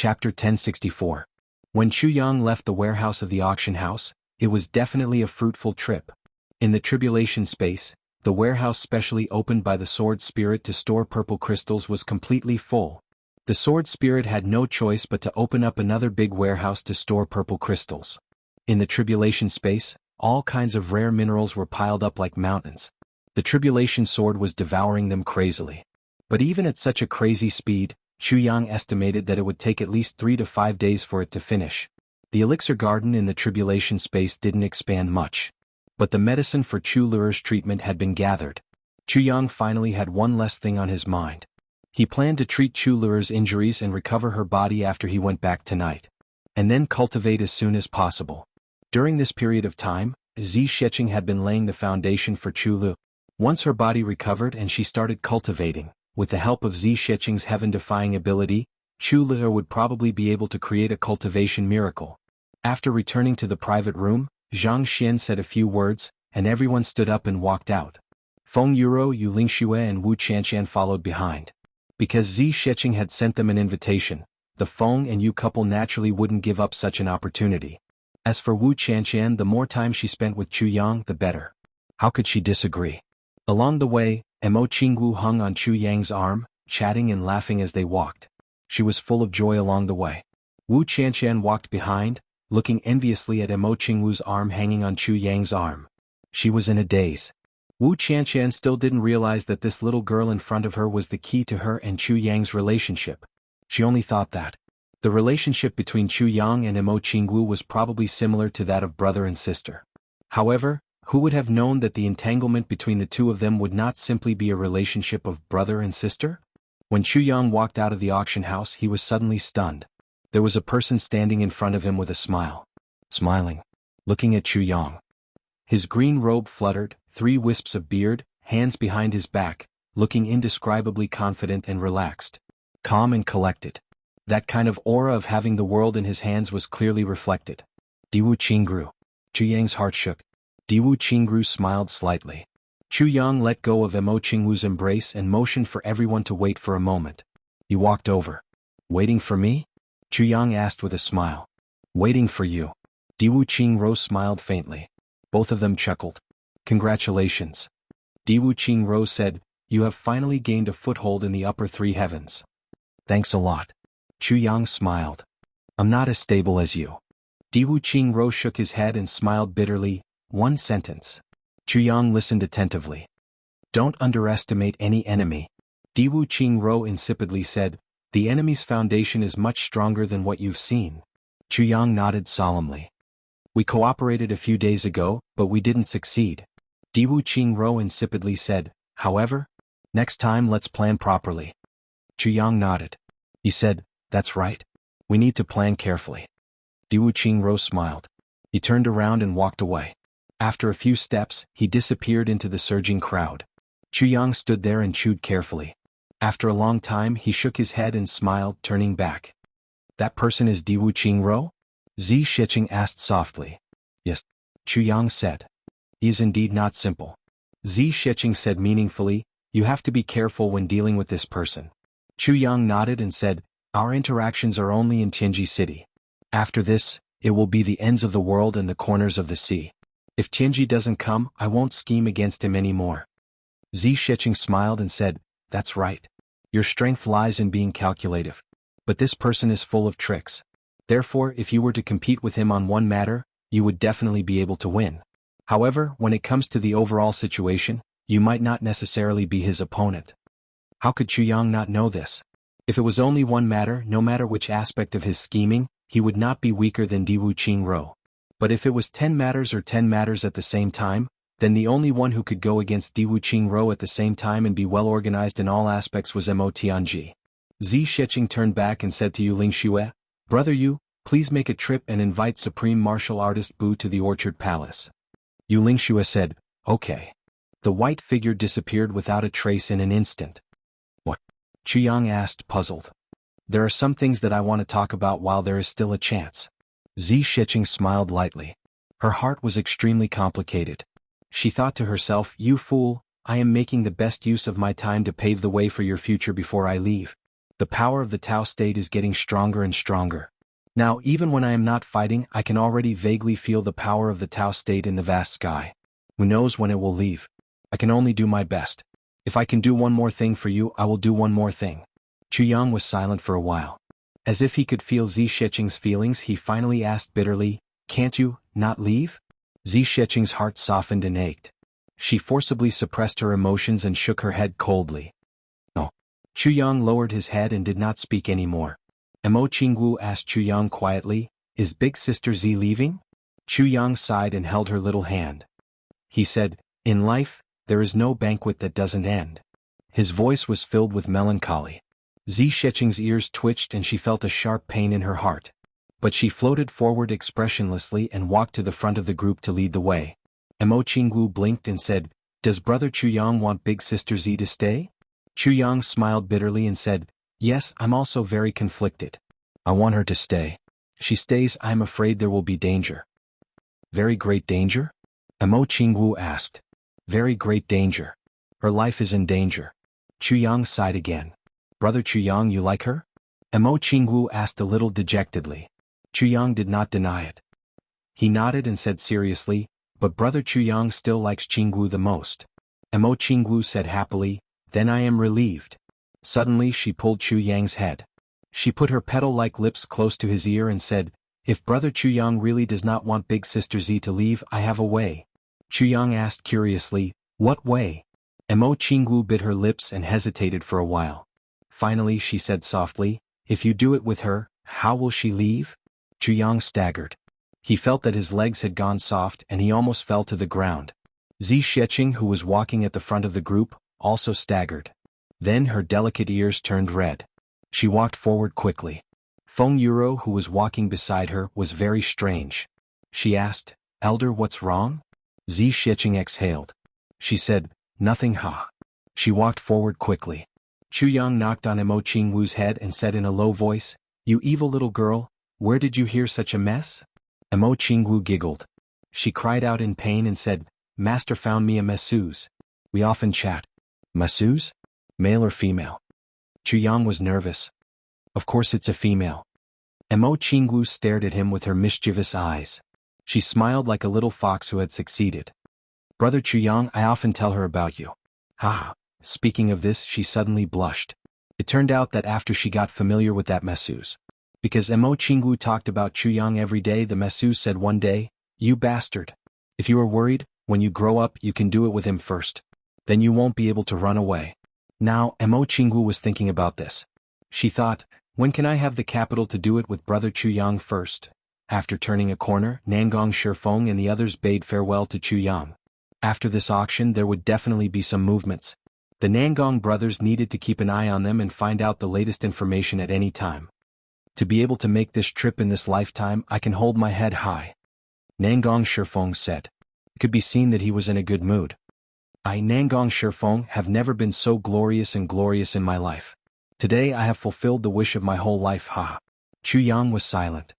Chapter 1064. When Chu Yang left the warehouse of the auction house, it was definitely a fruitful trip. In the tribulation space, the warehouse specially opened by the Sword Spirit to store purple crystals was completely full. The Sword Spirit had no choice but to open up another big warehouse to store purple crystals. In the tribulation space, all kinds of rare minerals were piled up like mountains. The tribulation sword was devouring them crazily. But even at such a crazy speed, Chu Yang estimated that it would take at least 3 to 5 days for it to finish. The elixir garden in the tribulation space didn't expand much. But the medicine for Chu Lure's treatment had been gathered. Chu Yang finally had one less thing on his mind. He planned to treat Chu Lure's injuries and recover her body after he went back tonight. And then cultivate as soon as possible. During this period of time, Zi Sheqing had been laying the foundation for Chu Lu. Once her body recovered and she started cultivating, with the help of Zi Sheqing's heaven-defying ability, Chu Lu would probably be able to create a cultivation miracle. After returning to the private room, Zhang Xian said a few words, and everyone stood up and walked out. Feng Yuro, Yu Lingxue and Wu Qianqian followed behind. Because Zi Sheqing had sent them an invitation, the Feng and Yu couple naturally wouldn't give up such an opportunity. As for Wu Qianqian, the more time she spent with Chu Yang, the better. How could she disagree? Along the way, Mo Qingwu hung on Chu Yang's arm, chatting and laughing as they walked. She was full of joy along the way. Wu Qianqian walked behind, looking enviously at Mo Qingwu's arm hanging on Chu Yang's arm. She was in a daze. Wu Qianqian still didn't realize that this little girl in front of her was the key to her and Chu Yang's relationship. She only thought that the relationship between Chu Yang and Mo Qingwu was probably similar to that of brother and sister. However, who would have known that the entanglement between the two of them would not simply be a relationship of brother and sister? When Chu Yang walked out of the auction house, he was suddenly stunned. There was a person standing in front of him with a smile. Smiling. Looking at Chu Yang. His green robe fluttered, 3 wisps of beard, hands behind his back, looking indescribably confident and relaxed. Calm and collected. That kind of aura of having the world in his hands was clearly reflected. Diwu Qingru. Chu Yang's heart shook. Diwu Qingru smiled slightly. Chu Yang let go of Mo Qingwu's embrace and motioned for everyone to wait for a moment. He walked over. Waiting for me? Chu Yang asked with a smile. Waiting for you. Diwu Qingru smiled faintly. Both of them chuckled. Congratulations. Diwu Qingru said, you have finally gained a foothold in the upper 3 heavens. Thanks a lot. Chu Yang smiled. I'm not as stable as you. Diwu Qingru shook his head and smiled bitterly. 1 sentence. Chu Yang listened attentively. Don't underestimate any enemy. Diwu Qingru insipidly said, the enemy's foundation is much stronger than what you've seen. Chu Yang nodded solemnly. We cooperated a few days ago, but we didn't succeed. Diwu Qingru insipidly said, however, next time let's plan properly. Chu Yang nodded. He said, that's right. We need to plan carefully. Diwu Qingru smiled. He turned around and walked away. After a few steps, he disappeared into the surging crowd. Chu Yang stood there and chewed carefully. After a long time, he shook his head and smiled, turning back. That person is Diwu Qingru? Zi Sheqing asked softly. Yes, Chu Yang said. He is indeed not simple. Zi Sheqing said meaningfully, you have to be careful when dealing with this person. Chu Yang nodded and said, our interactions are only in Tianji City. After this, it will be the ends of the world and the corners of the sea. If Tianji doesn't come, I won't scheme against him anymore. Zi Sheqing smiled and said, that's right. Your strength lies in being calculative. But this person is full of tricks. Therefore, if you were to compete with him on one matter, you would definitely be able to win. However, when it comes to the overall situation, you might not necessarily be his opponent. How could Chu Yang not know this? If it was only one matter, no matter which aspect of his scheming, he would not be weaker than Diwu Qingru. But if it was 10 matters or 10 matters at the same time, then the only one who could go against Diwu Qingru at the same time and be well organized in all aspects was Mo Tianji. Zi Sheqing turned back and said to Yu Lingxue, Brother Yu, please make a trip and invite Supreme Martial Artist Bu to the Orchard Palace. Yu Lingxue said, okay. The white figure disappeared without a trace in an instant. What? Chu Yang asked, puzzled. There are some things that I want to talk about while there is still a chance. Zi Sheqing smiled lightly. Her heart was extremely complicated. She thought to herself, you fool, I am making the best use of my time to pave the way for your future before I leave. The power of the Tao state is getting stronger and stronger. Now even when I am not fighting, I can already vaguely feel the power of the Tao state in the vast sky. Who knows when it will leave? I can only do my best. If I can do one more thing for you, I will do one more thing. Chu Yang was silent for a while. As if he could feel Zi Sheching's feelings, he finally asked bitterly, "Can't you not leave?" Zi Sheching's heart softened and ached. She forcibly suppressed her emotions and shook her head coldly. "No." Chu Yang lowered his head and did not speak anymore. Mo Qingwu asked Chu Yang quietly, "Is big sister Zi leaving?" Chu Yang sighed and held her little hand. He said, "In life, there is no banquet that doesn't end." His voice was filled with melancholy. Zi Sheching's ears twitched and she felt a sharp pain in her heart. But she floated forward expressionlessly and walked to the front of the group to lead the way. Mo Qingwu blinked and said, "Does brother Chu Yang want big sister Zi to stay?" Chu Yang smiled bitterly and said, "Yes, I'm also very conflicted. I want her to stay. She stays, I'm afraid there will be danger." "Very great danger?" Mo Qingwu asked. "Very great danger. Her life is in danger." Chu Yang sighed again. "Brother Chu Yang, you like her?" Mo Qingwu asked a little dejectedly. Chu Yang did not deny it. He nodded and said seriously, "But brother Chu Yang still likes Qingwu the most." Mo Qingwu said happily, "Then I am relieved." Suddenly she pulled Chu Yang's head. She put her petal-like lips close to his ear and said, "If brother Chu Yang really does not want big sister Zi to leave, I have a way." Chu Yang asked curiously, "What way?" Mo Qingwu bit her lips and hesitated for a while. Finally she said softly, "If you do it with her, how will she leave?" Chu Yang staggered. He felt that his legs had gone soft and he almost fell to the ground. Zi Sheching, who was walking at the front of the group, also staggered. Then her delicate ears turned red. She walked forward quickly. Feng Yuro, who was walking beside her, was very strange. She asked, "Elder, what's wrong?" Zi Sheching exhaled. She said, "Nothing, ha." She walked forward quickly. Chu Yang knocked on Mo Qingwu's head and said in a low voice, "You evil little girl, where did you hear such a mess?" Mo Qingwu giggled. She cried out in pain and said, "Master found me a masseuse. We often chat." "Masseuse? Male or female?" Chu Yang was nervous. "Of course it's a female." Mo Qingwu stared at him with her mischievous eyes. She smiled like a little fox who had succeeded. "Brother Chu Yang, I often tell her about you." "Ha." Speaking of this, she suddenly blushed. It turned out that after she got familiar with that masseuse, because Mo Qingwu talked about Chu Yang every day, the masseuse said one day, "You bastard. If you are worried, when you grow up you can do it with him first. Then you won't be able to run away." Now, Mo Qingwu was thinking about this. She thought, when can I have the capital to do it with brother Chu Yang first? After turning a corner, Nangong Shifeng and the others bade farewell to Chu Yang. After this auction there would definitely be some movements. The Nangong brothers needed to keep an eye on them and find out the latest information at any time. To be able to make this trip in this lifetime, I can hold my head high. Nangong Shifeng said. It could be seen that he was in a good mood. I, Nangong Shifeng, have never been so glorious in my life. Today I have fulfilled the wish of my whole life, ha. Chu Yang was silent.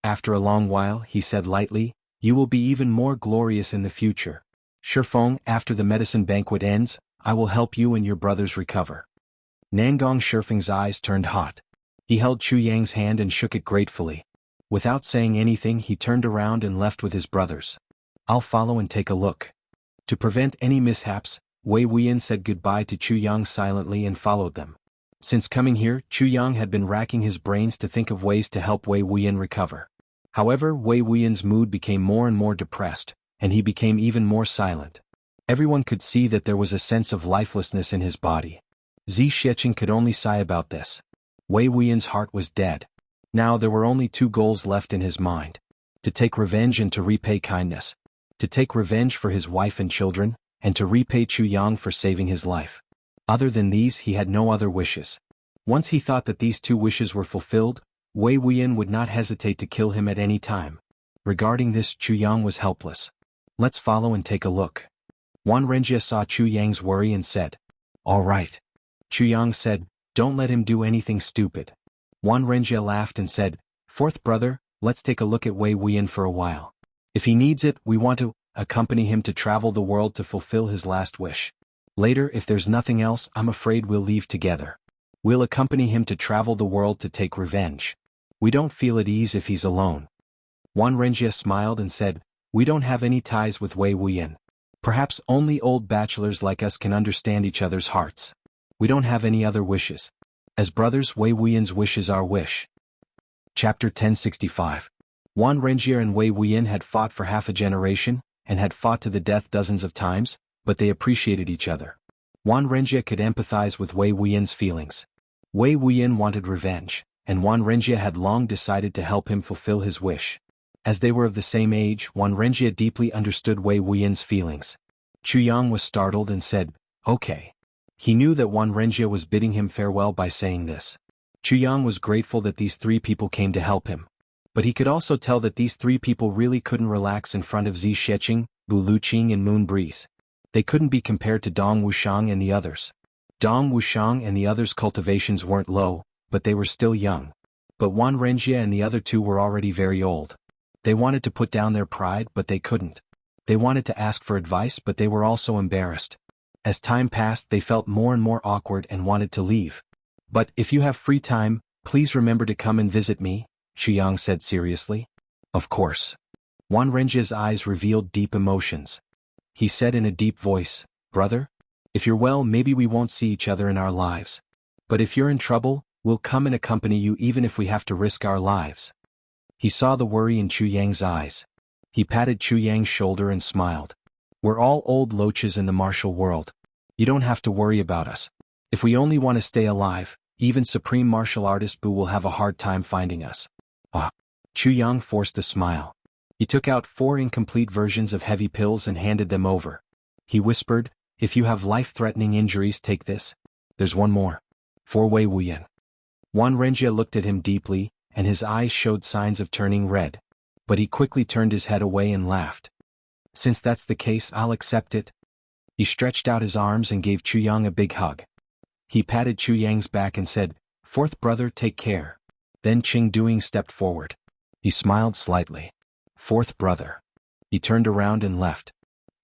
After a long while, he said lightly, "You will be even more glorious in the future. Shifeng, after the medicine banquet ends, I will help you and your brothers recover." Nangong Shifeng's eyes turned hot. He held Chu Yang's hand and shook it gratefully. Without saying anything, he turned around and left with his brothers. "I'll follow and take a look." To prevent any mishaps, Wei Wuyan said goodbye to Chu Yang silently and followed them. Since coming here, Chu Yang had been racking his brains to think of ways to help Wei Wuyan recover. However, Wei Wuyan's mood became more and more depressed, and he became even more silent. Everyone could see that there was a sense of lifelessness in his body. Zi Sheching could only sigh about this. Wei Wuyan's heart was dead. Now there were only two goals left in his mind. To take revenge and to repay kindness. To take revenge for his wife and children, and to repay Chu Yang for saving his life. Other than these, he had no other wishes. Once he thought that these two wishes were fulfilled, Wei Wuyan would not hesitate to kill him at any time. Regarding this, Chu Yang was helpless. "Let's follow and take a look." Wan Renjia saw Chu Yang's worry and said, "All right." Chu Yang said, "Don't let him do anything stupid." Wan Renjia laughed and said, "Fourth brother, let's take a look at Wei Wuyan for a while. If he needs it, we want to accompany him to travel the world to fulfill his last wish. Later, if there's nothing else, I'm afraid we'll leave together." We'll accompany him to travel the world to take revenge. We don't feel at ease if he's alone. Wan Renjie smiled and said, we don't have any ties with Wei Wuyan. Perhaps only old bachelors like us can understand each other's hearts. We don't have any other wishes. As brothers, Wei Wuyan's wish is our wish. Chapter 1065. Wan Renjie and Wei Wuyan had fought for half a generation, and had fought to the death dozens of times, but they appreciated each other. Wan Renjie could empathize with Wei Wuyan's feelings. Wei Wuyan wanted revenge, and Wan Renjie had long decided to help him fulfill his wish. As they were of the same age, Wan Renjie deeply understood Wei Wuyan's feelings. Chu Yang was startled and said, okay. He knew that Wan Renjie was bidding him farewell by saying this. Chu Yang was grateful that these three people came to help him. But he could also tell that these three people really couldn't relax in front of Zi Sheqing, Bu Luqing and Moon Breeze. They couldn't be compared to Dong Wuxiang and the others. Dong Wuxiang and the others' cultivations weren't low, but they were still young. But Wan Renjie and the other two were already very old. They wanted to put down their pride, but they couldn't. They wanted to ask for advice, but they were also embarrassed. As time passed, they felt more and more awkward and wanted to leave. But if you have free time, please remember to come and visit me, Chu Yang said seriously. Of course. Wan Renjie's eyes revealed deep emotions. He said in a deep voice, brother? If you're well, maybe we won't see each other in our lives. But if you're in trouble, we'll come and accompany you even if we have to risk our lives. He saw the worry in Chu Yang's eyes. He patted Chu Yang's shoulder and smiled. We're all old loaches in the martial world. You don't have to worry about us. If we only want to stay alive, even Supreme Martial Artist Bu will have a hard time finding us. Chu Yang forced a smile. He took out 4 incomplete versions of heavy pills and handed them over. He whispered, if you have life-threatening injuries, take this. There's one more. For Wei Wuyan. Wan Renjie looked at him deeply, and his eyes showed signs of turning red. But he quickly turned his head away and laughed. Since that's the case, I'll accept it. He stretched out his arms and gave Chu Yang a big hug. He patted Chu Yang's back and said, fourth brother, take care. Then Qing Duing stepped forward. He smiled slightly. Fourth brother. He turned around and left.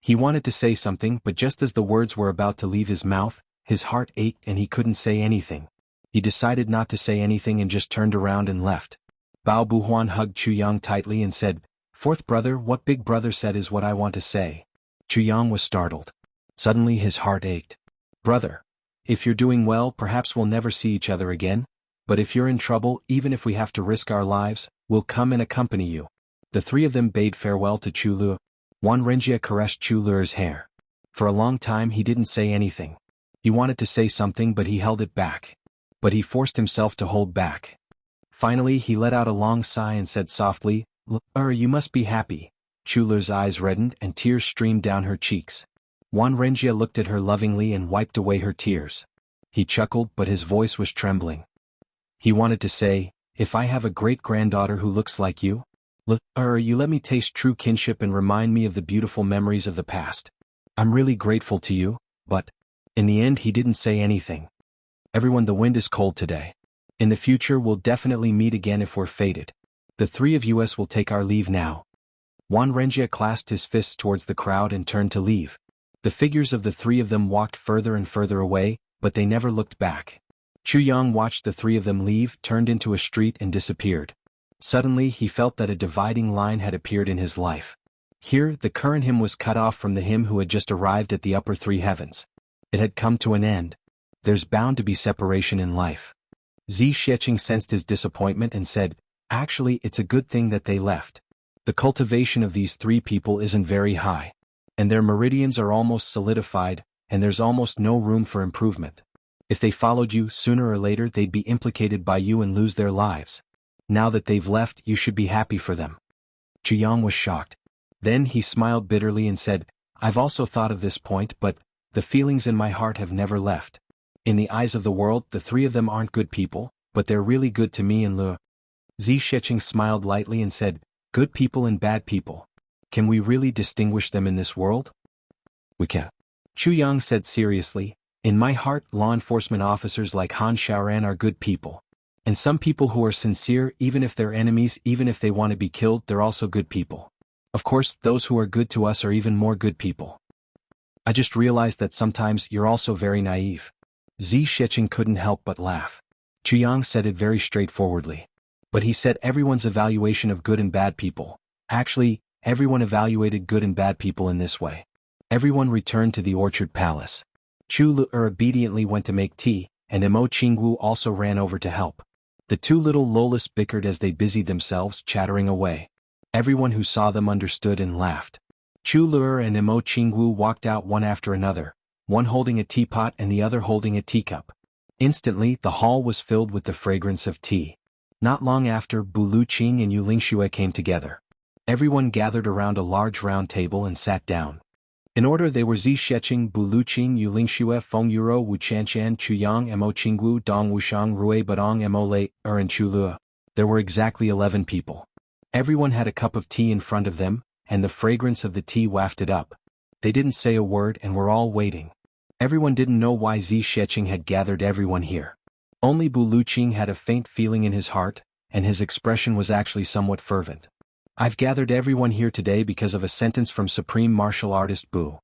He wanted to say something, but just as the words were about to leave his mouth, his heart ached and he couldn't say anything. He decided not to say anything and just turned around and left. Bao Buhuan hugged Chu Yang tightly and said, fourth brother, what big brother said is what I want to say. Chu Yang was startled. Suddenly his heart ached. Brother. If you're doing well, perhaps we'll never see each other again. But if you're in trouble, even if we have to risk our lives, we'll come and accompany you. The three of them bade farewell to Chu Lu. Wan Renjie caressed Chu Lu's hair. For a long time he didn't say anything. He wanted to say something but he held it back. But he forced himself to hold back. Finally he let out a long sigh and said softly, you must be happy. Chu Lu's eyes reddened and tears streamed down her cheeks. Wan Renjie looked at her lovingly and wiped away her tears. He chuckled but his voice was trembling. He wanted to say, if I have a great-granddaughter who looks like you, you let me taste true kinship and remind me of the beautiful memories of the past. I'm really grateful to you, but... In the end he didn't say anything. Everyone, the wind is cold today. In the future we'll definitely meet again if we're fated. The three of us will take our leave now. Wan Renjie clasped his fists towards the crowd and turned to leave. The figures of the three of them walked further and further away, but they never looked back. Chu Yang watched the three of them leave, turned into a street and disappeared. Suddenly he felt that a dividing line had appeared in his life. Here, the current him was cut off from the him who had just arrived at the upper three heavens. It had come to an end. There's bound to be separation in life. Zi Sheqing sensed his disappointment and said, actually it's a good thing that they left. The cultivation of these three people isn't very high. And their meridians are almost solidified, and there's almost no room for improvement. If they followed you, sooner or later they'd be implicated by you and lose their lives. Now that they've left, you should be happy for them. Chu Yang was shocked. Then he smiled bitterly and said, I've also thought of this point, but the feelings in my heart have never left. In the eyes of the world, the three of them aren't good people, but they're really good to me and Lu. Zi Sheqing smiled lightly and said, good people and bad people. Can we really distinguish them in this world? We can. Chu Yang said seriously, in my heart, law enforcement officers like Han Xiaoran are good people. And some people who are sincere, even if they're enemies, even if they want to be killed, they're also good people. Of course, those who are good to us are even more good people. I just realized that sometimes you're also very naive. Zi Shiqing couldn't help but laugh. Yang said it very straightforwardly. But he said everyone's evaluation of good and bad people. Actually, everyone evaluated good and bad people in this way. Everyone returned to the orchard palace. Chu Lu obediently went to make tea, and Mo Qingwu also ran over to help. The two little Lolas bickered as they busied themselves chattering away. Everyone who saw them understood and laughed. Chu Lu and Mo Qingwu walked out one after another, one holding a teapot and the other holding a teacup. Instantly, the hall was filled with the fragrance of tea. Not long after, Bu Luqing and Yu Lingxue came together. Everyone gathered around a large round table and sat down. In order they were Zi Shiqing, Bu Luqing, Yu Lingxue, Feng Yuro, Wu Qianshan, Chu Yang, Mo Qingwu, Dong Wushang, Rui Badong, Mo Lei, and Chu Lua. There were exactly 11 people. Everyone had a cup of tea in front of them, and the fragrance of the tea wafted up. They didn't say a word and were all waiting. Everyone didn't know why Zi Shiqing had gathered everyone here. Only Bu Luqing had a faint feeling in his heart, and his expression was actually somewhat fervent. I've gathered everyone here today because of a sentence from Supreme Martial Artist Bu.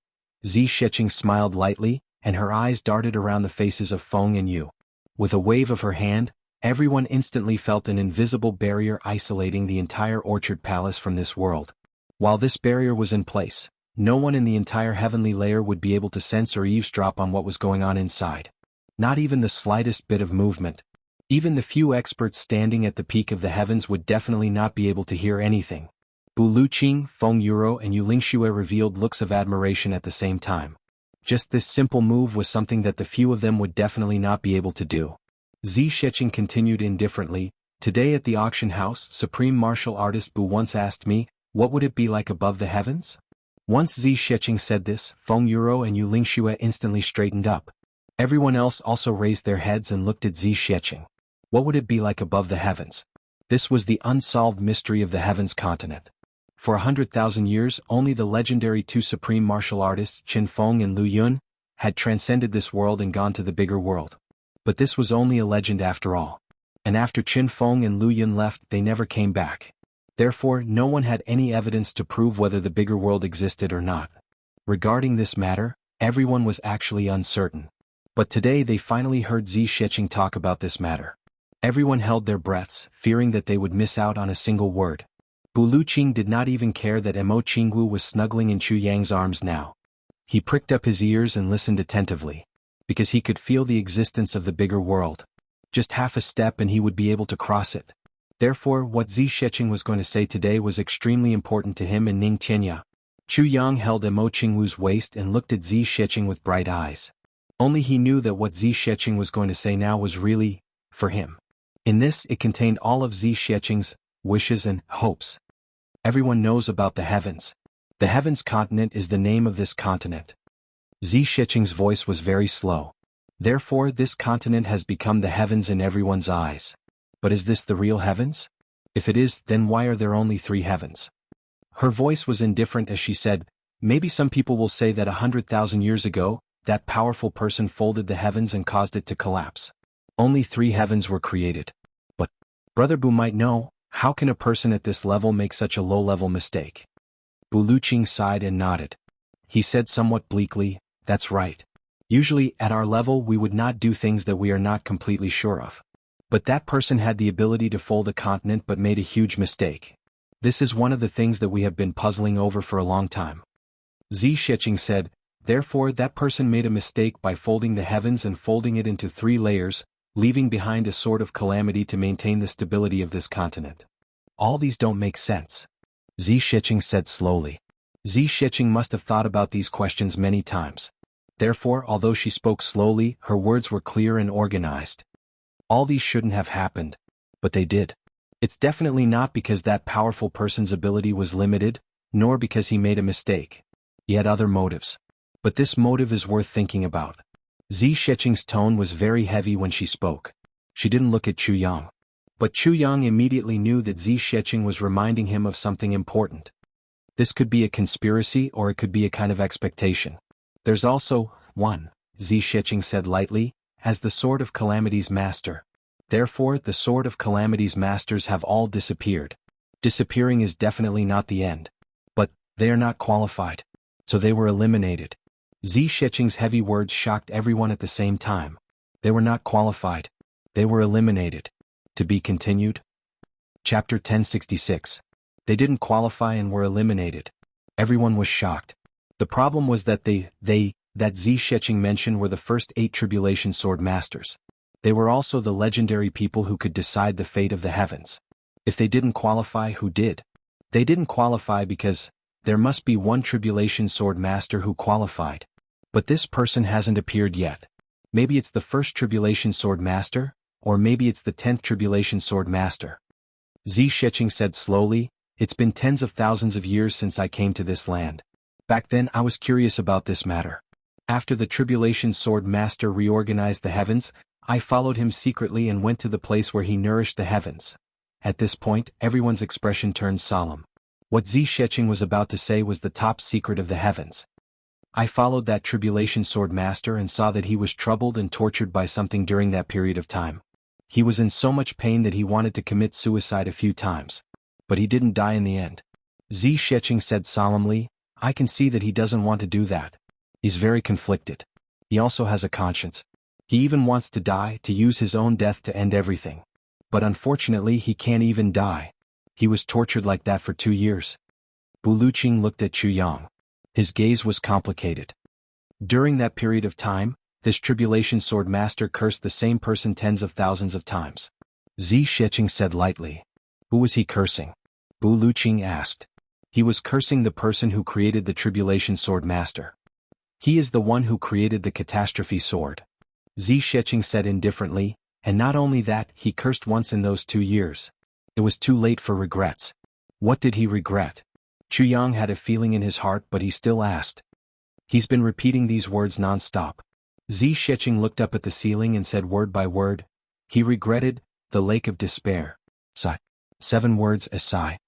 Zi Shiqing smiled lightly, and her eyes darted around the faces of Feng and Yu. With a wave of her hand, everyone instantly felt an invisible barrier isolating the entire orchard palace from this world. While this barrier was in place, no one in the entire heavenly layer would be able to sense or eavesdrop on what was going on inside. Not even the slightest bit of movement. Even the few experts standing at the peak of the heavens would definitely not be able to hear anything. Bu Luqing, Feng Yuro and Yu Lingxue revealed looks of admiration at the same time. Just this simple move was something that the few of them would definitely not be able to do. Zi Shiqing continued indifferently, today at the auction house, Supreme Martial Artist Bu once asked me, what would it be like above the heavens? Once Zi Shiqing said this, Feng Yuro and Yu Lingxue instantly straightened up. Everyone else also raised their heads and looked at Zi Shiqing. What would it be like above the heavens? This was the unsolved mystery of the heavens continent. For 100,000 years, only the legendary two supreme martial artists Qin Feng and Lu Yun had transcended this world and gone to the bigger world. But this was only a legend after all. And after Qin Feng and Lu Yun left, they never came back. Therefore, no one had any evidence to prove whether the bigger world existed or not. Regarding this matter, everyone was actually uncertain. But today they finally heard Zi Shiqing talk about this matter. Everyone held their breaths, fearing that they would miss out on a single word. Bu Luqing did not even care that Mo Qingwu was snuggling in Chu Yang's arms now. He pricked up his ears and listened attentively. Because he could feel the existence of the bigger world. Just half a step and he would be able to cross it. Therefore, what Zi Shiqing was going to say today was extremely important to him and Ning Tianya. Chu Yang held Mo Qingwu's waist and looked at Zi Shiqing with bright eyes. Only he knew that what Zi Shiqing was going to say now was really, for him. In this, it contained all of Zi Shiqing's wishes and hopes. Everyone knows about the heavens. The heavens continent is the name of this continent. Zi Shiqing's voice was very slow. Therefore, this continent has become the heavens in everyone's eyes. But is this the real heavens? If it is, then why are there only 3 heavens? Her voice was indifferent as she said, maybe some people will say that 100,000 years ago, that powerful person folded the heavens and caused it to collapse. Only 3 heavens were created. But, Brother Bu might know, how can a person at this level make such a low-level mistake? Bu Luqing sighed and nodded. He said somewhat bleakly, that's right. Usually, at our level we would not do things that we are not completely sure of. But that person had the ability to fold a continent but made a huge mistake. This is one of the things that we have been puzzling over for a long time. Zi Shiqing said, therefore that person made a mistake by folding the heavens and folding it into 3 layers, leaving behind a sort of calamity to maintain the stability of this continent. All these don't make sense. Zi Shiqing said slowly. Zi Shiqing must have thought about these questions many times. Therefore, although she spoke slowly, her words were clear and organized. All these shouldn't have happened. But they did. It's definitely not because that powerful person's ability was limited, nor because he made a mistake. He had other motives. But this motive is worth thinking about. Zi Shiqing's tone was very heavy when she spoke. She didn't look at Chu Yang. But Chu Yang immediately knew that Zi Shiqing was reminding him of something important. This could be a conspiracy or it could be a kind of expectation. There's also, one, Zi Shiqing said lightly, as the Sword of Calamity's master. Therefore, the Sword of Calamity's masters have all disappeared. Disappearing is definitely not the end. But, they are not qualified. So they were eliminated. Zi Shiqing's heavy words shocked everyone at the same time. They were not qualified. They were eliminated. To be continued. Chapter 1066. They didn't qualify and were eliminated. Everyone was shocked. The problem was that that Zi Sheqing mentioned were the first 8 Tribulation Sword Masters. They were also the legendary people who could decide the fate of the heavens. If they didn't qualify, who did? They didn't qualify because there must be one Tribulation Sword Master who qualified. But this person hasn't appeared yet. Maybe it's the first Tribulation Sword Master, or maybe it's the 10th Tribulation Sword Master. Zi Sheqing said slowly, "It's been tens of thousands of years since I came to this land. Back then I was curious about this matter. After the Tribulation Sword Master reorganized the heavens, I followed him secretly and went to the place where he nourished the heavens." At this point, everyone's expression turned solemn. What Zi Sheqing was about to say was the top secret of the heavens. I followed that Tribulation Sword Master and saw that he was troubled and tortured by something during that period of time. He was in so much pain that he wanted to commit suicide a few times. But he didn't die in the end. Zi Sheqing said solemnly, "I can see that he doesn't want to do that. He's very conflicted. He also has a conscience. He even wants to die, to use his own death to end everything. But unfortunately he can't even die. He was tortured like that for 2 years." Bu Luqing looked at Chu Yang. His gaze was complicated. During that period of time, this Tribulation Sword Master cursed the same person tens of thousands of times. Zi Sheqing said lightly. Who was he cursing? Bu Luqing asked. He was cursing the person who created the Tribulation Sword Master. He is the one who created the Catastrophe Sword. Zi Sheqing said indifferently, and not only that, he cursed once in those 2 years. It was too late for regrets. What did he regret? Chu Yang had a feeling in his heart, but he still asked. He's been repeating these words non-stop. Zi Sheqing looked up at the ceiling and said word by word. He regretted the lake of despair. Sigh. 7 words as sigh.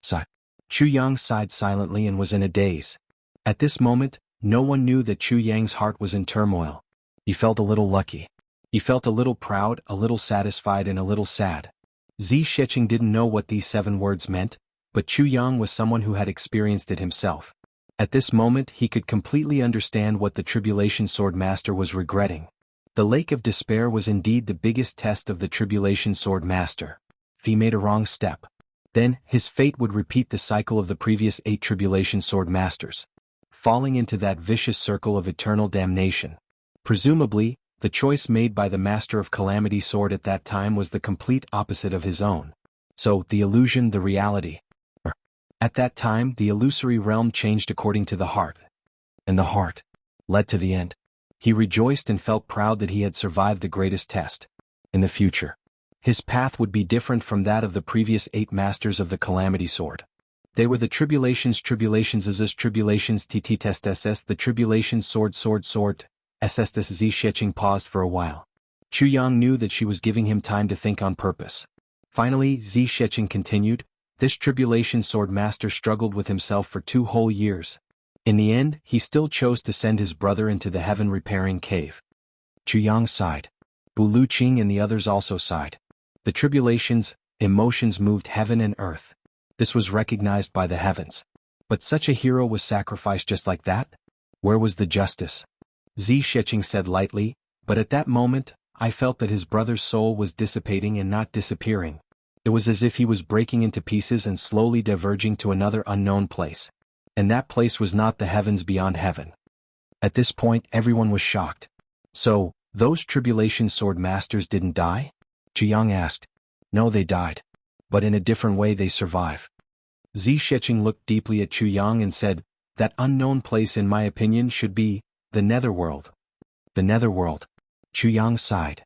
Sigh. Chu Yang sighed silently and was in a daze. At this moment, no one knew that Chu Yang's heart was in turmoil. He felt a little lucky. He felt a little proud, a little satisfied, and a little sad. Zi Sheqing didn't know what these 7 words meant, but Chu Yang was someone who had experienced it himself. At this moment he could completely understand what the Tribulation Sword Master was regretting. The Lake of Despair was indeed the biggest test of the Tribulation Sword Master. If he made a wrong step, then his fate would repeat the cycle of the previous 8 Tribulation Sword Masters, falling into that vicious circle of eternal damnation. Presumably, the choice made by the Master of Calamity Sword at that time was the complete opposite of his own. So, the illusion, the reality. At that time, the illusory realm changed according to the heart. And the heart led to the end. He rejoiced and felt proud that he had survived the greatest test. In the future, his path would be different from that of the previous 8 Masters of the Calamity Sword. They were the tribulations as tribulations tt the tribulation sword. Estes Zi Sheqing paused for a while. Chu Yang knew that she was giving him time to think on purpose. Finally, Zi Sheqing continued, this Tribulation Sword Master struggled with himself for 2 whole years. In the end, he still chose to send his brother into the heaven-repairing cave. Chu Yang sighed. Bu Luqing and the others also sighed. The tribulations, emotions moved heaven and earth. This was recognized by the heavens. But such a hero was sacrificed just like that? Where was the justice? Zi Sheqing said lightly, but at that moment, I felt that his brother's soul was dissipating and not disappearing. It was as if he was breaking into pieces and slowly diverging to another unknown place. And that place was not the heavens beyond heaven. At this point, everyone was shocked. So, those Tribulation Sword Masters didn't die? Chu Yang asked. No, they died. But in a different way they survive. Zi Sheqing looked deeply at Chu Yang and said, that unknown place in my opinion should be the Netherworld. The Netherworld. Chu Yang sighed.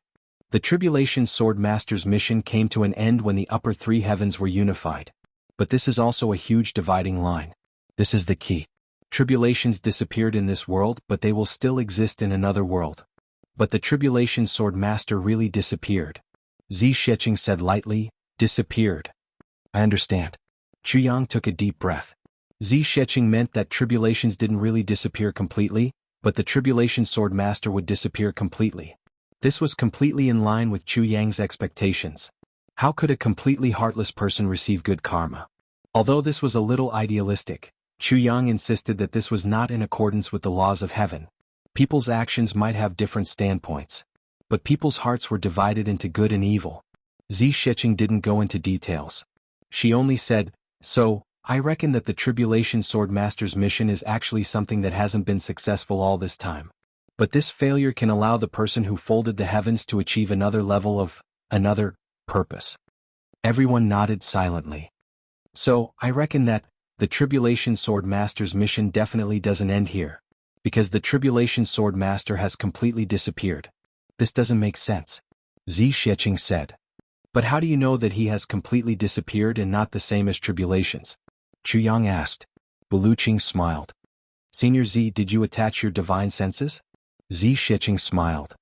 The Tribulation Sword Master's mission came to an end when the upper 3 heavens were unified. But this is also a huge dividing line. This is the key. Tribulations disappeared in this world, but they will still exist in another world. But the Tribulation Sword Master really disappeared. Zi Sheqing said lightly, disappeared. I understand. Chu Yang took a deep breath. Zi Sheqing meant that tribulations didn't really disappear completely, but the Tribulation Sword Master would disappear completely. This was completely in line with Chu Yang's expectations. How could a completely heartless person receive good karma? Although this was a little idealistic, Chu Yang insisted that this was not in accordance with the laws of heaven. People's actions might have different standpoints. But people's hearts were divided into good and evil. Zi Shiqing didn't go into details. She only said, "So, I reckon that the Tribulation Sword Master's mission is actually something that hasn't been successful all this time. But this failure can allow the person who folded the heavens to achieve another level of, another, purpose." Everyone nodded silently. "So, I reckon that, the Tribulation Sword Master's mission definitely doesn't end here. Because the Tribulation Sword Master has completely disappeared. This doesn't make sense," Zi Shiqing said. "But how do you know that he has completely disappeared and not the same as Tribulations?" Chu Yang asked. Buluqing smiled. "Senior Zi, did you attach your divine senses?" Zi Shiqing smiled.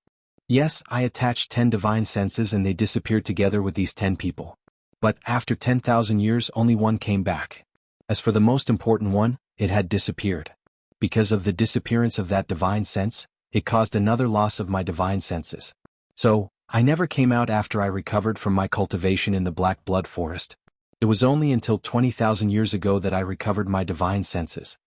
"Yes, I attached 10 divine senses and they disappeared together with these 10 people. But after 10,000 years only one came back. As for the most important one, it had disappeared. Because of the disappearance of that divine sense, it caused another loss of my divine senses. So, I never came out after I recovered from my cultivation in the Black Blood Forest. It was only until 20,000 years ago that I recovered my divine senses."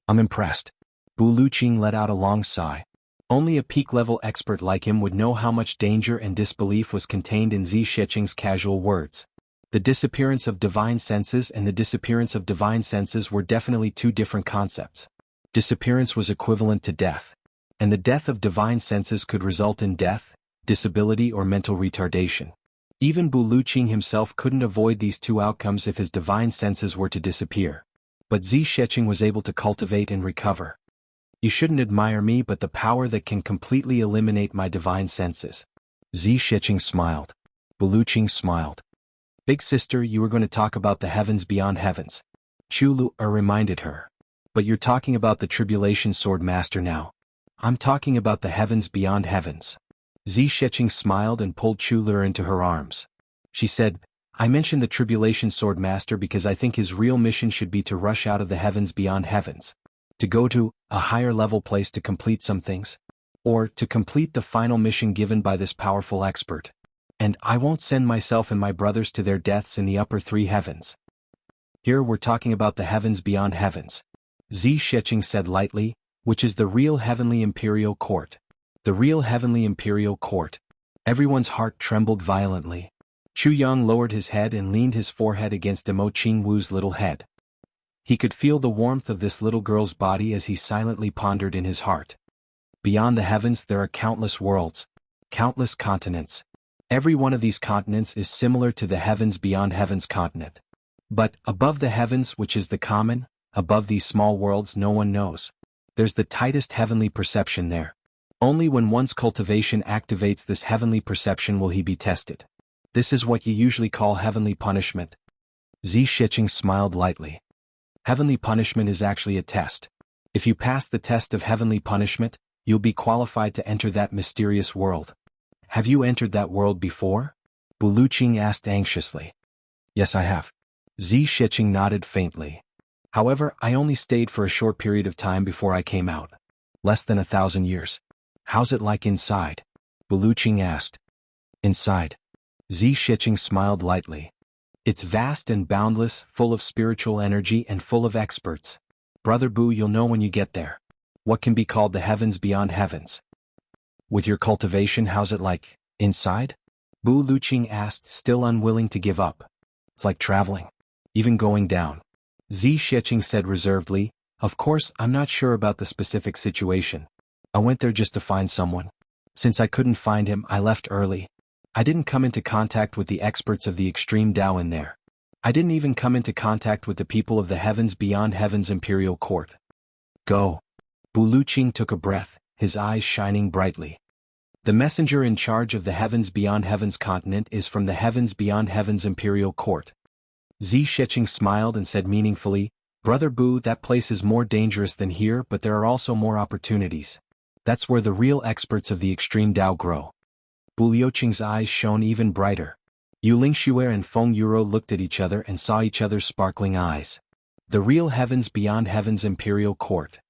"I'm impressed." Buluqing let out a long sigh. Only a peak-level expert like him would know how much danger and disbelief was contained in Zi Shiqing's casual words. The disappearance of divine senses and the disappearance of divine senses were definitely two different concepts. Disappearance was equivalent to death. And the death of divine senses could result in death, disability or mental retardation. Even Buluqing himself couldn't avoid these two outcomes if his divine senses were to disappear. But Zi Shiqing was able to cultivate and recover. "You shouldn't admire me but the power that can completely eliminate my divine senses." Zi Shiqing smiled. Buluqing smiled. "Big sister, you were going to talk about the heavens beyond heavens." Chu Lu reminded her. "But you're talking about the Tribulation Sword Master now." "I'm talking about the heavens beyond heavens." Zi Shiqing smiled and pulled Chu Lu into her arms. She said, "I mentioned the Tribulation Sword Master because I think his real mission should be to rush out of the heavens beyond heavens. To go to a higher level place to complete some things. Or to complete the final mission given by this powerful expert. And I won't send myself and my brothers to their deaths in the upper 3 heavens. Here we're talking about the heavens beyond heavens." Zi Shiqing said lightly, "which is the real heavenly imperial court." The real heavenly imperial court. Everyone's heart trembled violently. Chu Yang lowered his head and leaned his forehead against Mo Qingwu's little head. He could feel the warmth of this little girl's body as he silently pondered in his heart. Beyond the heavens there are countless worlds, countless continents. Every one of these continents is similar to the heavens beyond heavens continent. But above the heavens, which is the common, above these small worlds no one knows. There's the tightest heavenly perception there. Only when one's cultivation activates this heavenly perception will he be tested. This is what you usually call heavenly punishment. Zi Shiqing smiled lightly. Heavenly punishment is actually a test. If you pass the test of heavenly punishment, you'll be qualified to enter that mysterious world. Have you entered that world before? Buluqing asked anxiously. Yes, I have. Zi Shiqing nodded faintly. However, I only stayed for a short period of time before I came out. Less than 1,000 years. How's it like inside? Buluqing asked. Inside. Zi Shiqing smiled lightly. It's vast and boundless, full of spiritual energy and full of experts. Brother Bu, you'll know when you get there. What can be called the heavens beyond heavens? With your cultivation, how's it like, inside? Buluqing asked, still unwilling to give up. It's like traveling. Even going down. Zi Shiqing said reservedly, of course, I'm not sure about the specific situation. I went there just to find someone. Since I couldn't find him, I left early. I didn't come into contact with the experts of the extreme Tao in there. I didn't even come into contact with the people of the heavens beyond heaven's imperial court. Go. Buluqing took a breath, his eyes shining brightly. The messenger in charge of the heavens beyond heavens continent is from the heavens beyond heavens imperial court. Zi Shiqing smiled and said meaningfully, Brother Bu, that place is more dangerous than here, but there are also more opportunities. That's where the real experts of the extreme Tao grow. Buluqing's eyes shone even brighter. Yu Lingxue and Feng Yuro looked at each other and saw each other's sparkling eyes. The real heavens beyond heaven's imperial court.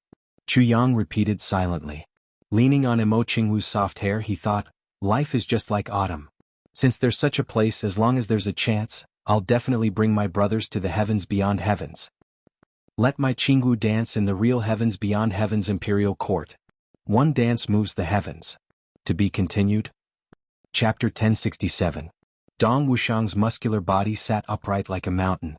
Chu Yang repeated silently. Leaning on Mo Qingwu's soft hair, he thought, life is just like autumn. Since there's such a place, as long as there's a chance, I'll definitely bring my brothers to the heavens beyond heavens. Let my Qingwu dance in the real heavens beyond heavens imperial court. One dance moves the heavens. To be continued? Chapter 1067. Dong Wuxiang's muscular body sat upright like a mountain.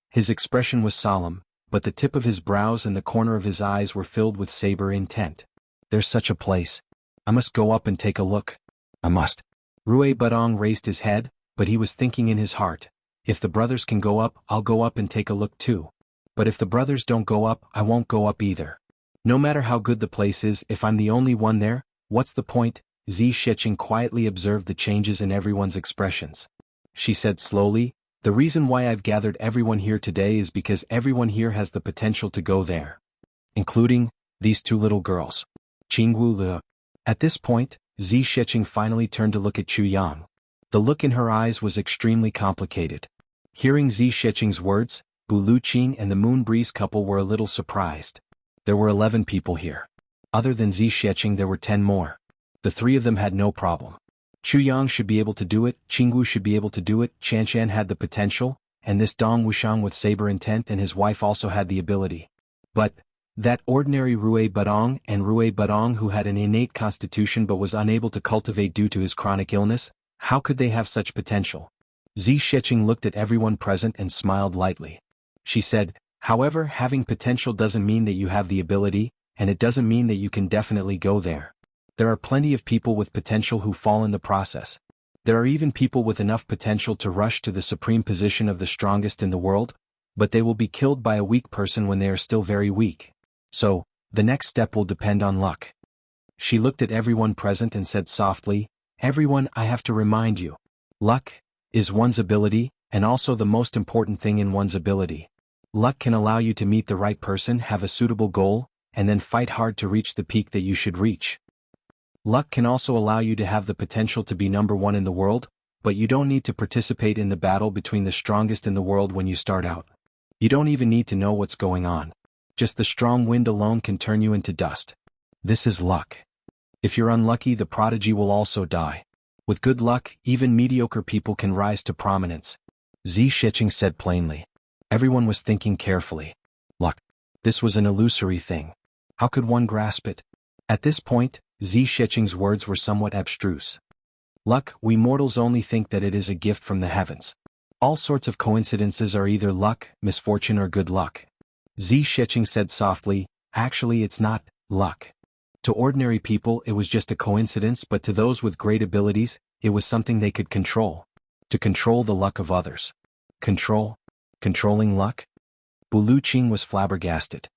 His expression was solemn, but the tip of his brows and the corner of his eyes were filled with saber intent. There's such a place. I must go up and take a look. I must. Rui Budong raised his head, but he was thinking in his heart, if the brothers can go up, I'll go up and take a look too. But if the brothers don't go up, I won't go up either. No matter how good the place is, if I'm the only one there, what's the point? Zi Shiqing quietly observed the changes in everyone's expressions. She said slowly, the reason why I've gathered everyone here today is because everyone here has the potential to go there. Including these two little girls. Jianghu Le. At this point, Zi Shiqing finally turned to look at Chu Yang. The look in her eyes was extremely complicated. Hearing Zi Shiqing's words, Bu Luqing and the Moon Breeze couple were a little surprised. There were 11 people here. Other than Zi Shiqing there were 10 more. The three of them had no problem. Chu Yang should be able to do it, Jianghu should be able to do it, Chanshan had the potential, and this Dong Wuxiang with saber intent and his wife also had the ability. But that ordinary Rui Budong who had an innate constitution but was unable to cultivate due to his chronic illness, how could they have such potential? Zi Shiqing looked at everyone present and smiled lightly. She said, however, having potential doesn't mean that you have the ability, and it doesn't mean that you can definitely go there. There are plenty of people with potential who fall in the process. There are even people with enough potential to rush to the supreme position of the strongest in the world, but they will be killed by a weak person when they are still very weak. So, the next step will depend on luck. She looked at everyone present and said softly, everyone, I have to remind you. Luck is one's ability, and also the most important thing in one's ability. Luck can allow you to meet the right person, have a suitable goal, and then fight hard to reach the peak that you should reach. Luck can also allow you to have the potential to be number one in the world, but you don't need to participate in the battle between the strongest in the world when you start out. You don't even need to know what's going on. Just the strong wind alone can turn you into dust. This is luck. If you're unlucky, the prodigy will also die. With good luck, even mediocre people can rise to prominence. Zi Shiqing said plainly. Everyone was thinking carefully. Luck. This was an illusory thing. How could one grasp it? At this point, Zi Shiqing's words were somewhat abstruse. Luck, we mortals only think that it is a gift from the heavens. All sorts of coincidences are either luck, misfortune or good luck. Zi Shiqing said softly, actually it's not luck. To ordinary people it was just a coincidence, but to those with great abilities, it was something they could control. To control the luck of others. Controlling luck? Bu Luqing was flabbergasted.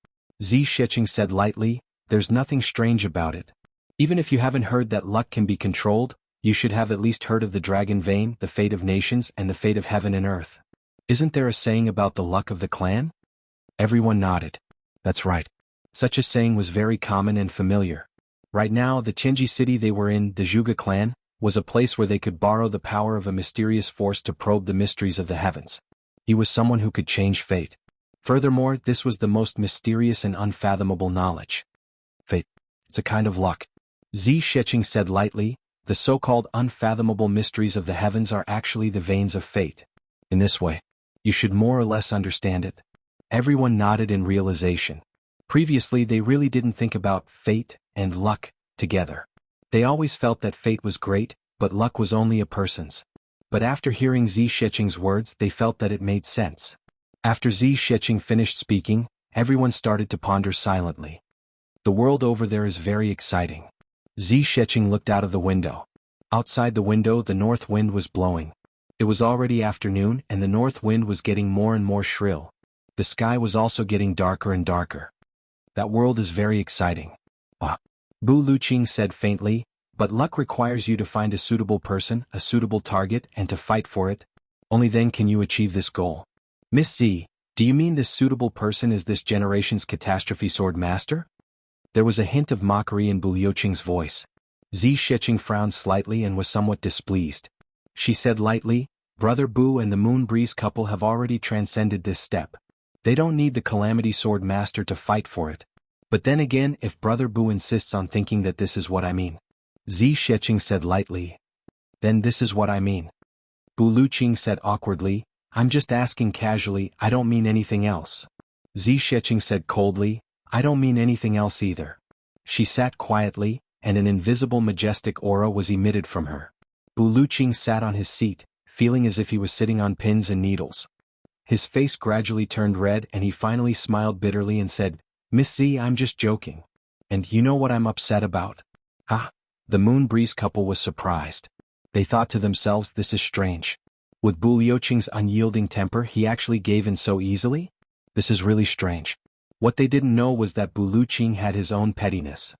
Zi Shiqing said lightly, there's nothing strange about it. Even if you haven't heard that luck can be controlled, you should have at least heard of the dragon vein, the fate of nations, and the fate of heaven and earth. Isn't there a saying about the luck of the clan? Everyone nodded. That's right. Such a saying was very common and familiar. Right now, the Tianji city they were in, the Zhuge clan, was a place where they could borrow the power of a mysterious force to probe the mysteries of the heavens. He was someone who could change fate. Furthermore, this was the most mysterious and unfathomable knowledge. Fate. It's a kind of luck. Zi Shiqing said lightly, the so-called unfathomable mysteries of the heavens are actually the veins of fate. In this way, you should more or less understand it. Everyone nodded in realization. Previously they really didn't think about fate and luck together. They always felt that fate was great, but luck was only a person's. But after hearing Zi Shiqing's words they felt that it made sense. After Zi Shiqing finished speaking, everyone started to ponder silently. The world over there is very exciting. Zi Shiqing looked out of the window. Outside the window the north wind was blowing. It was already afternoon and the north wind was getting more and more shrill. The sky was also getting darker and darker. That world is very exciting. Bu Luqing said faintly, but luck requires you to find a suitable person, a suitable target, and to fight for it. Only then can you achieve this goal. Miss Z, do you mean this suitable person is this generation's catastrophe sword master? There was a hint of mockery in Bu Luqing's voice. Zi Shiqing frowned slightly and was somewhat displeased. She said lightly, Brother Bu and the Moon Breeze couple have already transcended this step. They don't need the Calamity Sword Master to fight for it. But then again, if Brother Bu insists on thinking that this is what I mean. Zi Shiqing said lightly. Then this is what I mean. Bu Luqing said awkwardly, I'm just asking casually, I don't mean anything else. Zi Shiqing said coldly, I don't mean anything else either. She sat quietly, and an invisible majestic aura was emitted from her. Bu Luqing sat on his seat, feeling as if he was sitting on pins and needles. His face gradually turned red and he finally smiled bitterly and said, "Miss Z, I'm just joking. And you know what I'm upset about?" "Ah." The Moon Breeze couple was surprised. They thought to themselves, this is strange. With Bu Liuqing's unyielding temper, he actually gave in so easily? This is really strange. What they didn't know was that Bu Luqing had his own pettiness.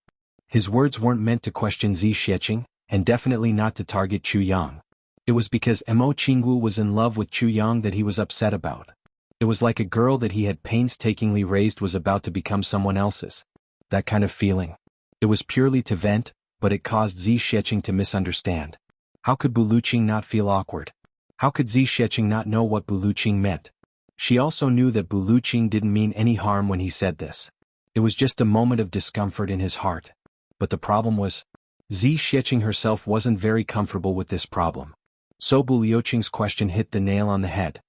His words weren't meant to question Zi Xiecheng, and definitely not to target Chu Yang. It was because Mo Qingwu was in love with Chu Yang that he was upset about. It was like a girl that he had painstakingly raised was about to become someone else's. That kind of feeling. It was purely to vent, but it caused Zi Xiecheng to misunderstand. How could Bu Luqing not feel awkward? How could Zi Xiecheng not know what Bu Luqing meant? She also knew that Bu Luqing didn't mean any harm when he said this. It was just a moment of discomfort in his heart. But the problem was, Zi Xiecheng herself wasn't very comfortable with this problem. So Bu Liuqing's question hit the nail on the head.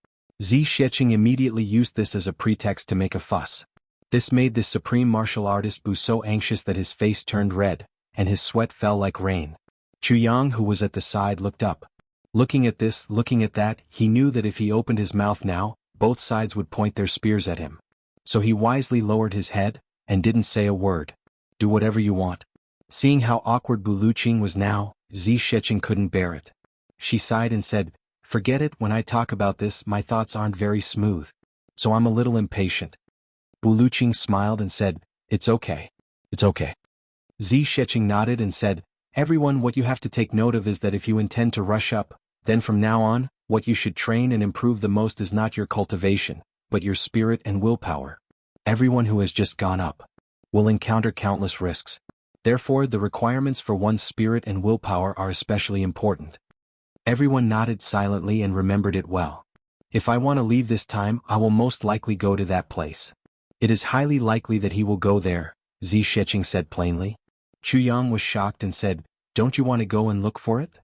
Zi Xiecheng immediately used this as a pretext to make a fuss. This made the supreme martial artist Bu so anxious that his face turned red, and his sweat fell like rain. Chu Yang, who was at the side, looked up. Looking at this, looking at that, he knew that if he opened his mouth now, both sides would point their spears at him. So he wisely lowered his head, and didn't say a word. "Do whatever you want." Seeing how awkward Bu Luqing was now, Zi Xiecheng couldn't bear it. She sighed and said, "Forget it, when I talk about this my thoughts aren't very smooth. So I'm a little impatient." Bu Luqing smiled and said, "It's okay. It's okay." Zi Xiecheng nodded and said, "Everyone, what you have to take note of is that if you intend to rush up, then from now on, what you should train and improve the most is not your cultivation, but your spirit and willpower. Everyone who has just gone up will encounter countless risks. Therefore, the requirements for one's spirit and willpower are especially important." Everyone nodded silently and remembered it well. "If I want to leave this time, I will most likely go to that place." "It is highly likely that he will go there," Zi Xiecheng said plainly. Chu Yang was shocked and said, "Don't you want to go and look for it?"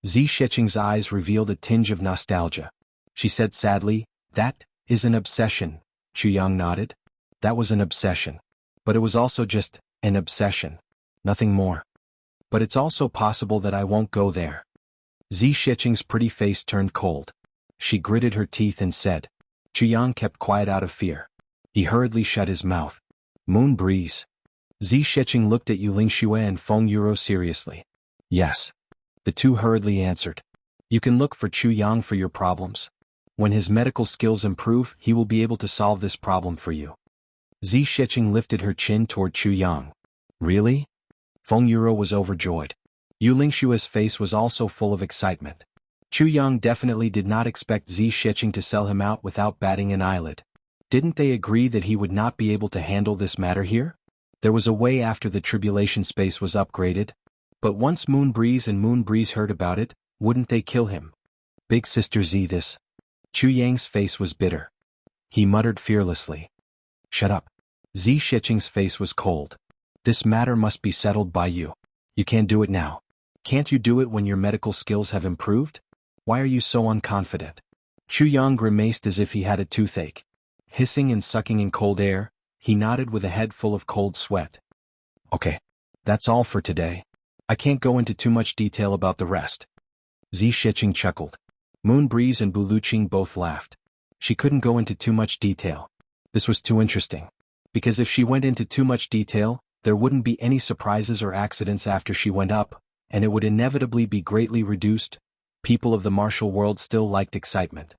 Zi Xiecheng's eyes revealed a tinge of nostalgia. She said sadly, "That is an obsession." Chu Yang nodded. "That was an obsession. But it was also just an obsession. Nothing more. But it's also possible that I won't go there." Zi Xiecheng's pretty face turned cold. She gritted her teeth and said. Chu Yang kept quiet out of fear. He hurriedly shut his mouth. "Moon Breeze." Zi Xiecheng looked at Yu Lingxue and Feng Yuro seriously. "Yes." The two hurriedly answered. "You can look for Chu Yang for your problems. When his medical skills improve, he will be able to solve this problem for you." Zi Xiecheng lifted her chin toward Chu Yang. "Really?" Feng Yuro was overjoyed. Yu Lingxue's face was also full of excitement. Chu Yang definitely did not expect Zi Xiecheng to sell him out without batting an eyelid. Didn't they agree that he would not be able to handle this matter here? There was a way after the tribulation space was upgraded. But once Moon Breeze and Moon Breeze heard about it, wouldn't they kill him? Big Sister Z this. Chu Yang's face was bitter. He muttered fearlessly. "Shut up." Zi Xiecheng's face was cold. "This matter must be settled by you. You can't do it now. Can't you do it when your medical skills have improved? Why are you so unconfident?" Chu Yang grimaced as if he had a toothache. Hissing and sucking in cold air, he nodded with a head full of cold sweat. "Okay. That's all for today. I can't go into too much detail about the rest." Zi Xiecheng chuckled. Moon Breeze and Bu Luqing both laughed. She couldn't go into too much detail. This was too interesting. Because if she went into too much detail, there wouldn't be any surprises or accidents after she went up, and it would inevitably be greatly reduced. People of the martial world still liked excitement.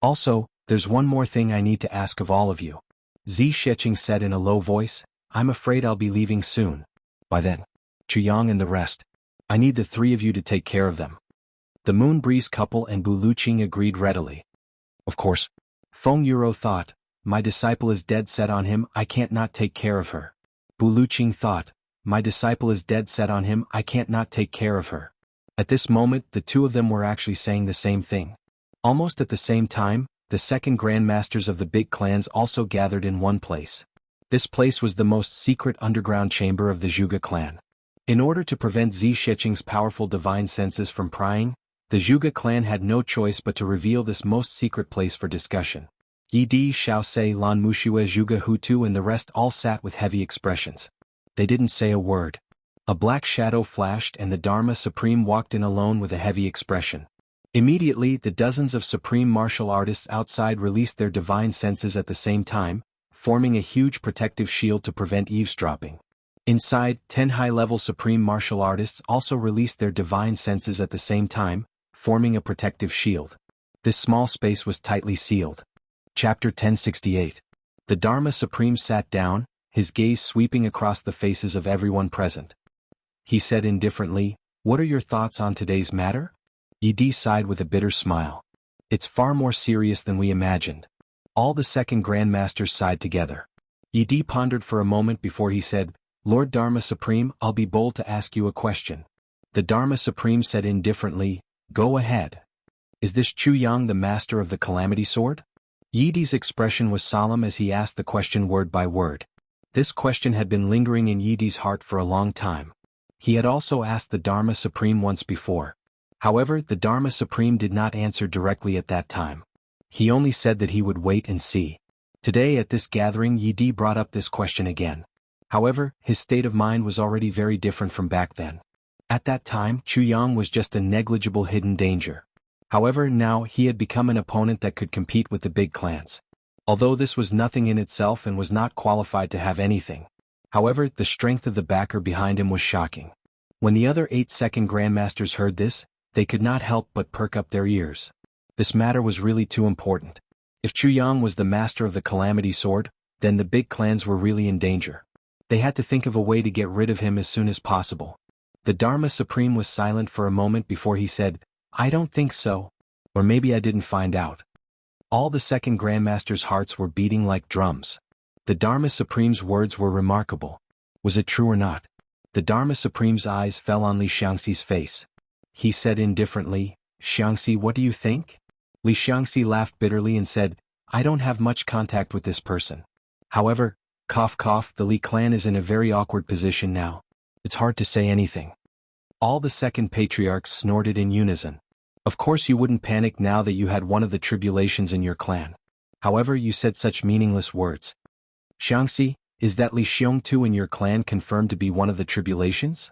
"Also, there's one more thing I need to ask of all of you," Zi Xiecheng said in a low voice. "I'm afraid I'll be leaving soon. By then, Chu Yang and the rest. I need the three of you to take care of them." The Moon Breeze couple and Bu Luqing agreed readily. Of course. Feng Yuro thought, "My disciple is dead set on him, I can't not take care of her." Bu Luqing thought, "My disciple is dead set on him, I can't not take care of her." At this moment, the two of them were actually saying the same thing. Almost at the same time, the second grandmasters of the big clans also gathered in one place. This place was the most secret underground chamber of the Zhuge clan. In order to prevent Zi Xiecheng's powerful divine senses from prying, the Zhuge clan had no choice but to reveal this most secret place for discussion. Yi Di, Xiao Se, Lan Mushue, Zhuge Hutu and the rest all sat with heavy expressions. They didn't say a word. A black shadow flashed and the Dharma Supreme walked in alone with a heavy expression. Immediately, the dozens of supreme martial artists outside released their divine senses at the same time, forming a huge protective shield to prevent eavesdropping. Inside, 10 high-level supreme martial artists also released their divine senses at the same time, forming a protective shield. This small space was tightly sealed. Chapter 1068. The Dharma Supreme sat down, his gaze sweeping across the faces of everyone present. He said indifferently, "What are your thoughts on today's matter?" Yi sighed with a bitter smile. "It's far more serious than we imagined." All the second Grandmasters sighed together. Yi pondered for a moment before he said, "Lord Dharma Supreme, I'll be bold to ask you a question." The Dharma Supreme said indifferently, "Go ahead. Is this Chu Yang the master of the Calamity Sword?" Yi's expression was solemn as he asked the question word by word. This question had been lingering in Yi's heart for a long time. He had also asked the Dharma Supreme once before. However, the Dharma Supreme did not answer directly at that time. He only said that he would wait and see. Today at this gathering Yi brought up this question again. However, his state of mind was already very different from back then. At that time, Chu Yang was just a negligible hidden danger. However, now he had become an opponent that could compete with the big clans. Although this was nothing in itself and was not qualified to have anything. However, the strength of the backer behind him was shocking. When the other 8 second Grandmasters heard this, they could not help but perk up their ears. This matter was really too important. If Chu Yang was the master of the Calamity Sword, then the big clans were really in danger. They had to think of a way to get rid of him as soon as possible. The Dharma Supreme was silent for a moment before he said, "I don't think so. Or maybe I didn't find out." All the second Grandmasters' hearts were beating like drums. The Dharma Supreme's words were remarkable. Was it true or not? The Dharma Supreme's eyes fell on Li Xiangxi's face. He said indifferently, "Xiangxi, what do you think?" Li Xiangxi laughed bitterly and said, "I don't have much contact with this person. However, cough cough, the Li clan is in a very awkward position now. It's hard to say anything." All the second patriarchs snorted in unison. Of course you wouldn't panic now that you had one of the tribulations in your clan. However, you said such meaningless words. "Xiangxi, is that Li Xiongtu in your clan confirmed to be one of the tribulations?"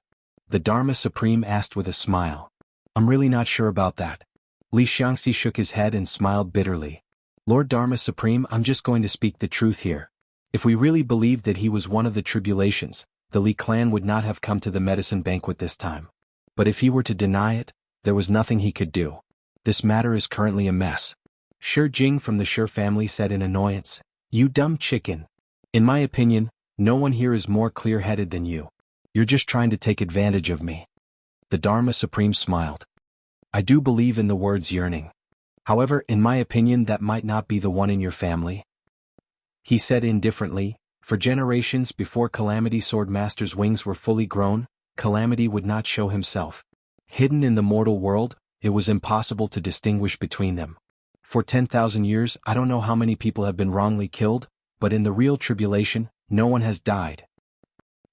The Dharma Supreme asked with a smile. "I'm really not sure about that." Li Xiangxi shook his head and smiled bitterly. "Lord Dharma Supreme, I'm just going to speak the truth here. If we really believed that he was one of the tribulations, the Li clan would not have come to the medicine banquet this time. But if he were to deny it, there was nothing he could do. This matter is currently a mess." Shi Jing from the Shi family said in annoyance, "You dumb chicken. In my opinion, no one here is more clear-headed than you. You're just trying to take advantage of me." The Dharma Supreme smiled. "I do believe in the words yearning. However, in my opinion that might not be the one in your family." He said indifferently, "For generations before Calamity Sword Master's wings were fully grown, Calamity would not show himself. Hidden in the mortal world, it was impossible to distinguish between them. For 10,000 years, I don't know how many people have been wrongly killed, but in the real tribulation, no one has died.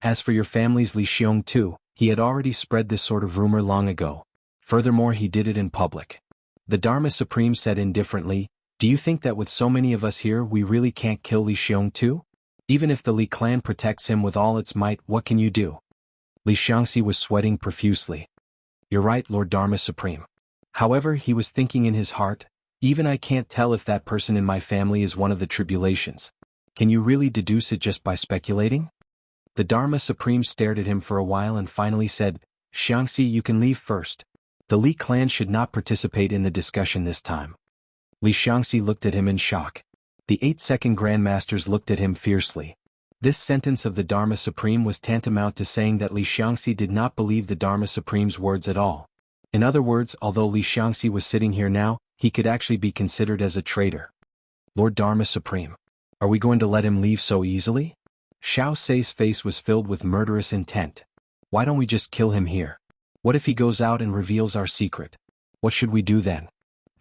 As for your family's Li Xiongtu, he had already spread this sort of rumor long ago. Furthermore, he did it in public." The Dharma Supreme said indifferently, "Do you think that with so many of us here we really can't kill Li Xiongtu? Even if the Li clan protects him with all its might, what can you do?" Li Xiangxi was sweating profusely. "You're right, Lord Dharma Supreme." However, he was thinking in his heart, "Even I can't tell if that person in my family is one of the tribulations. Can you really deduce it just by speculating?" The Dharma Supreme stared at him for a while and finally said, "Xiangxi, you can leave first. The Li clan should not participate in the discussion this time." Li Xiangxi looked at him in shock. The 8 second Grandmasters looked at him fiercely. This sentence of the Dharma Supreme was tantamount to saying that Li Xiangxi did not believe the Dharma Supreme's words at all. In other words, although Li Xiangxi was sitting here now, he could actually be considered as a traitor. "Lord Dharma Supreme, are we going to let him leave so easily?" Xiao Sei's face was filled with murderous intent. "Why don't we just kill him here? What if he goes out and reveals our secret? What should we do then?"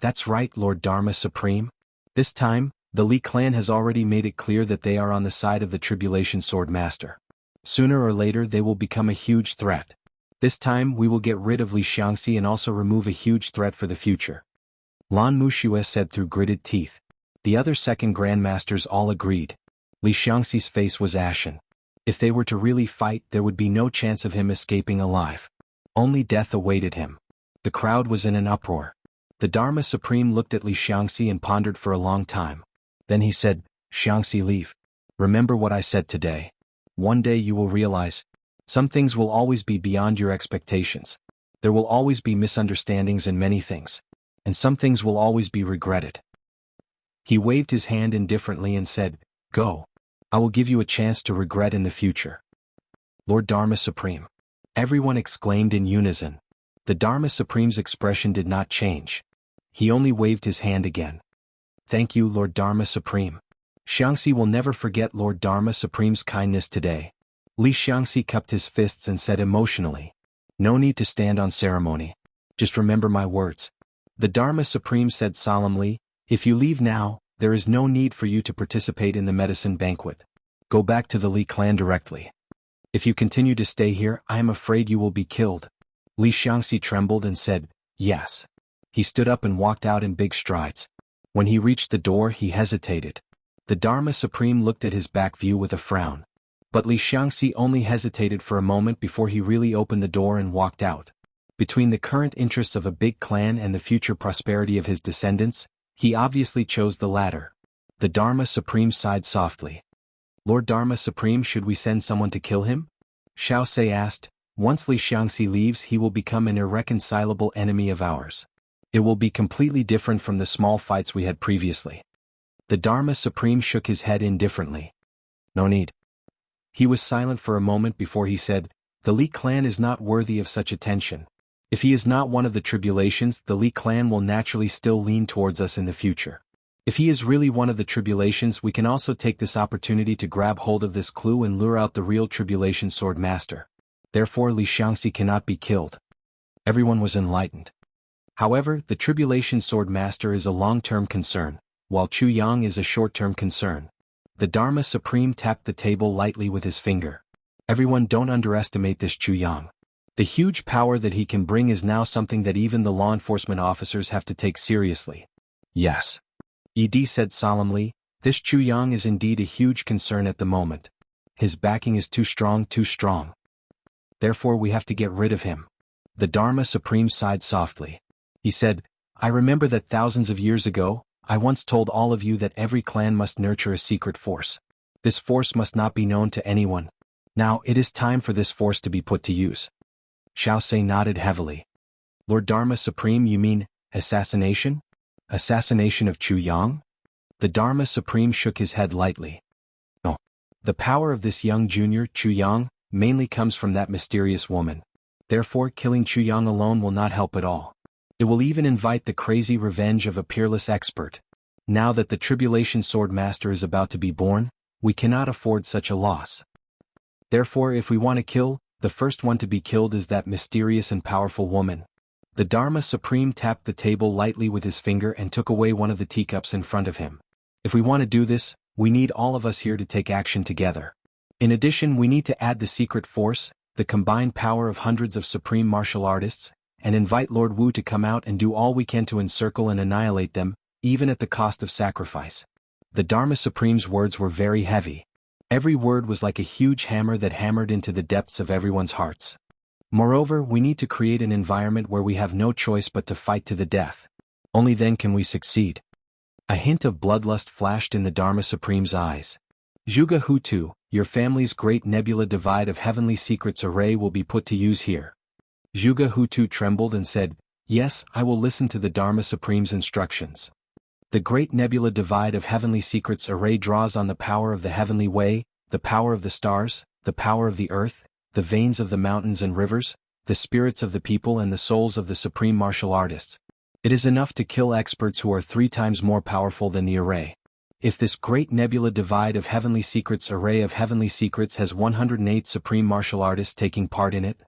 "That's right, Lord Dharma Supreme. This time, the Li clan has already made it clear that they are on the side of the Tribulation Sword Master. Sooner or later they will become a huge threat. This time we will get rid of Li Xiangxi and also remove a huge threat for the future." Lan Muxue said through gritted teeth. The other second Grandmasters all agreed. Li Xiangxi's face was ashen. If they were to really fight, there would be no chance of him escaping alive. Only death awaited him. The crowd was in an uproar. The Dharma Supreme looked at Li Xiangxi and pondered for a long time. Then he said, "Xiangxi, leave. Remember what I said today. One day you will realize, some things will always be beyond your expectations. There will always be misunderstandings in many things. And some things will always be regretted." He waved his hand indifferently and said, "Go. I will give you a chance to regret in the future." Lord Dharma Supreme. Everyone exclaimed in unison. The Dharma Supreme's expression did not change. He only waved his hand again. "Thank you, Lord Dharma Supreme. Xiangxi will never forget Lord Dharma Supreme's kindness today." Li Xiangxi cupped his fists and said emotionally, "No need to stand on ceremony. Just remember my words." The Dharma Supreme said solemnly, "If you leave now, there is no need for you to participate in the medicine banquet. Go back to the Li clan directly. If you continue to stay here, I am afraid you will be killed." Li Xiangxi trembled and said, "Yes." He stood up and walked out in big strides. When he reached the door, he hesitated. The Dharma Supreme looked at his back view with a frown. But Li Xiangxi only hesitated for a moment before he really opened the door and walked out. Between the current interests of a big clan and the future prosperity of his descendants, he obviously chose the latter. The Dharma Supreme sighed softly. "Lord Dharma Supreme, should we send someone to kill him?" Xiao Sei asked. "Once Li Xiangxi leaves, he will become an irreconcilable enemy of ours. It will be completely different from the small fights we had previously." The Dharma Supreme shook his head indifferently. "No need." He was silent for a moment before he said, "The Li clan is not worthy of such attention. If he is not one of the tribulations, the Li clan will naturally still lean towards us in the future. If he is really one of the tribulations, we can also take this opportunity to grab hold of this clue and lure out the real tribulation sword master. Therefore Li Xiangxi cannot be killed." Everyone was enlightened. However, the tribulation sword master is a long-term concern, while Chu Yang is a short-term concern. The Dharma Supreme tapped the table lightly with his finger. "Everyone, don't underestimate this Chu Yang. The huge power that he can bring is now something that even the law enforcement officers have to take seriously." "Yes," Ed said solemnly, "this Chu Yang is indeed a huge concern at the moment. His backing is too strong. Therefore we have to get rid of him." The Dharma Supreme sighed softly. He said, "I remember that thousands of years ago, I once told all of you that every clan must nurture a secret force. This force must not be known to anyone. Now it is time for this force to be put to use." Xiao Sei nodded heavily. "Lord Dharma Supreme, you mean assassination? Assassination of Chu Yang?" The Dharma Supreme shook his head lightly. "No. The power of this young junior, Chu Yang, mainly comes from that mysterious woman. Therefore killing Chu Yang alone will not help at all. It will even invite the crazy revenge of a peerless expert. Now that the Tribulation Sword Master is about to be born, we cannot afford such a loss. Therefore if we want to kill, the first one to be killed is that mysterious and powerful woman." The Dharma Supreme tapped the table lightly with his finger and took away one of the teacups in front of him. "If we want to do this, we need all of us here to take action together. In addition, we need to add the secret force, the combined power of hundreds of supreme martial artists, and invite Lord Wu to come out and do all we can to encircle and annihilate them, even at the cost of sacrifice." The Dharma Supreme's words were very heavy. Every word was like a huge hammer that hammered into the depths of everyone's hearts. Moreover, we need to create an environment where we have no choice but to fight to the death. Only then can we succeed. A hint of bloodlust flashed in the Dharma Supreme's eyes. "Zhuge Hutu, your family's great nebula divide of heavenly secrets array will be put to use here." Zhuge Hutu trembled and said, "Yes, I will listen to the Dharma Supreme's instructions." The great nebula divide of heavenly secrets array draws on the power of the heavenly way, the power of the stars, the power of the earth, the veins of the mountains and rivers, the spirits of the people and the souls of the supreme martial artists. It is enough to kill experts who are 3 times more powerful than the array. If this great nebula divide of heavenly secrets array of heavenly secrets has 108 supreme martial artists taking part in it,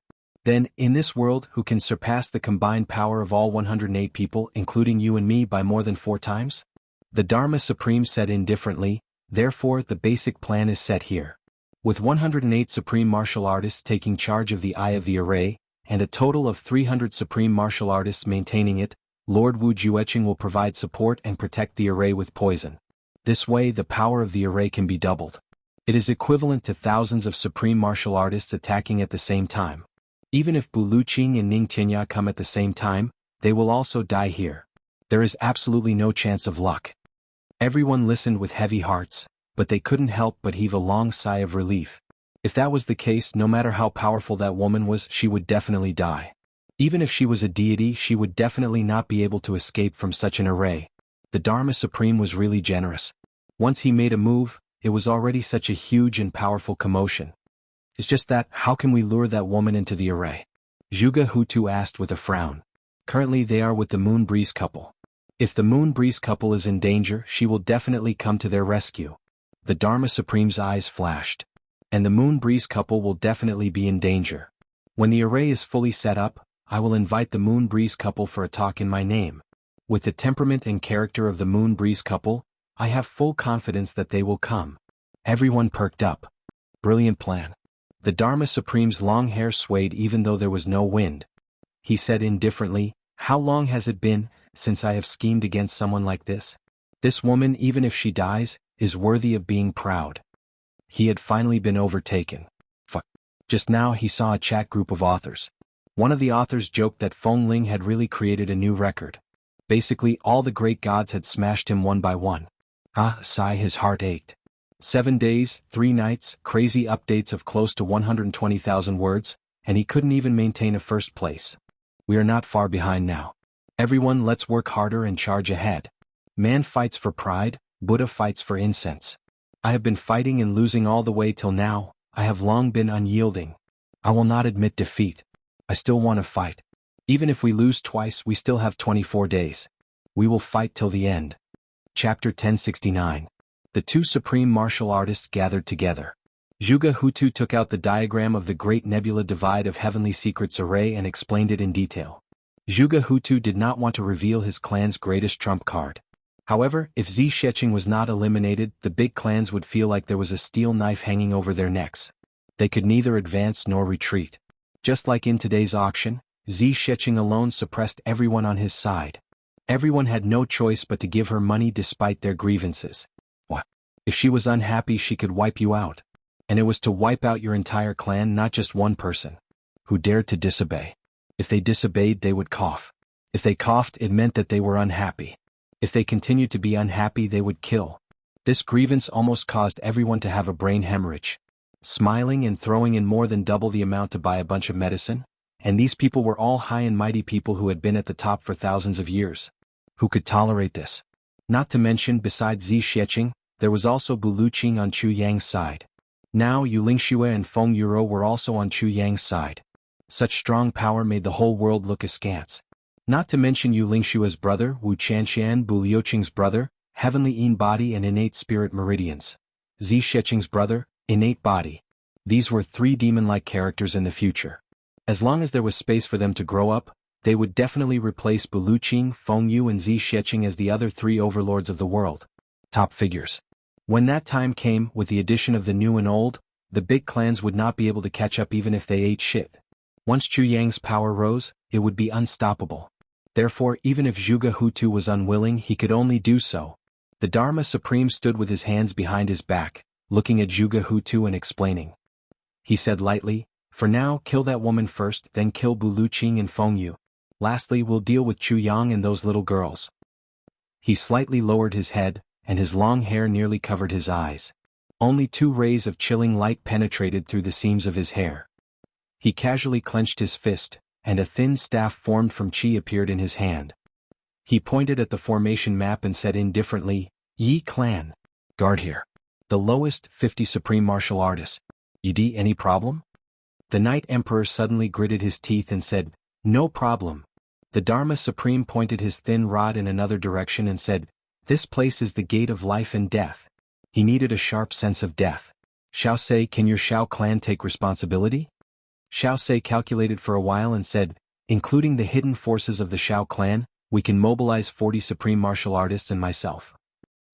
then, in this world, who can surpass the combined power of all 108 people, including you and me, by more than 4 times? The Dharma Supreme said indifferently, "Therefore the basic plan is set here. With 108 supreme martial artists taking charge of the eye of the array, and a total of 300 supreme martial artists maintaining it, Lord Wu Jueqing will provide support and protect the array with poison. This way the power of the array can be doubled. It is equivalent to thousands of supreme martial artists attacking at the same time. Even if Bu Luqing and Ning Tianya come at the same time, they will also die here. There is absolutely no chance of luck. Everyone listened with heavy hearts, but they couldn't help but heave a long sigh of relief. If that was the case, no matter how powerful that woman was, she would definitely die. Even if she was a deity, she would definitely not be able to escape from such an array. The Dharma Supreme was really generous. Once he made a move, it was already such a huge and powerful commotion. It's just that, how can we lure that woman into the array? Zhuge Hutu asked with a frown. Currently they are with the Moon Breeze couple. If the Moon Breeze couple is in danger, she will definitely come to their rescue. The Dharma Supreme's eyes flashed. And the Moon Breeze couple will definitely be in danger. When the array is fully set up, I will invite the Moon Breeze couple for a talk in my name. With the temperament and character of the Moon Breeze couple, I have full confidence that they will come. Everyone perked up. Brilliant plan. The Dharma Supreme's long hair swayed even though there was no wind. He said indifferently, "How long has it been since I have schemed against someone like this? This woman, even if she dies, is worthy of being proud." He had finally been overtaken. Just now he saw a chat group of authors. One of the authors joked that Feng Ling had really created a new record. Basically, all the great gods had smashed him one by one. Sigh, his heart ached. 7 days, 3 nights, crazy updates of close to 120,000 words, and he couldn't even maintain a first place. We are not far behind now. Everyone, let's work harder and charge ahead. Man fights for pride, Buddha fights for incense. I have been fighting and losing all the way till now. I have long been unyielding. I will not admit defeat. I still want to fight. Even if we lose twice, we still have 24 days. We will fight till the end. Chapter 1069. The two supreme martial artists gathered together. Zhuge Hutu took out the diagram of the Great Nebula Divide of Heavenly Secrets Array and explained it in detail. Zhuge Hutu did not want to reveal his clan's greatest trump card. However, if Zi Sheqing was not eliminated, the big clans would feel like there was a steel knife hanging over their necks. They could neither advance nor retreat. Just like in today's auction, Zi Sheqing alone suppressed everyone on his side. Everyone had no choice but to give her money despite their grievances. What? If she was unhappy, she could wipe you out. And it was to wipe out your entire clan, not just one person. Who dared to disobey? If they disobeyed, they would cough. If they coughed, it meant that they were unhappy. If they continued to be unhappy, they would kill. This grievance almost caused everyone to have a brain hemorrhage. Smiling and throwing in more than double the amount to buy a bunch of medicine? And these people were all high and mighty people who had been at the top for thousands of years. Who could tolerate this? Not to mention, besides Zi Sheqing, there was also Bu Luqing on Chu Yang's side. Now Yu Lingxue and Feng Yuro were also on Chu Yang's side. Such strong power made the whole world look askance. Not to mention Yu Lingshue's brother, Wu Chanxian, Bu Liuqing's brother, heavenly Yin body and innate spirit meridians. Zi Sheqing's brother, innate body. These were 3 demon-like characters in the future. As long as there was space for them to grow up, they would definitely replace Bu Luqing, Feng Yu and Zi Sheqing as the other 3 overlords of the world. Top figures. When that time came, with the addition of the new and old, the big clans would not be able to catch up even if they ate shit. Once Chu Yang's power rose, it would be unstoppable. Therefore, even if Zhuge Hutu was unwilling, he could only do so. The Dharma Supreme stood with his hands behind his back, looking at Zhuge Hutu and explaining. He said lightly, "For now, kill that woman first, then kill Bu Luqing and Feng Yu. Lastly, we'll deal with Chu Yang and those little girls." He slightly lowered his head, and his long hair nearly covered his eyes. Only 2 rays of chilling light penetrated through the seams of his hair. He casually clenched his fist, and a thin staff formed from chi appeared in his hand. He pointed at the formation map and said indifferently, "Yi clan. Guard here. The lowest 50 supreme martial artists. Yidi, any problem?" The Night Emperor suddenly gritted his teeth and said, "No problem." The Dharma Supreme pointed his thin rod in another direction and said, "This place is the gate of life and death." He needed a sharp sense of death. "Shao Sei, can your Shao clan take responsibility?" Shao Sei calculated for a while and said, "Including the hidden forces of the Shao clan, we can mobilize 40 supreme martial artists and myself.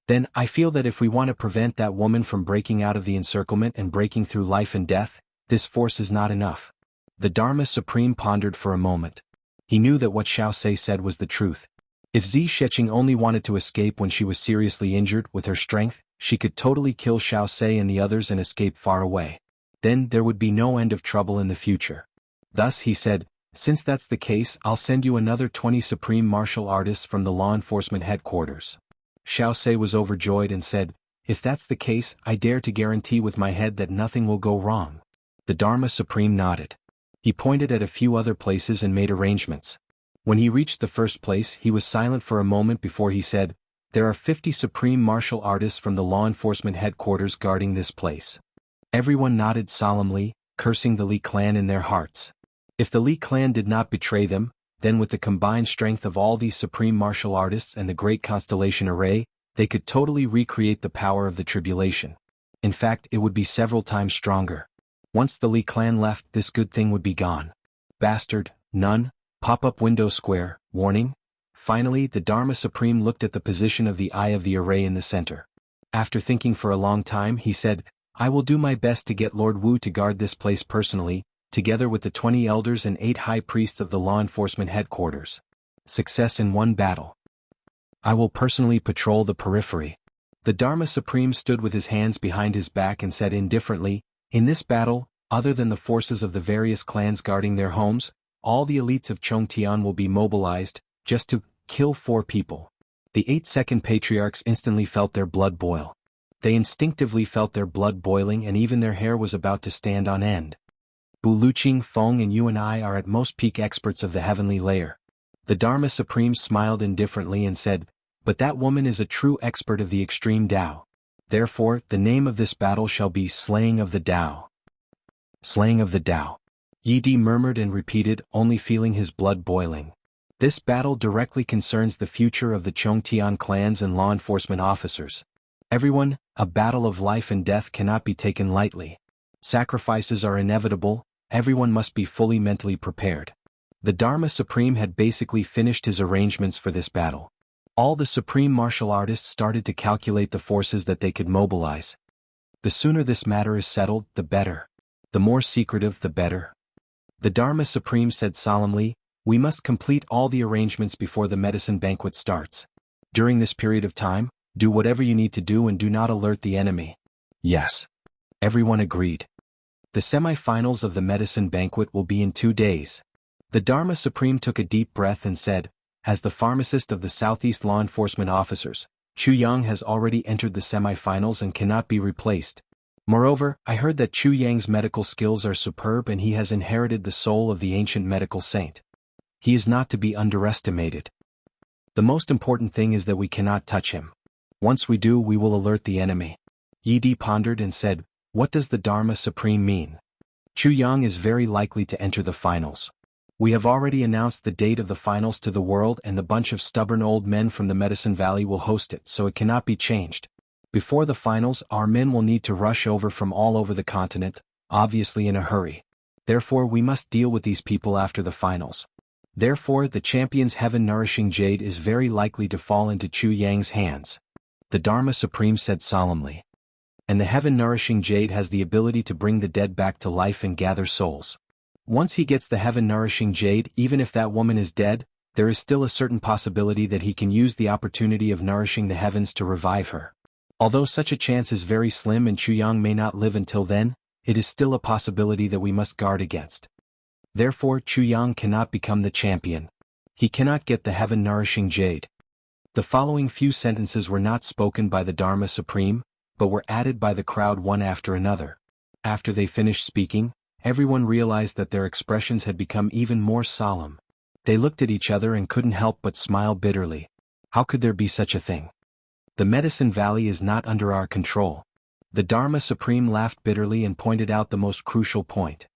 Then, I feel that if we want to prevent that woman from breaking out of the encirclement and breaking through life and death, this force is not enough." The Dharma Supreme pondered for a moment. He knew that what Shao Sei said was the truth. If Zi Sheqing only wanted to escape when she was seriously injured with her strength, she could totally kill Xiao Sei and the others and escape far away. Then there would be no end of trouble in the future. Thus he said, since that's the case, I'll send you another 20 supreme martial artists from the law enforcement headquarters. Xiao Sei was overjoyed and said, if that's the case, I dare to guarantee with my head that nothing will go wrong. The Dharma Supreme nodded. He pointed at a few other places and made arrangements. When he reached the first place, he was silent for a moment before he said, there are 50 supreme martial artists from the law enforcement headquarters guarding this place. Everyone nodded solemnly, cursing the Li clan in their hearts. If the Li clan did not betray them, then with the combined strength of all these supreme martial artists and the great constellation array, they could totally recreate the power of the tribulation. In fact, it would be several times stronger. Once the Li clan left, this good thing would be gone. Bastard, none, pop-up window square, warning. Finally, the Dharma Supreme looked at the position of the eye of the array in the center. After thinking for a long time, he said, I will do my best to get Lord Wu to guard this place personally, together with the 20 elders and 8 high priests of the law enforcement headquarters. Success in one battle. I will personally patrol the periphery. The Dharma Supreme stood with his hands behind his back and said indifferently, in this battle, other than the forces of the various clans guarding their homes, all the elites of Chongtian will be mobilized, just to kill 4 people. The 8 second patriarchs instantly felt their blood boil. They instinctively felt their blood boiling and even their hair was about to stand on end. Bu Luqing, Feng and you and I are at most peak experts of the heavenly layer. The Dharma Supreme smiled indifferently and said, but that woman is a true expert of the extreme Tao. Therefore, the name of this battle shall be Slaying of the Tao. Slaying of the Tao. Yi Di murmured and repeated, only feeling his blood boiling. This battle directly concerns the future of the Chongtian clans and law enforcement officers. Everyone, a battle of life and death cannot be taken lightly. Sacrifices are inevitable, everyone must be fully mentally prepared. The Dharma Supreme had basically finished his arrangements for this battle. All the supreme martial artists started to calculate the forces that they could mobilize. The sooner this matter is settled, the better. The more secretive, the better. The Dharma Supreme said solemnly, we must complete all the arrangements before the medicine banquet starts. During this period of time, do whatever you need to do and do not alert the enemy. Yes. Everyone agreed. The semi-finals of the medicine banquet will be in 2 days. The Dharma Supreme took a deep breath and said, as the pharmacist of the Southeast law enforcement officers, Chu Yang has already entered the semi-finals and cannot be replaced. Moreover, I heard that Chu Yang's medical skills are superb and he has inherited the soul of the ancient medical saint. He is not to be underestimated. The most important thing is that we cannot touch him. Once we do, we will alert the enemy. Yi Di pondered and said, what does the Dharma Supreme mean? Chu Yang is very likely to enter the finals. We have already announced the date of the finals to the world and the bunch of stubborn old men from the Medicine Valley will host it, so it cannot be changed. Before the finals, our men will need to rush over from all over the continent, obviously in a hurry. Therefore we must deal with these people after the finals. Therefore the champion's heaven-nourishing jade is very likely to fall into Chu Yang's hands. The Dharma Supreme said solemnly. And the heaven-nourishing jade has the ability to bring the dead back to life and gather souls. Once he gets the heaven-nourishing jade, even if that woman is dead, there is still a certain possibility that he can use the opportunity of nourishing the heavens to revive her. Although such a chance is very slim and Chu Yang may not live until then, it is still a possibility that we must guard against. Therefore Chu Yang cannot become the champion. He cannot get the heaven-nourishing jade. The following few sentences were not spoken by the Dharma Supreme, but were added by the crowd one after another. After they finished speaking, everyone realized that their expressions had become even more solemn. They looked at each other and couldn't help but smile bitterly. How could there be such a thing? The Medicine Valley is not under our control. The Dharma Supreme laughed bitterly and pointed out the most crucial point.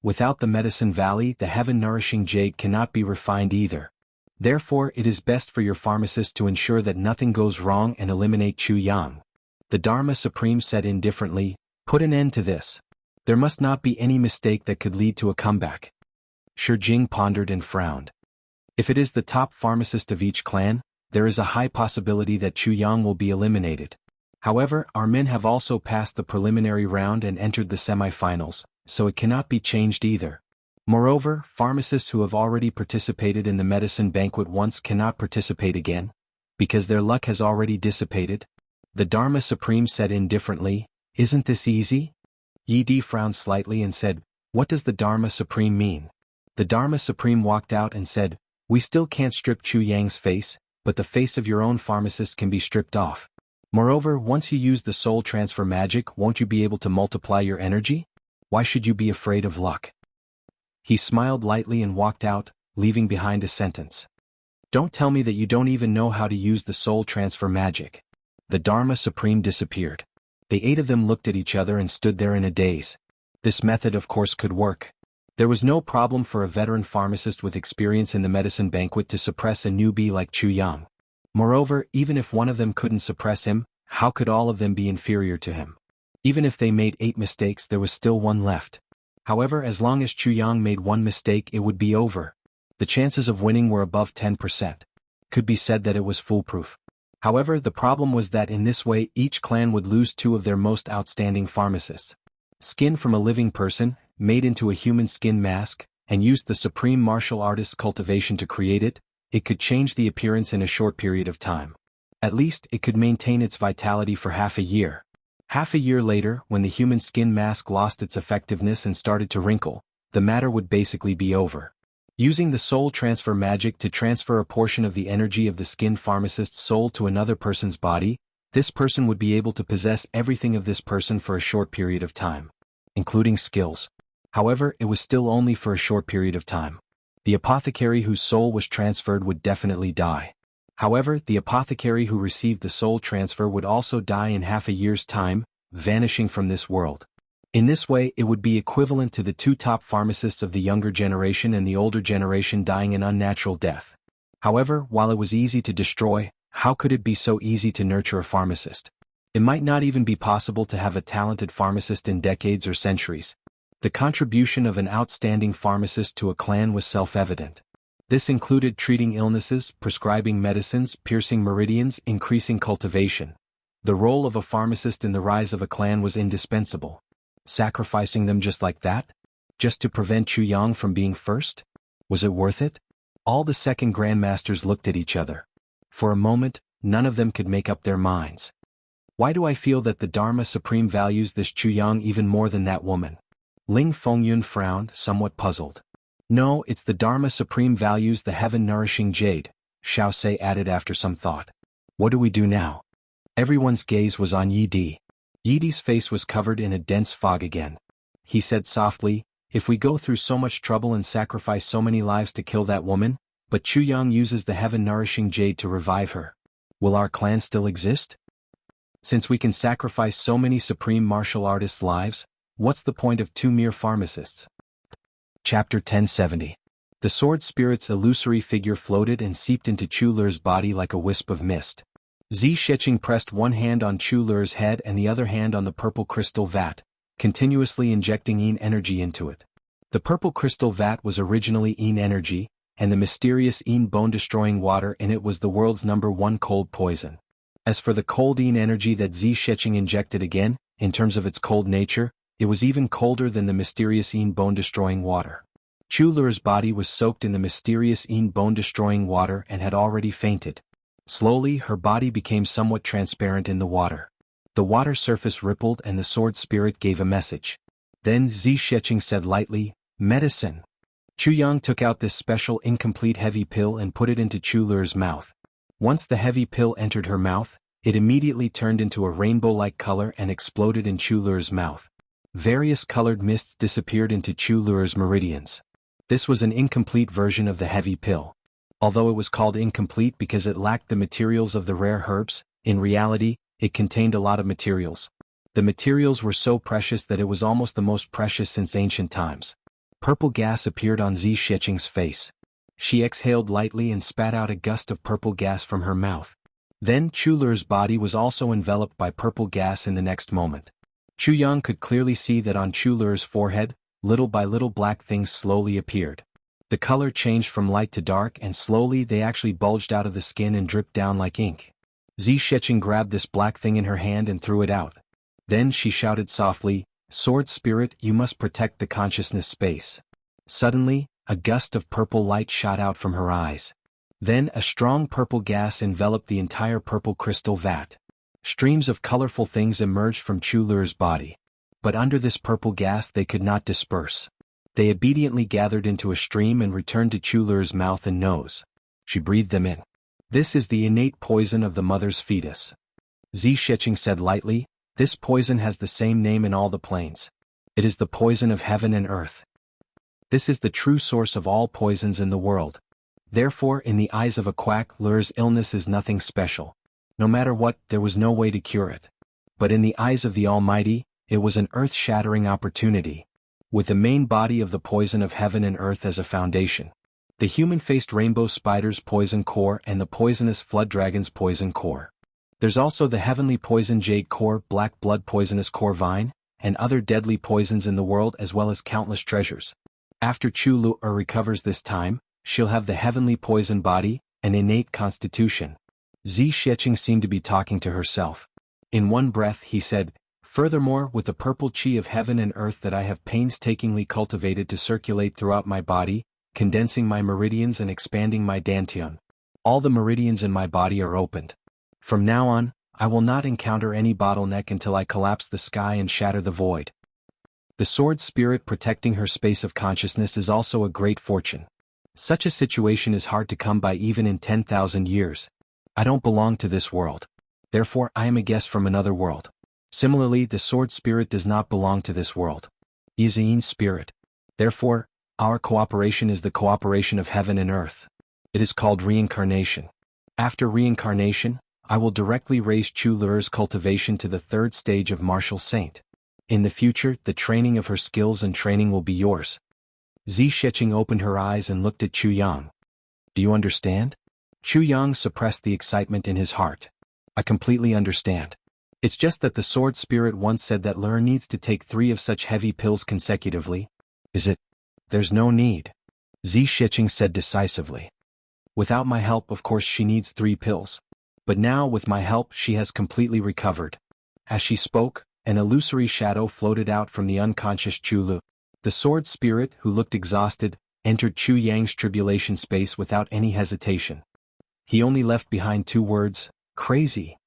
Without the Medicine Valley, the heaven-nourishing jade cannot be refined either. Therefore it is best for your pharmacist to ensure that nothing goes wrong and eliminate Chu Yang. The Dharma Supreme said indifferently, put an end to this. There must not be any mistake that could lead to a comeback. Shi Jing pondered and frowned. If it is the top pharmacist of each clan, there is a high possibility that Chu Yang will be eliminated. However, our men have also passed the preliminary round and entered the semi-finals, so it cannot be changed either. Moreover, pharmacists who have already participated in the medicine banquet once cannot participate again, because their luck has already dissipated. The Dharma Supreme said indifferently, "Isn't this easy?" Yi Di frowned slightly and said, "What does the Dharma Supreme mean?" The Dharma Supreme walked out and said, "We still can't strip Chu Yang's face, but the face of your own pharmacist can be stripped off. Moreover, once you use the soul transfer magic, won't you be able to multiply your energy? Why should you be afraid of luck?" He smiled lightly and walked out, leaving behind a sentence. "Don't tell me that you don't even know how to use the soul transfer magic." The Dharma Supreme disappeared. The 8 of them looked at each other and stood there in a daze. This method of course could work. There was no problem for a veteran pharmacist with experience in the medicine banquet to suppress a newbie like Chu Yang. Moreover, even if one of them couldn't suppress him, how could all of them be inferior to him? Even if they made 8 mistakes, there was still one left. However, as long as Chu Yang made one mistake, it would be over. The chances of winning were above 10%. Could be said that it was foolproof. However, the problem was that in this way each clan would lose 2 of their most outstanding pharmacists. Skin from a living person, made into a human skin mask, and used the supreme martial artist's cultivation to create it, it could change the appearance in a short period of time. At least, it could maintain its vitality for half a year. Half a year later, when the human skin mask lost its effectiveness and started to wrinkle, the matter would basically be over. Using the soul transfer magic to transfer a portion of the energy of the skin pharmacist's soul to another person's body, this person would be able to possess everything of this person for a short period of time, including skills. However, it was still only for a short period of time. The apothecary whose soul was transferred would definitely die. However, the apothecary who received the soul transfer would also die in half a year's time, vanishing from this world. In this way, it would be equivalent to the 2 top pharmacists of the younger generation and the older generation dying an unnatural death. However, while it was easy to destroy, how could it be so easy to nurture a pharmacist? It might not even be possible to have a talented pharmacist in decades or centuries. The contribution of an outstanding pharmacist to a clan was self-evident. This included treating illnesses, prescribing medicines, piercing meridians, increasing cultivation. The role of a pharmacist in the rise of a clan was indispensable. Sacrificing them just like that? Just to prevent Chu Yang from being first? Was it worth it? All the second grandmasters looked at each other. For a moment, none of them could make up their minds. Why do I feel that the Dharma Supreme values this Chu Yang even more than that woman? Ling Fengyun frowned, somewhat puzzled. No, it's the Dharma Supreme values the heaven-nourishing jade, Xiao Sei added after some thought. What do we do now? Everyone's gaze was on Yi Di. Yi Di's face was covered in a dense fog again. He said softly, "If we go through so much trouble and sacrifice so many lives to kill that woman, but Chu Yang uses the heaven-nourishing jade to revive her, will our clan still exist? Since we can sacrifice so many supreme martial artists' lives, what's the point of 2 mere pharmacists?" Chapter 1070. The sword spirit's illusory figure floated and seeped into Chu Le's body like a wisp of mist. Zi Sheqing pressed one hand on Chu Le's head and the other hand on the purple crystal vat, continuously injecting Yin energy into it. The purple crystal vat was originally Yin energy, and the mysterious Yin bone-destroying water in it was the world's #1 cold poison. As for the cold Yin energy that Zi Sheqing injected again, in terms of its cold nature, it was even colder than the mysterious Yin bone-destroying water. Chu Le's body was soaked in the mysterious Yin bone-destroying water and had already fainted. Slowly, her body became somewhat transparent in the water. The water surface rippled and the sword spirit gave a message. Then Zi Sheqing said lightly, "Medicine." Chu Yang took out this special incomplete heavy pill and put it into Chu Le's mouth. Once the heavy pill entered her mouth, it immediately turned into a rainbow-like color and exploded in Chu Le's mouth. Various colored mists disappeared into Chu Le's meridians. This was an incomplete version of the heavy pill. Although it was called incomplete because it lacked the materials of the rare herbs, in reality, it contained a lot of materials. The materials were so precious that it was almost the most precious since ancient times. Purple gas appeared on Zi Sheqing's face. She exhaled lightly and spat out a gust of purple gas from her mouth. Then Chu Le's body was also enveloped by purple gas in the next moment. Chu Yang could clearly see that on Chu Le's forehead, little by little black things slowly appeared. The color changed from light to dark and slowly they actually bulged out of the skin and dripped down like ink. Zi Sheqing grabbed this black thing in her hand and threw it out. Then she shouted softly, "Sword spirit, you must protect the consciousness space." Suddenly, a gust of purple light shot out from her eyes. Then a strong purple gas enveloped the entire purple crystal vat. Streams of colorful things emerged from Chu Lu's body. But under this purple gas they could not disperse. They obediently gathered into a stream and returned to Chu Lu's mouth and nose. She breathed them in. This is the innate poison of the mother's fetus. Zi Shiqing said lightly, this poison has the same name in all the planes. It is the poison of heaven and earth. This is the true source of all poisons in the world. Therefore, in the eyes of a quack, Lu's illness is nothing special. No matter what, there was no way to cure it. But in the eyes of the Almighty, it was an earth-shattering opportunity. With the main body of the poison of heaven and earth as a foundation. The human-faced rainbow spider's poison core and the poisonous flood dragon's poison core. There's also the heavenly poison jade core, black blood poisonous core vine, and other deadly poisons in the world as well as countless treasures. After Chu Lu recovers this time, she'll have the heavenly poison body, an innate constitution. Zi Shiqing seemed to be talking to herself. In one breath he said, furthermore, with the purple chi of heaven and earth that I have painstakingly cultivated to circulate throughout my body, condensing my meridians and expanding my dantian. All the meridians in my body are opened. From now on, I will not encounter any bottleneck until I collapse the sky and shatter the void. The sword spirit protecting her space of consciousness is also a great fortune. Such a situation is hard to come by even in 10,000 years. I don't belong to this world. Therefore, I am a guest from another world. Similarly, the sword spirit does not belong to this world. He is a yin spirit. Therefore, our cooperation is the cooperation of heaven and earth. It is called reincarnation. After reincarnation, I will directly raise Chu Lu's cultivation to the third stage of martial saint. In the future, the training of her skills and training will be yours. Zi Shiqing opened her eyes and looked at Chu Yang. Do you understand? Chu Yang suppressed the excitement in his heart. I completely understand. It's just that the sword spirit once said that Lur needs to take 3 of such heavy pills consecutively. Is it? There's no need. Zi Shiqing said decisively. Without my help, of course she needs 3 pills. But now with my help she has completely recovered. As she spoke, an illusory shadow floated out from the unconscious Chu Lu. The sword spirit, who looked exhausted, entered Chu Yang's tribulation space without any hesitation. He only left behind 2 words, crazy.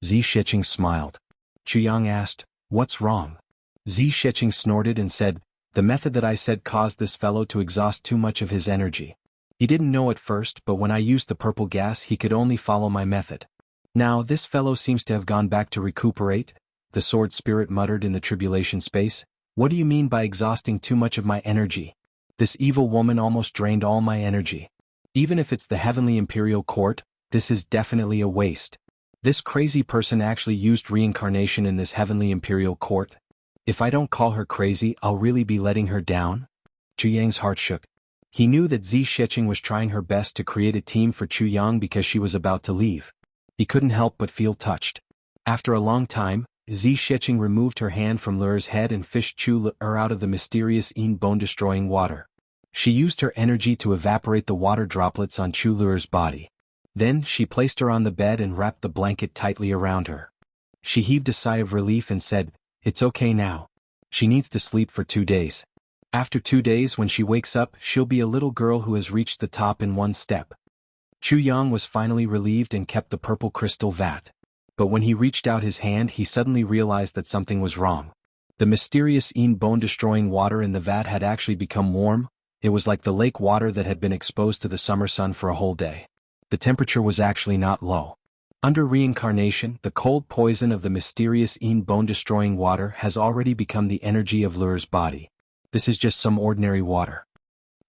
Zi Shiqing smiled. Chu Yang asked, what's wrong? Zi Shiqing snorted and said, the method that I said caused this fellow to exhaust too much of his energy. He didn't know at first, but when I used the purple gas he could only follow my method. Now this fellow seems to have gone back to recuperate, the sword spirit muttered in the tribulation space. What do you mean by exhausting too much of my energy? This evil woman almost drained all my energy. Even if it's the heavenly imperial court, this is definitely a waste. This crazy person actually used reincarnation in this heavenly imperial court. If I don't call her crazy, I'll really be letting her down? Chu Yang's heart shook. He knew that Zi Shiqing was trying her best to create a team for Chu Yang because she was about to leave. He couldn't help but feel touched. After a long time, Zi Shiqing removed her hand from Lur's head and fished Chu Lu out of the mysterious bone-destroying water. She used her energy to evaporate the water droplets on Chu Lu's body. Then she placed her on the bed and wrapped the blanket tightly around her. She heaved a sigh of relief and said, it's okay now. She needs to sleep for 2 days. After 2 days when she wakes up, she'll be a little girl who has reached the top in 1 step. Chu Yang was finally relieved and kept the purple crystal vat. But when he reached out his hand he suddenly realized that something was wrong. The mysterious bone-destroying water in the vat had actually become warm. It was like the lake water that had been exposed to the summer sun for a whole day. The temperature was actually not low. Under reincarnation, the cold poison of the mysterious bone-destroying water has already become the energy of Lur's body. This is just some ordinary water.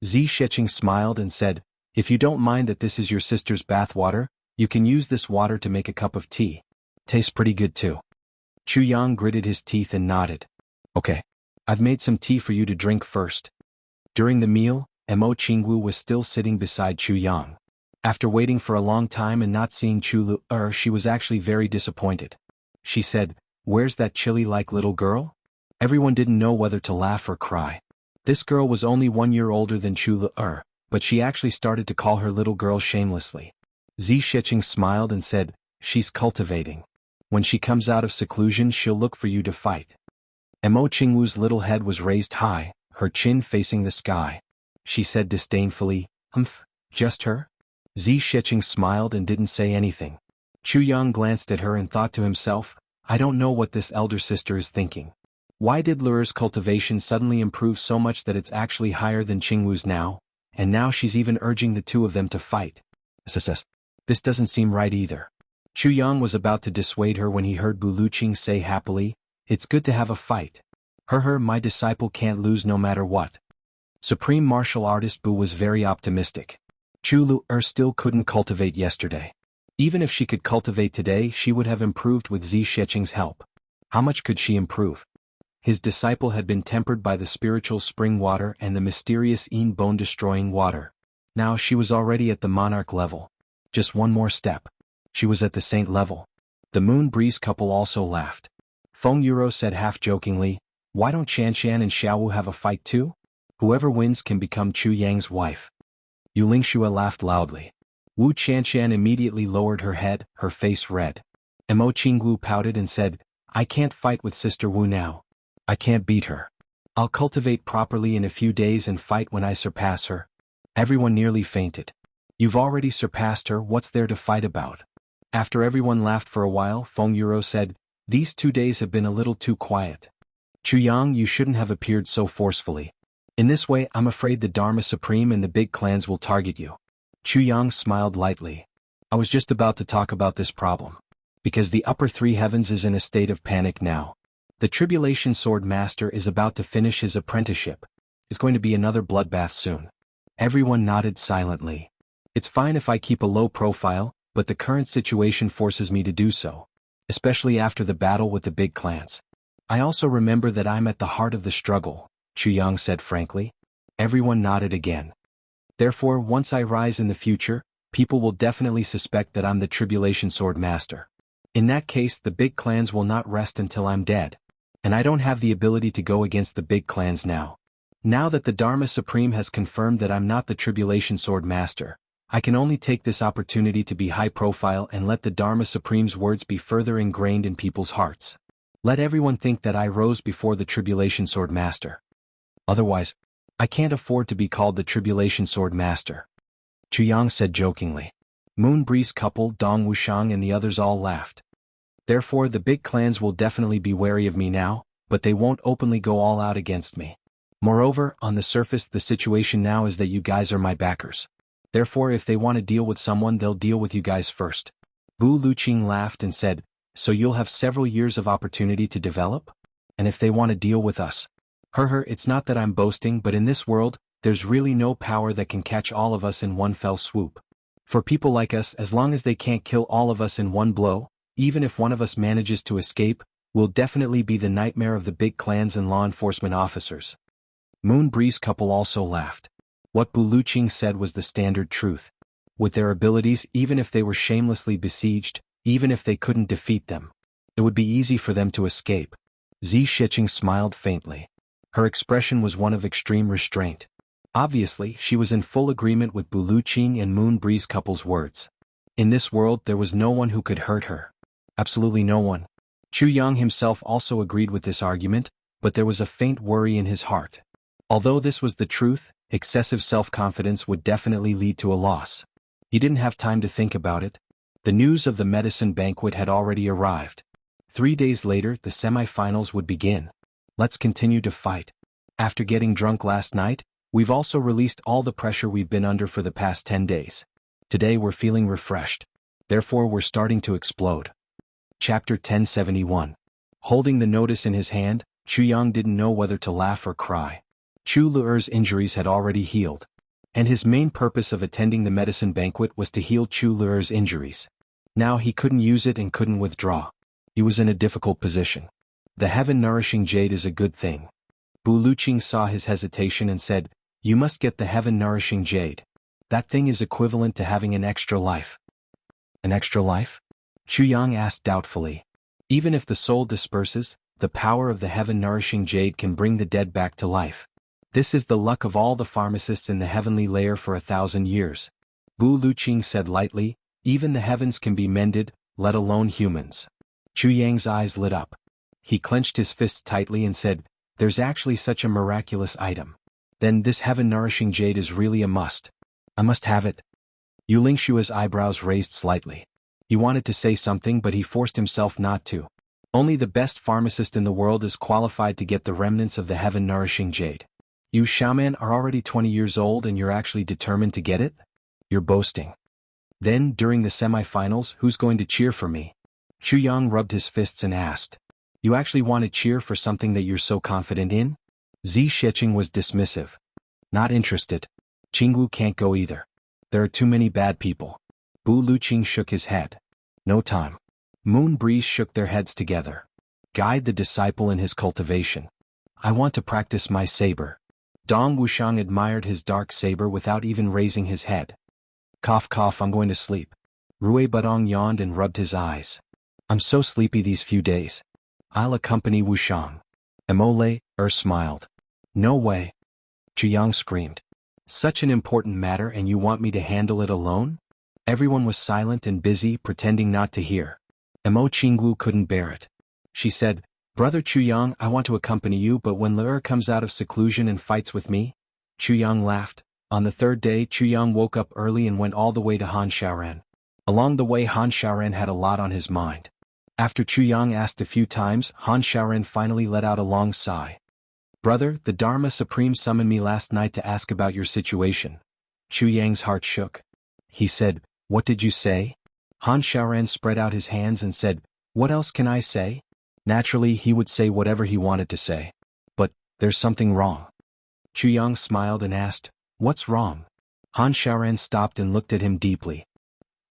Zi Shiqing smiled and said, if you don't mind that this is your sister's bath water, you can use this water to make a cup of tea. Tastes pretty good too. Chu Yang gritted his teeth and nodded. Okay. I've made some tea for you to drink first. During the meal, Mo Qingwu was still sitting beside Chu Yang. After waiting for a long time and not seeing Chu Lu, she was actually very disappointed. She said, where's that chilly-like little girl? Everyone didn't know whether to laugh or cry. This girl was only 1 year older than Chu Lu, but she actually started to call her little girl shamelessly. Zi Shiqing smiled and said, she's cultivating. When she comes out of seclusion she'll look for you to fight. Mo Qingwu's little head was raised high, her chin facing the sky. She said disdainfully, just her? Zi Shiqing smiled and didn't say anything. Chu Yang glanced at her and thought to himself, I don't know what this elder sister is thinking. Why did Lu'er's cultivation suddenly improve so much that it's actually higher than Qingwu's now, and now she's even urging the two of them to fight? This doesn't seem right either. Chu Yang was about to dissuade her when he heard Bu Luqing say happily, it's good to have a fight. My disciple can't lose no matter what. Supreme martial artist Bu was very optimistic. Chu Lu'er still couldn't cultivate yesterday. Even if she could cultivate today, she would have improved with Zi Sheqing's help. How much could she improve? His disciple had been tempered by the spiritual spring water and the mysterious Yin bone-destroying water. Now she was already at the monarch level. Just one more step. She was at the saint level. The Moon Breeze couple also laughed. Feng Yuro said half-jokingly, why don't Chanshan and Xiaowu have a fight too? Whoever wins can become Chu Yang's wife. Yu Lingxue laughed loudly. Wu Chanshan immediately lowered her head, her face red. Mo Qingwu pouted and said, I can't fight with Sister Wu now. I can't beat her. I'll cultivate properly in a few days and fight when I surpass her. Everyone nearly fainted. You've already surpassed her, what's there to fight about? After everyone laughed for a while, Feng Yuro said, these 2 days have been a little too quiet. Chu Yang, you shouldn't have appeared so forcefully. In this way, I'm afraid the Dharma Supreme and the big clans will target you. Chu Yang smiled lightly. I was just about to talk about this problem. Because the upper three heavens is in a state of panic now. The Tribulation Sword Master is about to finish his apprenticeship. It's going to be another bloodbath soon. Everyone nodded silently. It's fine if I keep a low profile, but the current situation forces me to do so. Especially after the battle with the big clans. I also remember that I'm at the heart of the struggle, Chu Yang said frankly. Everyone nodded again. Therefore, once I rise in the future, people will definitely suspect that I'm the Tribulation Sword Master. In that case, the big clans will not rest until I'm dead. And I don't have the ability to go against the big clans now. Now that the Dharma Supreme has confirmed that I'm not the Tribulation Sword Master, I can only take this opportunity to be high profile and let the Dharma Supreme's words be further ingrained in people's hearts. Let everyone think that I rose before the Tribulation Sword Master. Otherwise, I can't afford to be called the Tribulation Sword Master. Chu Yang said jokingly. Moon Breeze couple, Dong Wushang and the others all laughed. Therefore the big clans will definitely be wary of me now, but they won't openly go all out against me. Moreover, on the surface the situation now is that you guys are my backers. Therefore if they want to deal with someone they'll deal with you guys first. Bu Luqing laughed and said, so you'll have several years of opportunity to develop? And if they want to deal with us? It's not that I'm boasting, but in this world, there's really no power that can catch all of us in one fell swoop. For people like us, as long as they can't kill all of us in one blow, even if one of us manages to escape, we'll definitely be the nightmare of the big clans and law enforcement officers. Moon Breeze couple also laughed. What Bu Luqing said was the standard truth. With their abilities, even if they were shamelessly besieged, even if they couldn't defeat them, it would be easy for them to escape. Zi Sheqing smiled faintly. Her expression was one of extreme restraint. Obviously, she was in full agreement with Bu Luqing and Moon Breeze couple's words. In this world there was no one who could hurt her. Absolutely no one. Chu Yang himself also agreed with this argument, but there was a faint worry in his heart. Although this was the truth, excessive self-confidence would definitely lead to a loss. He didn't have time to think about it. The news of the medicine banquet had already arrived. 3 days later the semi-finals would begin. Let's continue to fight. After getting drunk last night, we've also released all the pressure we've been under for the past 10 days. Today we're feeling refreshed. Therefore we're starting to explode. Chapter 1071. Holding the notice in his hand, Chu Yang didn't know whether to laugh or cry. Chu Lu'er's injuries had already healed. And his main purpose of attending the medicine banquet was to heal Chu Lu'er's injuries. Now he couldn't use it and couldn't withdraw. He was in a difficult position. The heaven-nourishing jade is a good thing. Bu Luqing saw his hesitation and said, you must get the heaven-nourishing jade. That thing is equivalent to having an extra life. An extra life? Chu Yang asked doubtfully. Even if the soul disperses, the power of the heaven-nourishing jade can bring the dead back to life. This is the luck of all the pharmacists in the heavenly layer for 1,000 years. Bu Luqing said lightly, even the heavens can be mended, let alone humans. Chu Yang's eyes lit up. He clenched his fists tightly and said, there's actually such a miraculous item. Then this heaven-nourishing jade is really a must. I must have it. Yu Lingshua's eyebrows raised slightly. He wanted to say something but he forced himself not to. Only the best pharmacist in the world is qualified to get the remnants of the heaven-nourishing jade. You shaman are already 20 years old and you're actually determined to get it? You're boasting. Then, during the semi-finals, who's going to cheer for me? Chu Yang rubbed his fists and asked. You actually want to cheer for something that you're so confident in? Zi Sheqing was dismissive. Not interested. Jianghu can't go either. There are too many bad people. Bu Luqing shook his head. No time. Moon Breeze shook their heads together. Guide the disciple in his cultivation. I want to practice my saber. Dong Wuxiang admired his dark saber without even raising his head. Cough cough, I'm going to sleep. Rui Budong yawned and rubbed his eyes. I'm so sleepy these few days. I'll accompany Wuxiang. Emole, smiled. No way. Yang screamed. Such an important matter and you want me to handle it alone? Everyone was silent and busy pretending not to hear. Mo Qingwu couldn't bear it. She said, Brother Yang, I want to accompany you, but when Lur comes out of seclusion and fights with me? Yang laughed. On the third day, Yang woke up early and went all the way to Han Xiaoran. Along the way, Han Xiaoran had a lot on his mind. After Yang asked a few times, Han Xiaoran finally let out a long sigh. Brother, the Dharma Supreme summoned me last night to ask about your situation. Yang's heart shook. He said, What did you say? Han Xiaoran spread out his hands and said, What else can I say? Naturally, he would say whatever he wanted to say. But, there's something wrong. Yang smiled and asked, What's wrong? Han Xiaoran stopped and looked at him deeply.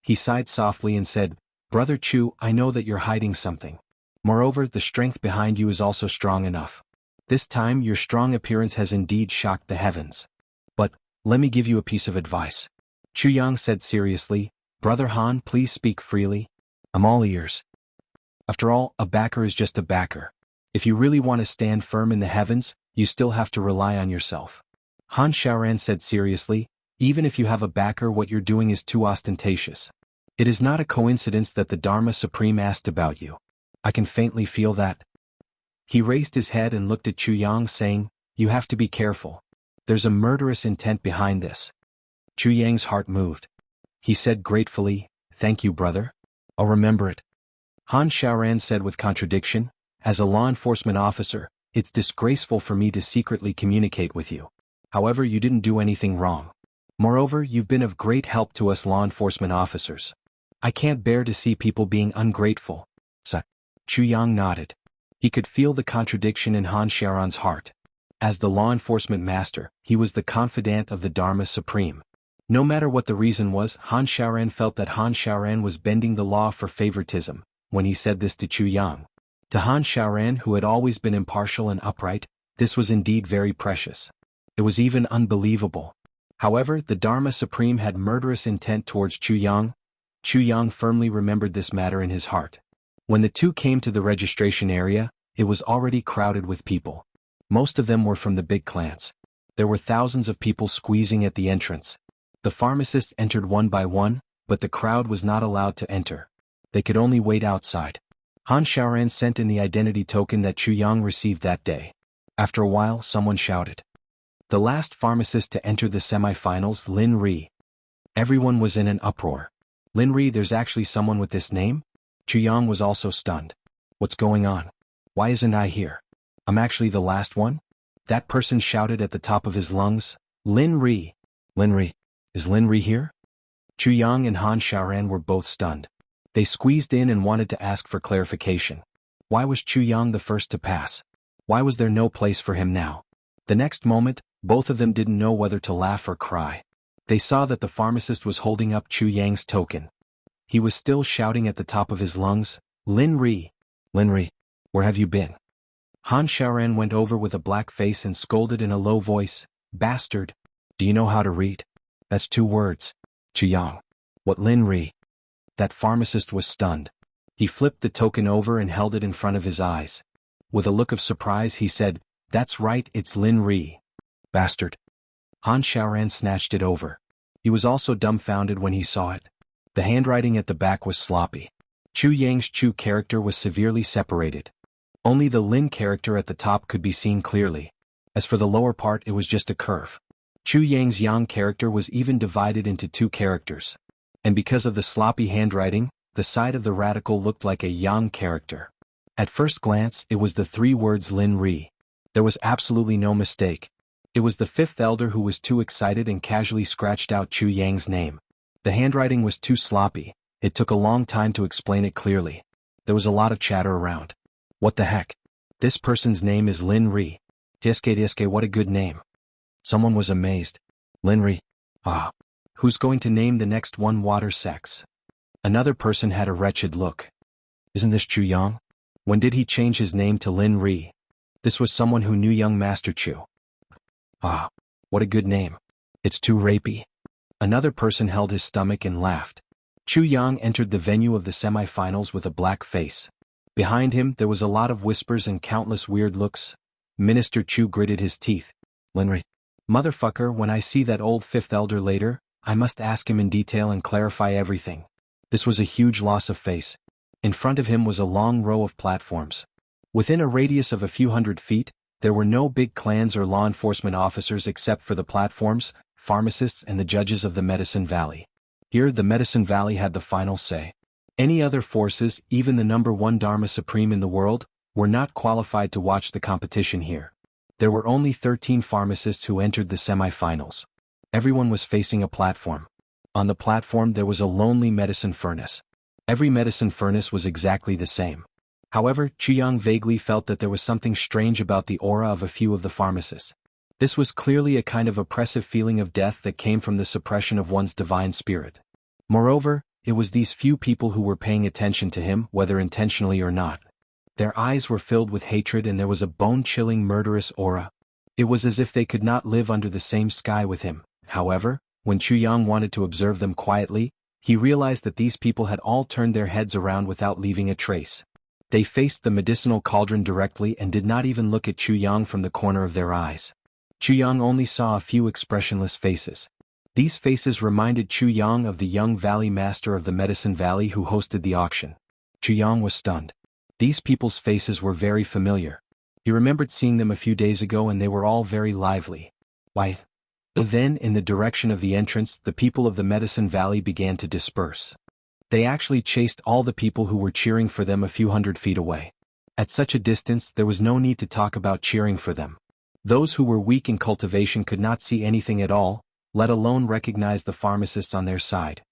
He sighed softly and said, Brother Chu, I know that you're hiding something. Moreover, the strength behind you is also strong enough. This time, your strong appearance has indeed shocked the heavens. But, let me give you a piece of advice. Yang said seriously, Brother Han, please speak freely. I'm all ears. After all, a backer is just a backer. If you really want to stand firm in the heavens, you still have to rely on yourself. Han Xiaoran said seriously, Even if you have a backer, what you're doing is too ostentatious. It is not a coincidence that the Dharma Supreme asked about you. I can faintly feel that. He raised his head and looked at Yang, saying, You have to be careful. There's a murderous intent behind this. Yang's heart moved. He said gratefully, Thank you, brother. I'll remember it. Han Xiaoran said with contradiction, As a law enforcement officer, it's disgraceful for me to secretly communicate with you. However, you didn't do anything wrong. Moreover, you've been of great help to us law enforcement officers. I can't bear to see people being ungrateful. Yang nodded. He could feel the contradiction in Han Xiaoran's heart. As the law enforcement master, he was the confidant of the Dharma Supreme. No matter what the reason was, Han Xiaoran felt that Han Xiaoran was bending the law for favoritism, when he said this to Yang. To Han Xiaoran, who had always been impartial and upright, this was indeed very precious. It was even unbelievable. However, the Dharma Supreme had murderous intent towards Yang. Yang firmly remembered this matter in his heart. When the two came to the registration area, it was already crowded with people. Most of them were from the big clans. There were thousands of people squeezing at the entrance. The pharmacists entered one by one, but the crowd was not allowed to enter. They could only wait outside. Han Xiaoran sent in the identity token that Yang received that day. After a while, someone shouted. The last pharmacist to enter the semi-finals, Lin Ri. Everyone was in an uproar. Lin Ri, there's actually someone with this name? Yang was also stunned. What's going on? Why isn't I here? I'm actually the last one? That person shouted at the top of his lungs. Lin Ri. Lin Ri. Is Lin Ri here? Yang and Han Xiaoran were both stunned. They squeezed in and wanted to ask for clarification. Why was Yang the first to pass? Why was there no place for him now? The next moment, both of them didn't know whether to laugh or cry. They saw that the pharmacist was holding up Yang's token. He was still shouting at the top of his lungs, Lin Ri. Lin Ri, where have you been? Han Xiaoran went over with a black face and scolded in a low voice, Bastard. Do you know how to read? That's 2 words. Yang. What Lin Ri? That pharmacist was stunned. He flipped the token over and held it in front of his eyes. With a look of surprise he said, That's right, it's Lin Ri. Bastard. Han Xiaoran snatched it over. He was also dumbfounded when he saw it. The handwriting at the back was sloppy. Yang's Chu character was severely separated. Only the Lin character at the top could be seen clearly. As for the lower part, it was just a curve. Yang's Yang character was even divided into 2 characters. And because of the sloppy handwriting, the side of the radical looked like a Yang character. At first glance, it was the 3 words Lin Ri. There was absolutely no mistake. It was the 5th elder who was too excited and casually scratched out Chu Yang's name. The handwriting was too sloppy. It took a long time to explain it clearly. There was a lot of chatter around. What the heck? This person's name is Lin Ri. Deske, what a good name. Someone was amazed. Lin Ri. Ah. Who's going to name the next one water sex? Another person had a wretched look. Isn't this Chu Yang? When did he change his name to Lin Ri? This was someone who knew young Master Chu. Ah, what a good name. It's too rapey. Another person held his stomach and laughed. Chu Yang entered the venue of the semi-finals with a black face. Behind him there was a lot of whispers and countless weird looks. Minister Chu gritted his teeth. Lin Ri. Motherfucker, when I see that old 5th elder later, I must ask him in detail and clarify everything. This was a huge loss of face. In front of him was a long row of platforms. Within a radius of a few hundred feet, there were no big clans or law enforcement officers except for the platforms, pharmacists and the judges of the Medicine Valley. Here the Medicine Valley had the final say. Any other forces, even the #1 Dharma Supreme in the world, were not qualified to watch the competition here. There were only 13 pharmacists who entered the semi-finals. Everyone was facing a platform. On the platform there was a lonely medicine furnace. Every medicine furnace was exactly the same. However, Chu Yang vaguely felt that there was something strange about the aura of a few of the pharmacists. This was clearly a kind of oppressive feeling of death that came from the suppression of one's divine spirit. Moreover, it was these few people who were paying attention to him, whether intentionally or not. Their eyes were filled with hatred and there was a bone-chilling murderous aura. It was as if they could not live under the same sky with him. However, when Chu Yang wanted to observe them quietly, he realized that these people had all turned their heads around without leaving a trace. They faced the medicinal cauldron directly and did not even look at Chu Yang from the corner of their eyes. Chu Yang only saw a few expressionless faces. These faces reminded Chu Yang of the young valley master of the Medicine Valley who hosted the auction. Chu Yang was stunned. These people's faces were very familiar. He remembered seeing them a few days ago and they were all very lively. Why? Then, in the direction of the entrance, the people of the Medicine Valley began to disperse. They actually chased all the people who were cheering for them a few hundred feet away. At such a distance, there was no need to talk about cheering for them. Those who were weak in cultivation could not see anything at all, let alone recognize the pharmacists on their side.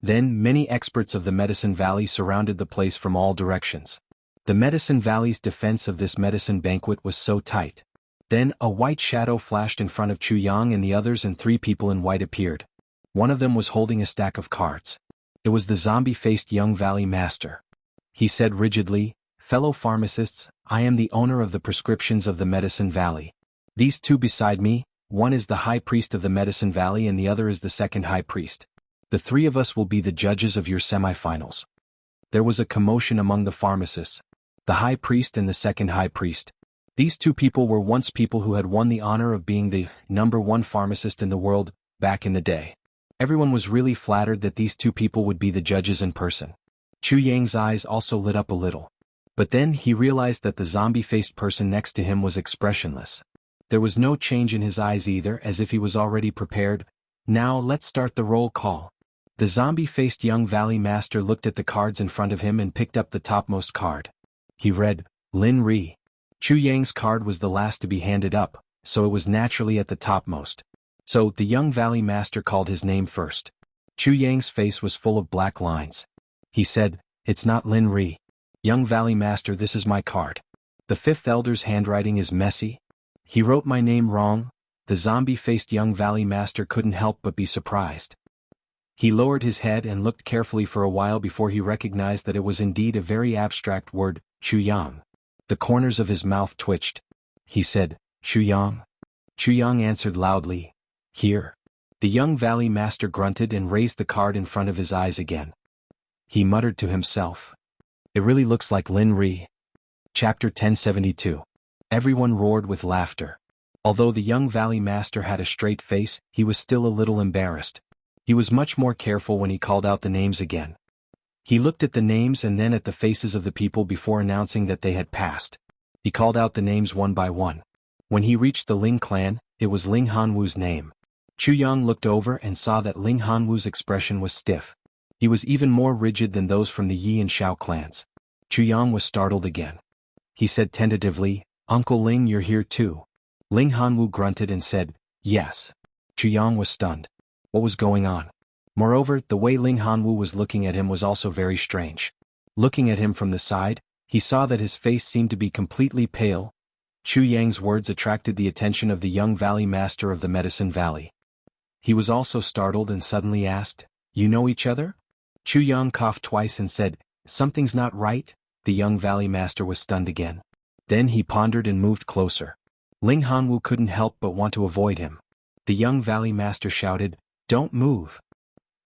Then, many experts of the Medicine Valley surrounded the place from all directions. The Medicine Valley's defense of this medicine banquet was so tight. Then, a white shadow flashed in front of Chu Yang and the others, and 3 people in white appeared. One of them was holding a stack of cards. It was the zombie-faced young valley master. He said rigidly, "Fellow pharmacists, I am the owner of the prescriptions of the Medicine Valley. These 2 beside me, one is the high priest of the Medicine Valley and the other is the second high priest. The 3 of us will be the judges of your semifinals." There was a commotion among the pharmacists. The high priest and the second high priest. These 2 people were once people who had won the honor of being the #1 pharmacist in the world, back in the day. Everyone was really flattered that these 2 people would be the judges in person. Chu Yang's eyes also lit up a little. But then he realized that the zombie-faced person next to him was expressionless. There was no change in his eyes either, as if he was already prepared. "Now let's start the roll call." The zombie-faced young valley master looked at the cards in front of him and picked up the topmost card. He read, Lin Ri. Chu Yang's card was the last to be handed up, so it was naturally at the topmost. So, the young valley master called his name first. Chu Yang's face was full of black lines. He said, "It's not Lin Ri. Young valley master, this is my card. The 5th elder's handwriting is messy. He wrote my name wrong." The zombie-faced young valley master couldn't help but be surprised. He lowered his head and looked carefully for a while before he recognized that it was indeed a very abstract word, Chu Yang. The corners of his mouth twitched. He said, "Chu Yang?" Chu Yang answered loudly, "Here." The young valley master grunted and raised the card in front of his eyes again. He muttered to himself, "It really looks like Lin Ri." Chapter 1072. Everyone roared with laughter. Although the young valley master had a straight face, he was still a little embarrassed. He was much more careful when he called out the names again. He looked at the names and then at the faces of the people before announcing that they had passed. He called out the names one by one. When he reached the Ling clan, it was Ling Hanwu's name. Chu Yang looked over and saw that Ling Hanwu's expression was stiff. He was even more rigid than those from the Yi and Xiao clans. Chu Yang was startled again. He said tentatively, "Uncle Ling, you're here too." Ling Hanwu grunted and said, "Yes." Chu Yang was stunned. What was going on? Moreover, the way Ling Hanwu was looking at him was also very strange. Looking at him from the side, he saw that his face seemed to be completely pale. Chu Yang's words attracted the attention of the young valley master of the Medicine Valley. He was also startled and suddenly asked, "You know each other?" Chu Yang coughed twice and said, "Something's not right." The young valley master was stunned again. Then he pondered and moved closer. Ling Hanwu couldn't help but want to avoid him. The young valley master shouted, "Don't move."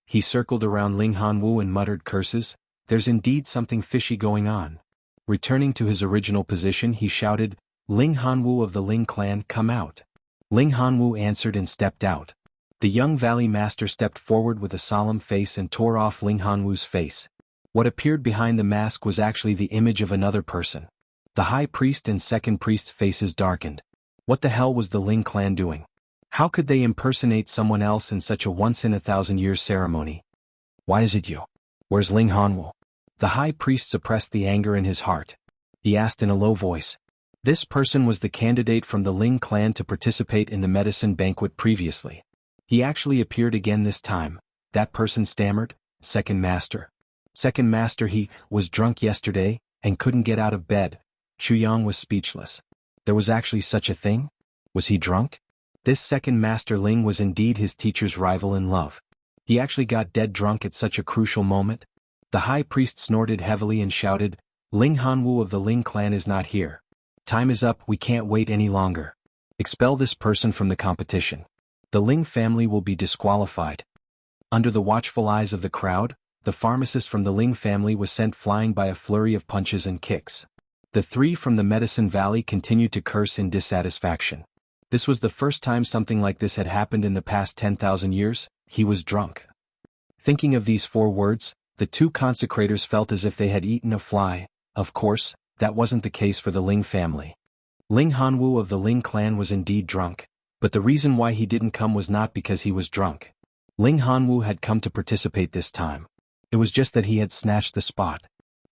He circled around Ling Hanwu and muttered curses. There's indeed something fishy going on. Returning to his original position, he shouted, "Ling Hanwu of the Ling clan, come out." Ling Hanwu answered and stepped out. The young valley master stepped forward with a solemn face and tore off Ling Hanwu's face. What appeared behind the mask was actually the image of another person. The high priest and second priest's faces darkened. What the hell was the Ling clan doing? How could they impersonate someone else in such a once-in-a-thousand-years ceremony? "Why is it you? Where's Ling Hanwu?" The high priest suppressed the anger in his heart. He asked in a low voice. This person was the candidate from the Ling clan to participate in the medicine banquet previously. He actually appeared again this time. That person stammered, "Second Master. Second Master, he was drunk yesterday and couldn't get out of bed." Chu Yang was speechless. There was actually such a thing? Was he drunk? This second Master Ling was indeed his teacher's rival in love. He actually got dead drunk at such a crucial moment? The high priest snorted heavily and shouted, "Ling Hanwu of the Ling clan is not here. Time is up, we can't wait any longer. Expel this person from the competition. The Ling family will be disqualified." Under the watchful eyes of the crowd, the pharmacist from the Ling family was sent flying by a flurry of punches and kicks. The three from the Medicine Valley continued to curse in dissatisfaction. This was the first time something like this had happened in the past 10,000 years. He was drunk. Thinking of these 4 words, the 2 consecrators felt as if they had eaten a fly. Of course, that wasn't the case for the Ling family. Ling Hanwu of the Ling clan was indeed drunk, but the reason why he didn't come was not because he was drunk. Ling Hanwu had come to participate this time. It was just that he had snatched the spot.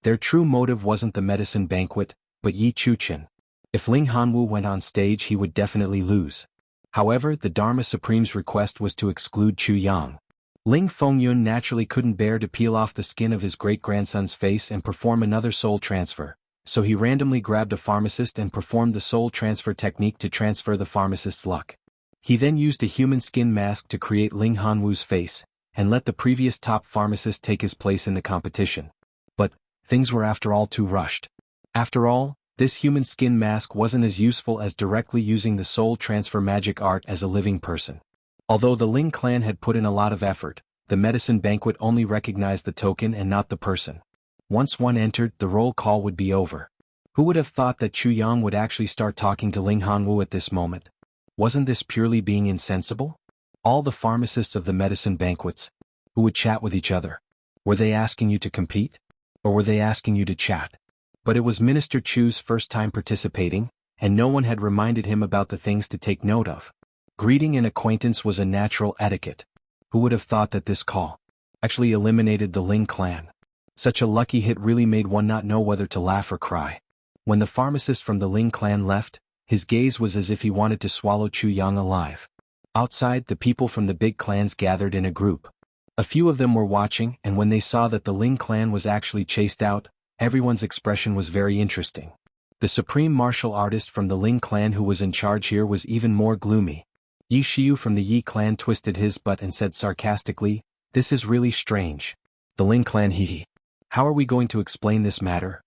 Their true motive wasn't the medicine banquet, but Yi Chuchen. If Ling Hanwu went on stage, he would definitely lose. However, the Dharma Supreme's request was to exclude Chu Yang. Ling Fengyun naturally couldn't bear to peel off the skin of his great-grandson's face and perform another soul transfer, so he randomly grabbed a pharmacist and performed the soul transfer technique to transfer the pharmacist's luck. He then used a human skin mask to create Ling Hanwu's face, and let the previous top pharmacist take his place in the competition. But things were after all too rushed. After all, this human skin mask wasn't as useful as directly using the soul transfer magic art as a living person. Although the Ling clan had put in a lot of effort, the medicine banquet only recognized the token and not the person. Once one entered, the roll call would be over. Who would have thought that Chu Yang would actually start talking to Ling Hanwu at this moment? Wasn't this purely being insensible? All the pharmacists of the medicine banquets, who would chat with each other. Were they asking you to compete? Or were they asking you to chat? But it was Minister Chu's first time participating, and no one had reminded him about the things to take note of. Greeting and acquaintance was a natural etiquette. Who would have thought that this call actually eliminated the Ling clan? Such a lucky hit really made one not know whether to laugh or cry. When the pharmacist from the Ling clan left, his gaze was as if he wanted to swallow Chu Yang alive. Outside, the people from the big clans gathered in a group. A few of them were watching, and when they saw that the Ling clan was actually chased out, everyone's expression was very interesting. The supreme martial artist from the Ling clan who was in charge here was even more gloomy. Yi Xiu from the Yi clan twisted his butt and said sarcastically, "This is really strange. The Ling clan hee. How are we going to explain this matter?"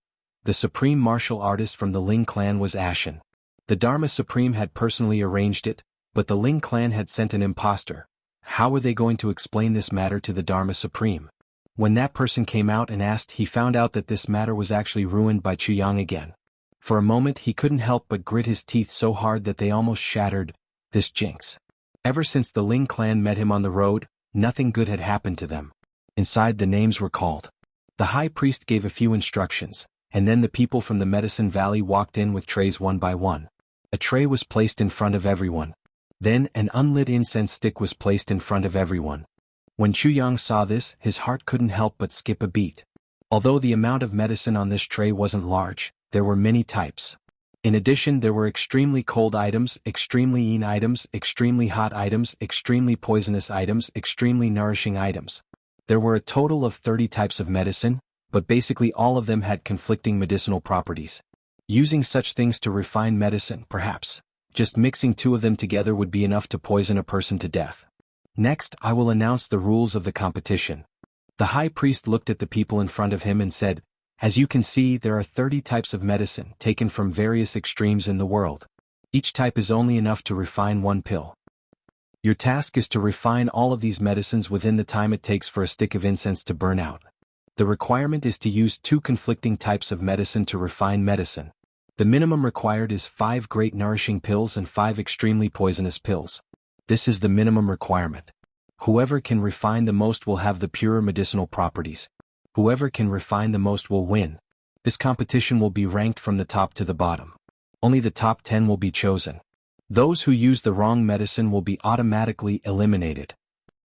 The supreme martial artist from the Ling clan was ashen. The Dharma Supreme had personally arranged it, but the Ling clan had sent an impostor. How were they going to explain this matter to the Dharma Supreme? When that person came out and asked, he found out that this matter was actually ruined by Chu Yang again. For a moment he couldn't help but grit his teeth so hard that they almost shattered. This jinx. Ever since the Ling clan met him on the road, nothing good had happened to them. Inside, the names were called. The high priest gave a few instructions, and then the people from the Medicine Valley walked in with trays one by one. A tray was placed in front of everyone. Then an unlit incense stick was placed in front of everyone. When Chu Yang saw this, his heart couldn't help but skip a beat. Although the amount of medicine on this tray wasn't large, there were many types. In addition, there were extremely cold items, extremely yin items, extremely hot items, extremely poisonous items, extremely nourishing items. There were a total of 30 types of medicine, but basically all of them had conflicting medicinal properties. Using such things to refine medicine, perhaps, just mixing 2 of them together would be enough to poison a person to death. Next, I will announce the rules of the competition. The high priest looked at the people in front of him and said, "As you can see, there are 30 types of medicine taken from various extremes in the world. Each type is only enough to refine 1 pill. Your task is to refine all of these medicines within the time it takes for a stick of incense to burn out. The requirement is to use 2 conflicting types of medicine to refine medicine. The minimum required is 5 great nourishing pills and 5 extremely poisonous pills. This is the minimum requirement. Whoever can refine the most will have the purer medicinal properties. Whoever can refine the most will win. This competition will be ranked from the top to the bottom. Only the top 10 will be chosen. Those who use the wrong medicine will be automatically eliminated.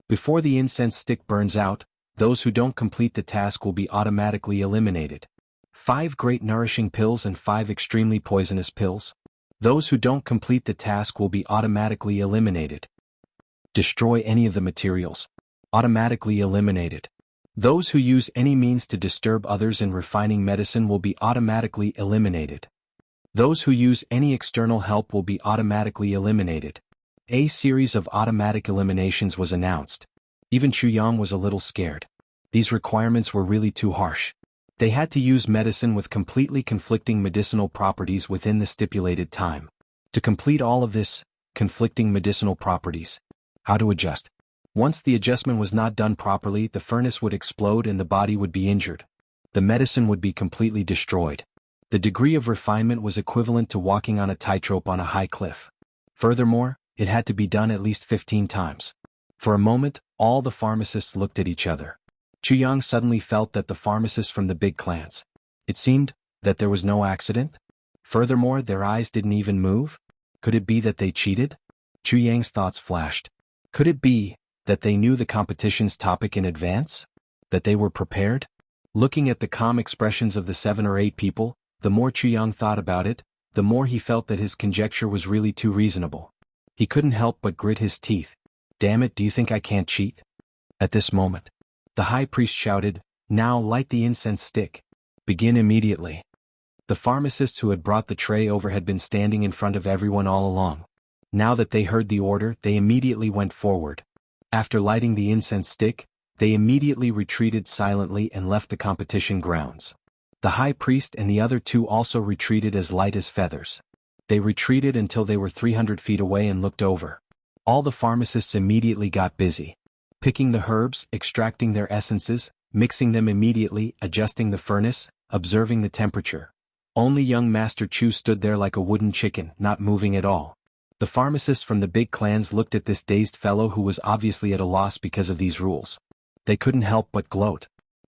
Before the incense stick burns out, those who don't complete the task will be automatically eliminated. 5 great nourishing pills and 5 extremely poisonous pills. Those who don't complete the task will be automatically eliminated. Destroy any of the materials. Automatically eliminated. Those who use any means to disturb others in refining medicine will be automatically eliminated. Those who use any external help will be automatically eliminated. A series of automatic eliminations was announced. Even Chu Yang was a little scared. These requirements were really too harsh. They had to use medicine with completely conflicting medicinal properties within the stipulated time. To complete all of this, conflicting medicinal properties. How to adjust. Once the adjustment was not done properly, the furnace would explode and the body would be injured. The medicine would be completely destroyed. The degree of refinement was equivalent to walking on a tightrope on a high cliff. Furthermore, it had to be done at least 15 times. For a moment, all the pharmacists looked at each other. Chu Yang suddenly felt that the pharmacists from the big clans. It seemed that there was no accident. Furthermore, their eyes didn't even move. Could it be that they cheated? Chu Yang's thoughts flashed. Could it be that they knew the competition's topic in advance? That they were prepared? Looking at the calm expressions of the 7 or 8 people, the more Chu Yang thought about it, the more he felt that his conjecture was really too reasonable. He couldn't help but grit his teeth. Damn it, do you think I can't cheat? At this moment, the high priest shouted, "Now light the incense stick. Begin immediately." The pharmacists who had brought the tray over had been standing in front of everyone all along. Now that they heard the order, they immediately went forward. After lighting the incense stick, they immediately retreated silently and left the competition grounds. The high priest and the other 2 also retreated as light as feathers. They retreated until they were 300 feet away and looked over. All the pharmacists immediately got busy. Picking the herbs, extracting their essences, mixing them immediately, adjusting the furnace, observing the temperature. Only young Master Chu stood there like a wooden chicken, not moving at all. The pharmacists from the big clans looked at this dazed fellow who was obviously at a loss because of these rules. They couldn't help but gloat.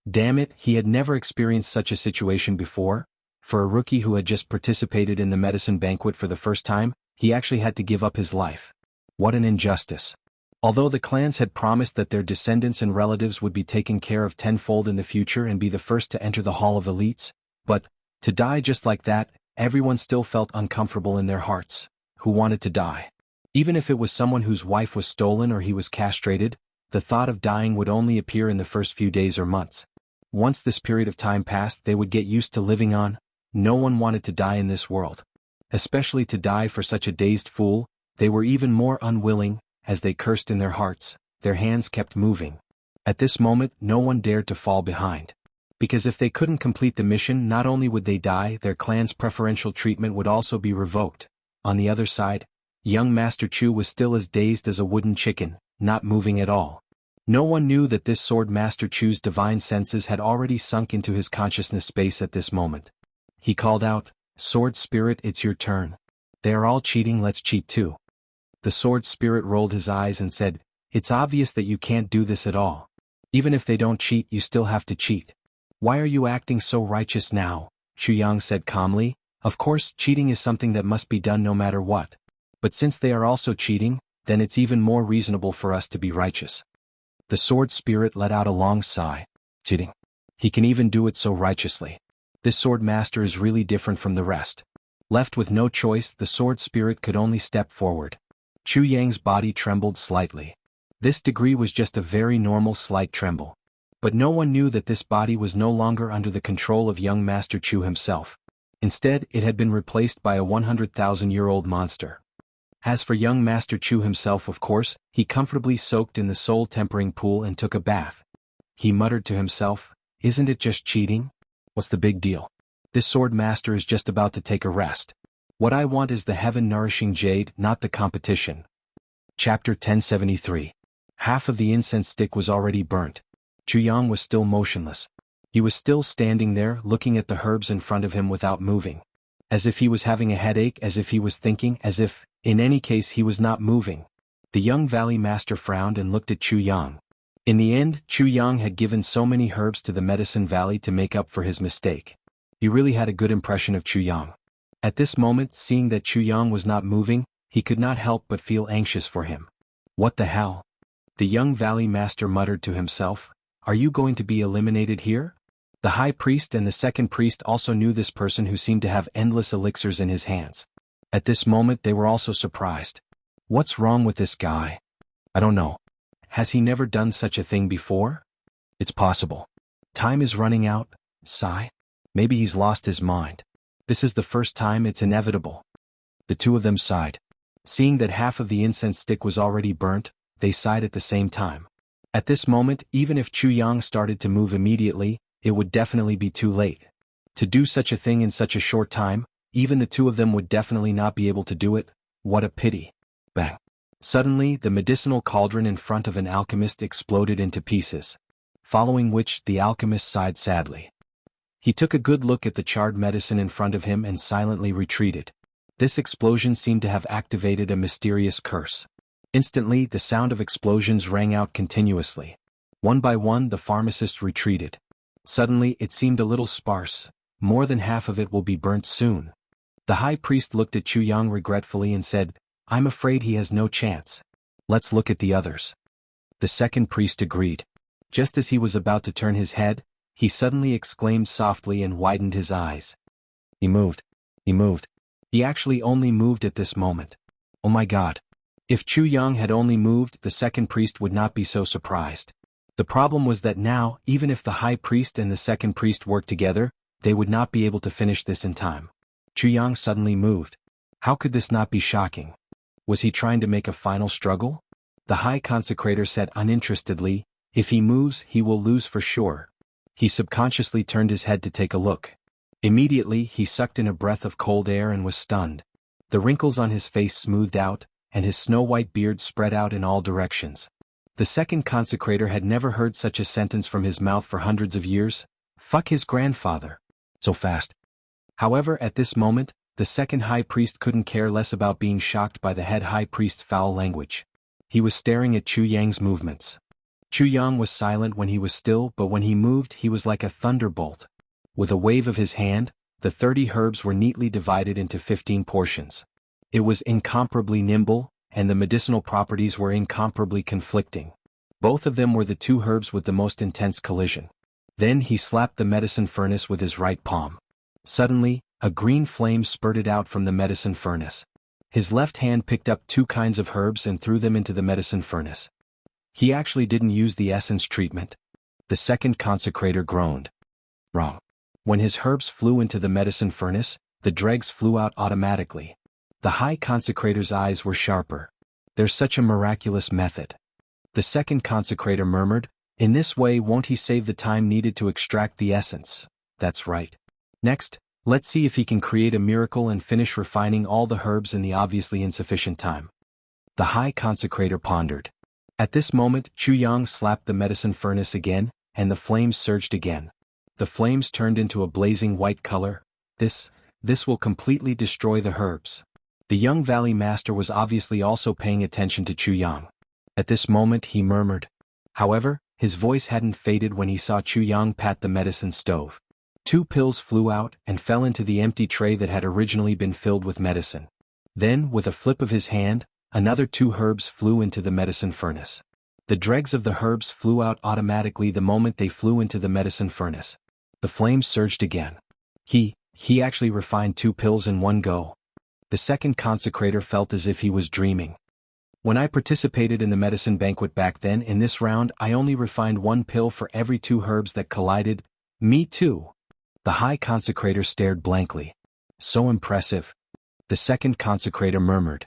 Damn it, he had never experienced such a situation before. For a rookie who had just participated in the medicine banquet for the first time, he actually had to give up his life. What an injustice. Although the clans had promised that their descendants and relatives would be taken care of tenfold in the future and be the first to enter the Hall of Elites, but, to die just like that, everyone still felt uncomfortable in their hearts. Who wanted to die? Even if it was someone whose wife was stolen or he was castrated, the thought of dying would only appear in the first few days or months. Once this period of time passed, they would get used to living on. No one wanted to die in this world. Especially to die for such a dazed fool. They were even more unwilling. As they cursed in their hearts, their hands kept moving. At this moment, no one dared to fall behind. Because if they couldn't complete the mission, not only would they die, their clan's preferential treatment would also be revoked. On the other side, young Master Chu was still as dazed as a wooden chicken, not moving at all. No one knew that this Sword Master Chu's divine senses had already sunk into his consciousness space at this moment. He called out, "Sword Spirit, it's your turn. They are all cheating, let's cheat too." The Sword Spirit rolled his eyes and said, "It's obvious that you can't do this at all. Even if they don't cheat, you still have to cheat. Why are you acting so righteous now?" Chu Yang said calmly, "Of course, cheating is something that must be done no matter what. But since they are also cheating, then it's even more reasonable for us to be righteous." The sword spirit let out a long sigh. Cheating. He can even do it so righteously. This sword master is really different from the rest. Left with no choice, the sword spirit could only step forward. Chu Yang's body trembled slightly. This degree was just a very normal slight tremble. But no one knew that this body was no longer under the control of young Master Chu himself. Instead, it had been replaced by a 100,000-year-old monster. As for young Master Chu himself, of course, he comfortably soaked in the soul-tempering pool and took a bath. He muttered to himself, "Isn't it just cheating? What's the big deal? This sword master is just about to take a rest. What I want is the heaven-nourishing jade, not the competition." Chapter 1073. Half of the incense stick was already burnt. Chu Yang was still motionless. He was still standing there, looking at the herbs in front of him without moving. As if he was having a headache, as if he was thinking, as if, in any case, he was not moving. The young valley master frowned and looked at Chu Yang. In the end, Chu Yang had given so many herbs to the medicine valley to make up for his mistake. He really had a good impression of Chu Yang. At this moment, seeing that Chu Yang was not moving, he could not help but feel anxious for him. What the hell? The young valley master muttered to himself, "Are you going to be eliminated here?" The high priest and the second priest also knew this person who seemed to have endless elixirs in his hands. At this moment they were also surprised. What's wrong with this guy? I don't know. Has he never done such a thing before? It's possible. Time is running out. Sigh. Maybe he's lost his mind. This is the first time, it's inevitable. The two of them sighed. Seeing that half of the incense stick was already burnt, they sighed at the same time. At this moment, even if Chu Yang started to move immediately, it would definitely be too late. To do such a thing in such a short time, even the two of them would definitely not be able to do it. What a pity. Bang. Suddenly, the medicinal cauldron in front of an alchemist exploded into pieces. Following which, the alchemist sighed sadly. He took a good look at the charred medicine in front of him and silently retreated. This explosion seemed to have activated a mysterious curse. Instantly, the sound of explosions rang out continuously. One by one, the pharmacist retreated. Suddenly, it seemed a little sparse. More than half of it will be burnt soon. The high priest looked at Chu Yang regretfully and said, "I'm afraid he has no chance. Let's look at the others." The second priest agreed. Just as he was about to turn his head, he suddenly exclaimed softly and widened his eyes. He moved. He moved. He actually only moved at this moment. Oh my God. If Chu Yang had only moved, the second priest would not be so surprised. The problem was that now, even if the high priest and the second priest worked together, they would not be able to finish this in time. Chu Yang suddenly moved. How could this not be shocking? Was he trying to make a final struggle? The high consecrator said uninterestedly, "If he moves, he will lose for sure." He subconsciously turned his head to take a look. Immediately, he sucked in a breath of cold air and was stunned. The wrinkles on his face smoothed out, and his snow-white beard spread out in all directions. The second consecrator had never heard such a sentence from his mouth for hundreds of years. Fuck his grandfather. So fast. However, at this moment, the second high priest couldn't care less about being shocked by the head high priest's foul language. He was staring at Chu Yang's movements. Chu Yang was silent when he was still, but when he moved he was like a thunderbolt. With a wave of his hand, the 30 herbs were neatly divided into 15 portions. It was incomparably nimble, and the medicinal properties were incomparably conflicting. Both of them were the two herbs with the most intense collision. Then he slapped the medicine furnace with his right palm. Suddenly, a green flame spurted out from the medicine furnace. His left hand picked up 2 kinds of herbs and threw them into the medicine furnace. He actually didn't use the essence treatment. The second consecrator groaned. Wrong. When his herbs flew into the medicine furnace, the dregs flew out automatically. The high consecrator's eyes were sharper. There's such a miraculous method. The second consecrator murmured, "In this way won't he save the time needed to extract the essence?" That's right. Next, let's see if he can create a miracle and finish refining all the herbs in the obviously insufficient time. The high consecrator pondered. At this moment, Chu Yang slapped the medicine furnace again, and the flames surged again. The flames turned into a blazing white color. This will completely destroy the herbs. The young valley master was obviously also paying attention to Chu Yang. At this moment he murmured. However, his voice hadn't faded when he saw Chu Yang pat the medicine stove. 2 pills flew out and fell into the empty tray that had originally been filled with medicine. Then, with a flip of his hand, another 2 herbs flew into the medicine furnace. The dregs of the herbs flew out automatically the moment they flew into the medicine furnace. The flames surged again. He actually refined 2 pills in one go. The second consecrator felt as if he was dreaming. When I participated in the medicine banquet back then, in this round I only refined 1 pill for every 2 herbs that collided. Me too. The high consecrator stared blankly. So impressive. The second consecrator murmured.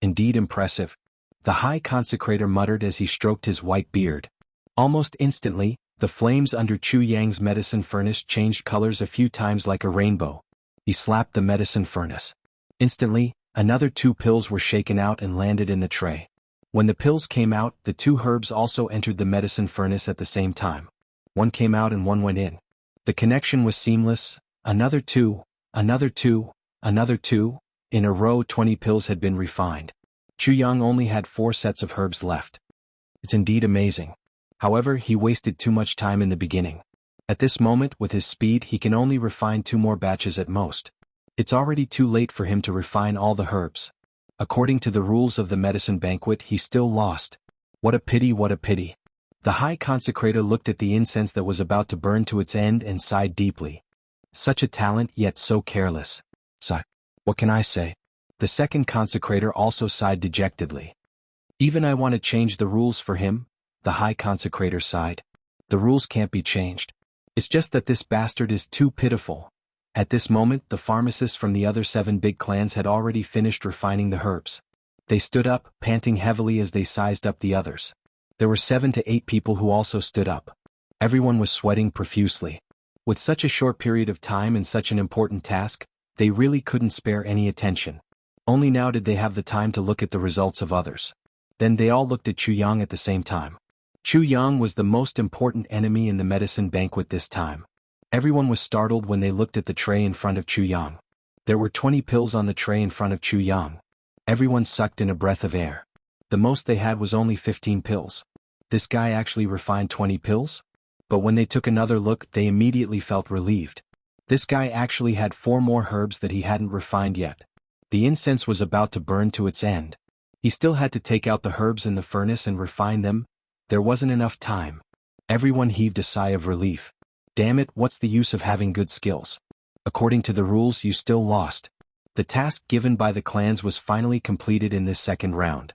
Indeed impressive. The high consecrator muttered as he stroked his white beard. Almost instantly, the flames under Chu Yang's medicine furnace changed colors a few times like a rainbow. He slapped the medicine furnace. Instantly, another 2 pills were shaken out and landed in the tray. When the pills came out, the 2 herbs also entered the medicine furnace at the same time. One came out and one went in. The connection was seamless. Another 2, another 2, another 2. In a row 20 pills had been refined. Chu Yang only had 4 sets of herbs left. It's indeed amazing. However, he wasted too much time in the beginning. At this moment, with his speed, he can only refine 2 more batches at most. It's already too late for him to refine all the herbs. According to the rules of the medicine banquet, he still lost. What a pity, what a pity. The high consecrator looked at the incense that was about to burn to its end and sighed deeply. Such a talent, yet so careless. Sigh. What can I say? The second consecrator also sighed dejectedly. Even I want to change the rules for him, the high consecrator sighed. The rules can't be changed. It's just that this bastard is too pitiful. At this moment, the pharmacists from the other 7 big clans had already finished refining the herbs. They stood up, panting heavily as they sized up the others. There were 7 to 8 people who also stood up. Everyone was sweating profusely. With such a short period of time and such an important task, they really couldn't spare any attention. Only now did they have the time to look at the results of others. Then they all looked at Chu Yang at the same time. Chu Yang was the most important enemy in the medicine banquet this time. Everyone was startled when they looked at the tray in front of Chu Yang. There were 20 pills on the tray in front of Chu Yang. Everyone sucked in a breath of air. The most they had was only 15 pills. This guy actually refined 20 pills? But when they took another look, they immediately felt relieved. This guy actually had 4 more herbs that he hadn't refined yet. The incense was about to burn to its end. He still had to take out the herbs in the furnace and refine them. There wasn't enough time. Everyone heaved a sigh of relief. Damn it, what's the use of having good skills? According to the rules, you still lost. The task given by the clans was finally completed in this second round.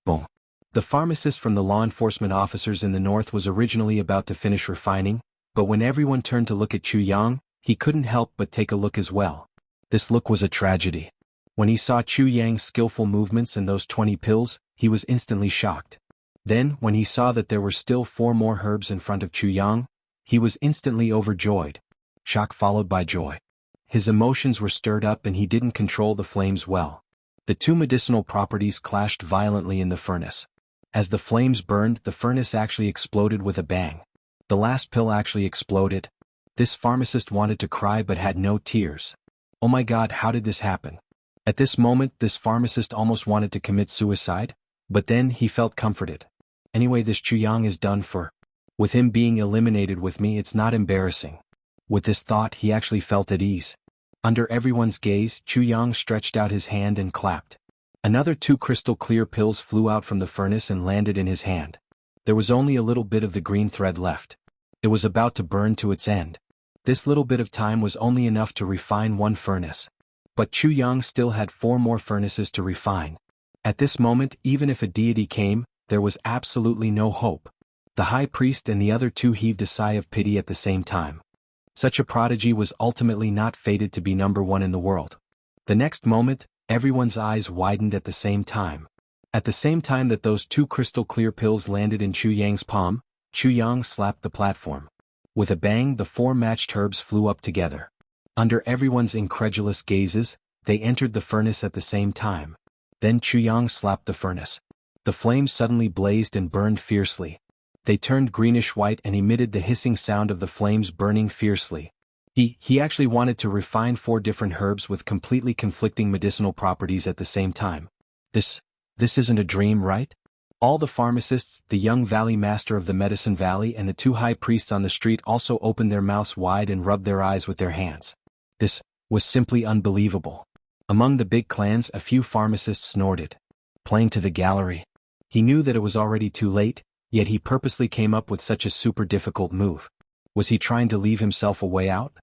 Boom. The pharmacist from the law enforcement officers in the north was originally about to finish refining, but when everyone turned to look at Chu Yang, he couldn't help but take a look as well. This look was a tragedy. When he saw Chu Yang's skillful movements and those 20 pills, he was instantly shocked. Then, when he saw that there were still 4 more herbs in front of Chu Yang, he was instantly overjoyed. Shock followed by joy. His emotions were stirred up and he didn't control the flames well. The 2 medicinal properties clashed violently in the furnace. As the flames burned, the furnace actually exploded with a bang. The last pill actually exploded. This pharmacist wanted to cry but had no tears. Oh my God, how did this happen? At this moment, this pharmacist almost wanted to commit suicide, but then he felt comforted. Anyway, this Chu Yang is done for. With him being eliminated with me, it's not embarrassing. With this thought, he actually felt at ease. Under everyone's gaze, Chu Yang stretched out his hand and clapped. Another 2 crystal clear pills flew out from the furnace and landed in his hand. There was only a little bit of the green thread left. It was about to burn to its end. This little bit of time was only enough to refine 1 furnace. But Chu Yang still had 4 more furnaces to refine. At this moment, even if a deity came, there was absolutely no hope. The high priest and the other 2 heaved a sigh of pity at the same time. Such a prodigy was ultimately not fated to be number 1 in the world. The next moment, everyone's eyes widened at the same time. At the same time that those 2 crystal clear pills landed in Chu Yang's palm, Chu Yang slapped the platform. With a bang, the 4 matched herbs flew up together. Under everyone's incredulous gazes, they entered the furnace at the same time. Then Chu Yang slapped the furnace. The flames suddenly blazed and burned fiercely. They turned greenish-white and emitted the hissing sound of the flames burning fiercely. He actually wanted to refine 4 different herbs with completely conflicting medicinal properties at the same time. This isn't a dream, right? All the pharmacists, the young valley master of the medicine valley and the 2 high priests on the street also opened their mouths wide and rubbed their eyes with their hands. This was simply unbelievable. Among the big clans, a few pharmacists snorted. Playing to the gallery. He knew that it was already too late, Yet he purposely came up with such a super difficult move. Was he trying to leave himself a way out?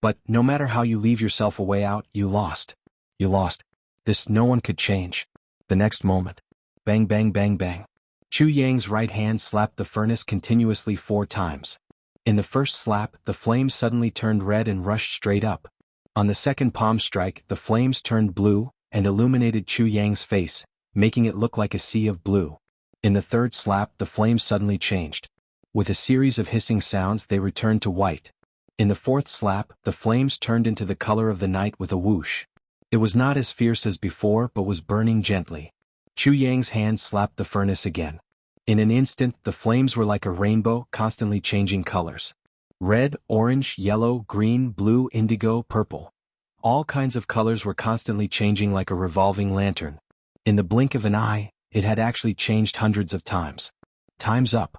But, no matter how you leave yourself a way out, you lost. You lost. This no one could change. The next moment. Bang bang bang bang. Chu Yang's right hand slapped the furnace continuously 4 times. In the first slap, the flames suddenly turned red and rushed straight up. On the second palm strike, the flames turned blue, and illuminated Chu Yang's face, making it look like a sea of blue. In the third slap, the flames suddenly changed. With a series of hissing sounds, they returned to white. In the fourth slap, the flames turned into the color of the night with a whoosh. It was not as fierce as before but was burning gently. Chu Yang's hand slapped the furnace again. In an instant, the flames were like a rainbow, constantly changing colors. Red, orange, yellow, green, blue, indigo, purple. All kinds of colors were constantly changing like a revolving lantern. In the blink of an eye, it had actually changed hundreds of times. Time's up.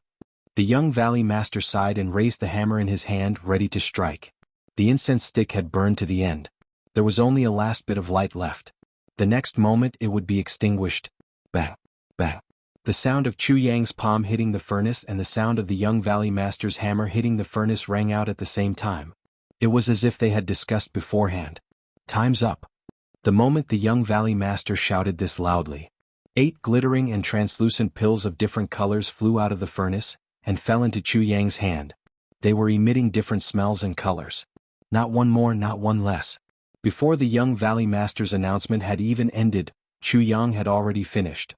The young Valley Master sighed and raised the hammer in his hand, ready to strike. The incense stick had burned to the end. There was only a last bit of light left. The next moment it would be extinguished. Bang, bang. The sound of Chu Yang's palm hitting the furnace and the sound of the young Valley Master's hammer hitting the furnace rang out at the same time. It was as if they had discussed beforehand. Time's up. The moment the young Valley Master shouted this loudly, 8 glittering and translucent pills of different colors flew out of the furnace and fell into Chu Yang's hand. They were emitting different smells and colors. Not one more, not one less. Before the young Valley Master's announcement had even ended, Chu Yang had already finished.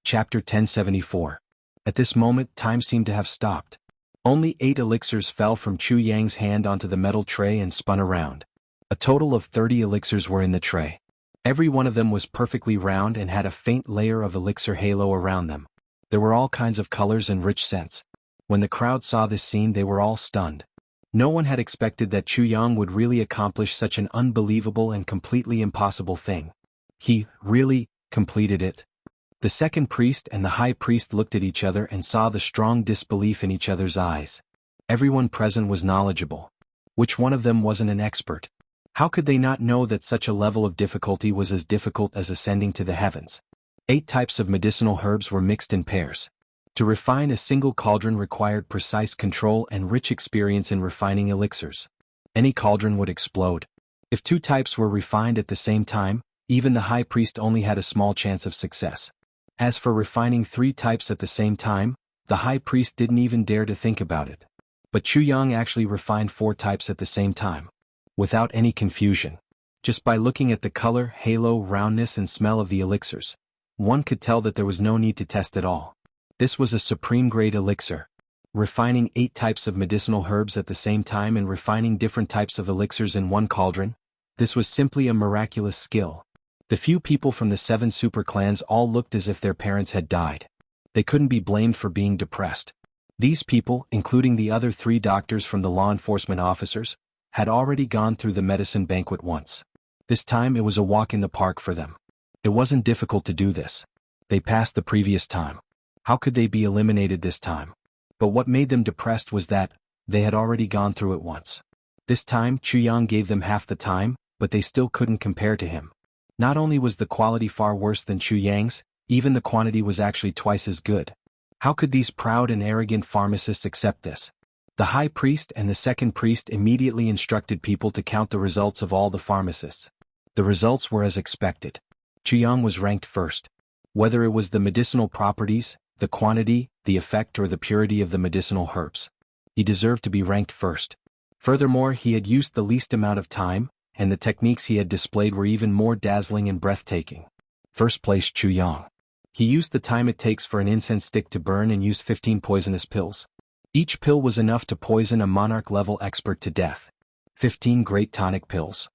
Chapter 1074. At this moment, time seemed to have stopped. Only 8 elixirs fell from Chu Yang's hand onto the metal tray and spun around. A total of 30 elixirs were in the tray. Every one of them was perfectly round and had a faint layer of elixir halo around them. There were all kinds of colors and rich scents. When the crowd saw this scene, they were all stunned. No one had expected that Chu Yang would really accomplish such an unbelievable and completely impossible thing. He really completed it. The second priest and the high priest looked at each other and saw the strong disbelief in each other's eyes. Everyone present was knowledgeable. Which one of them wasn't an expert? How could they not know that such a level of difficulty was as difficult as ascending to the heavens? 8 types of medicinal herbs were mixed in pairs. To refine a single cauldron required precise control and rich experience in refining elixirs. Any cauldron would explode. If 2 types were refined at the same time, even the high priest only had a small chance of success. As for refining 3 types at the same time, the high priest didn't even dare to think about it. But Chu Yang actually refined 4 types at the same time. Without any confusion. Just by looking at the color, halo, roundness and smell of the elixirs, one could tell that there was no need to test at all. This was a supreme grade elixir. Refining 8 types of medicinal herbs at the same time and refining different types of elixirs in one cauldron, this was simply a miraculous skill. The few people from the 7 super clans all looked as if their parents had died. They couldn't be blamed for being depressed. These people, including the other 3 doctors from the law enforcement officers, had already gone through the medicine banquet once. This time it was a walk in the park for them. It wasn't difficult to do this. They passed the previous time. How could they be eliminated this time? But what made them depressed was that they had already gone through it once. This time Chu Yang gave them half the time, but they still couldn't compare to him. Not only was the quality far worse than Chu Yang's, even the quantity was actually twice as good. How could these proud and arrogant pharmacists accept this? The high priest and the second priest immediately instructed people to count the results of all the pharmacists. The results were as expected. Chu Yang was ranked first. Whether it was the medicinal properties, the quantity, the effect or the purity of the medicinal herbs, he deserved to be ranked first. Furthermore, he had used the least amount of time, and the techniques he had displayed were even more dazzling and breathtaking. First place Chu Yang. He used the time it takes for an incense stick to burn and used 15 poisonous pills. Each pill was enough to poison a monarch-level expert to death. 15 great tonic pills.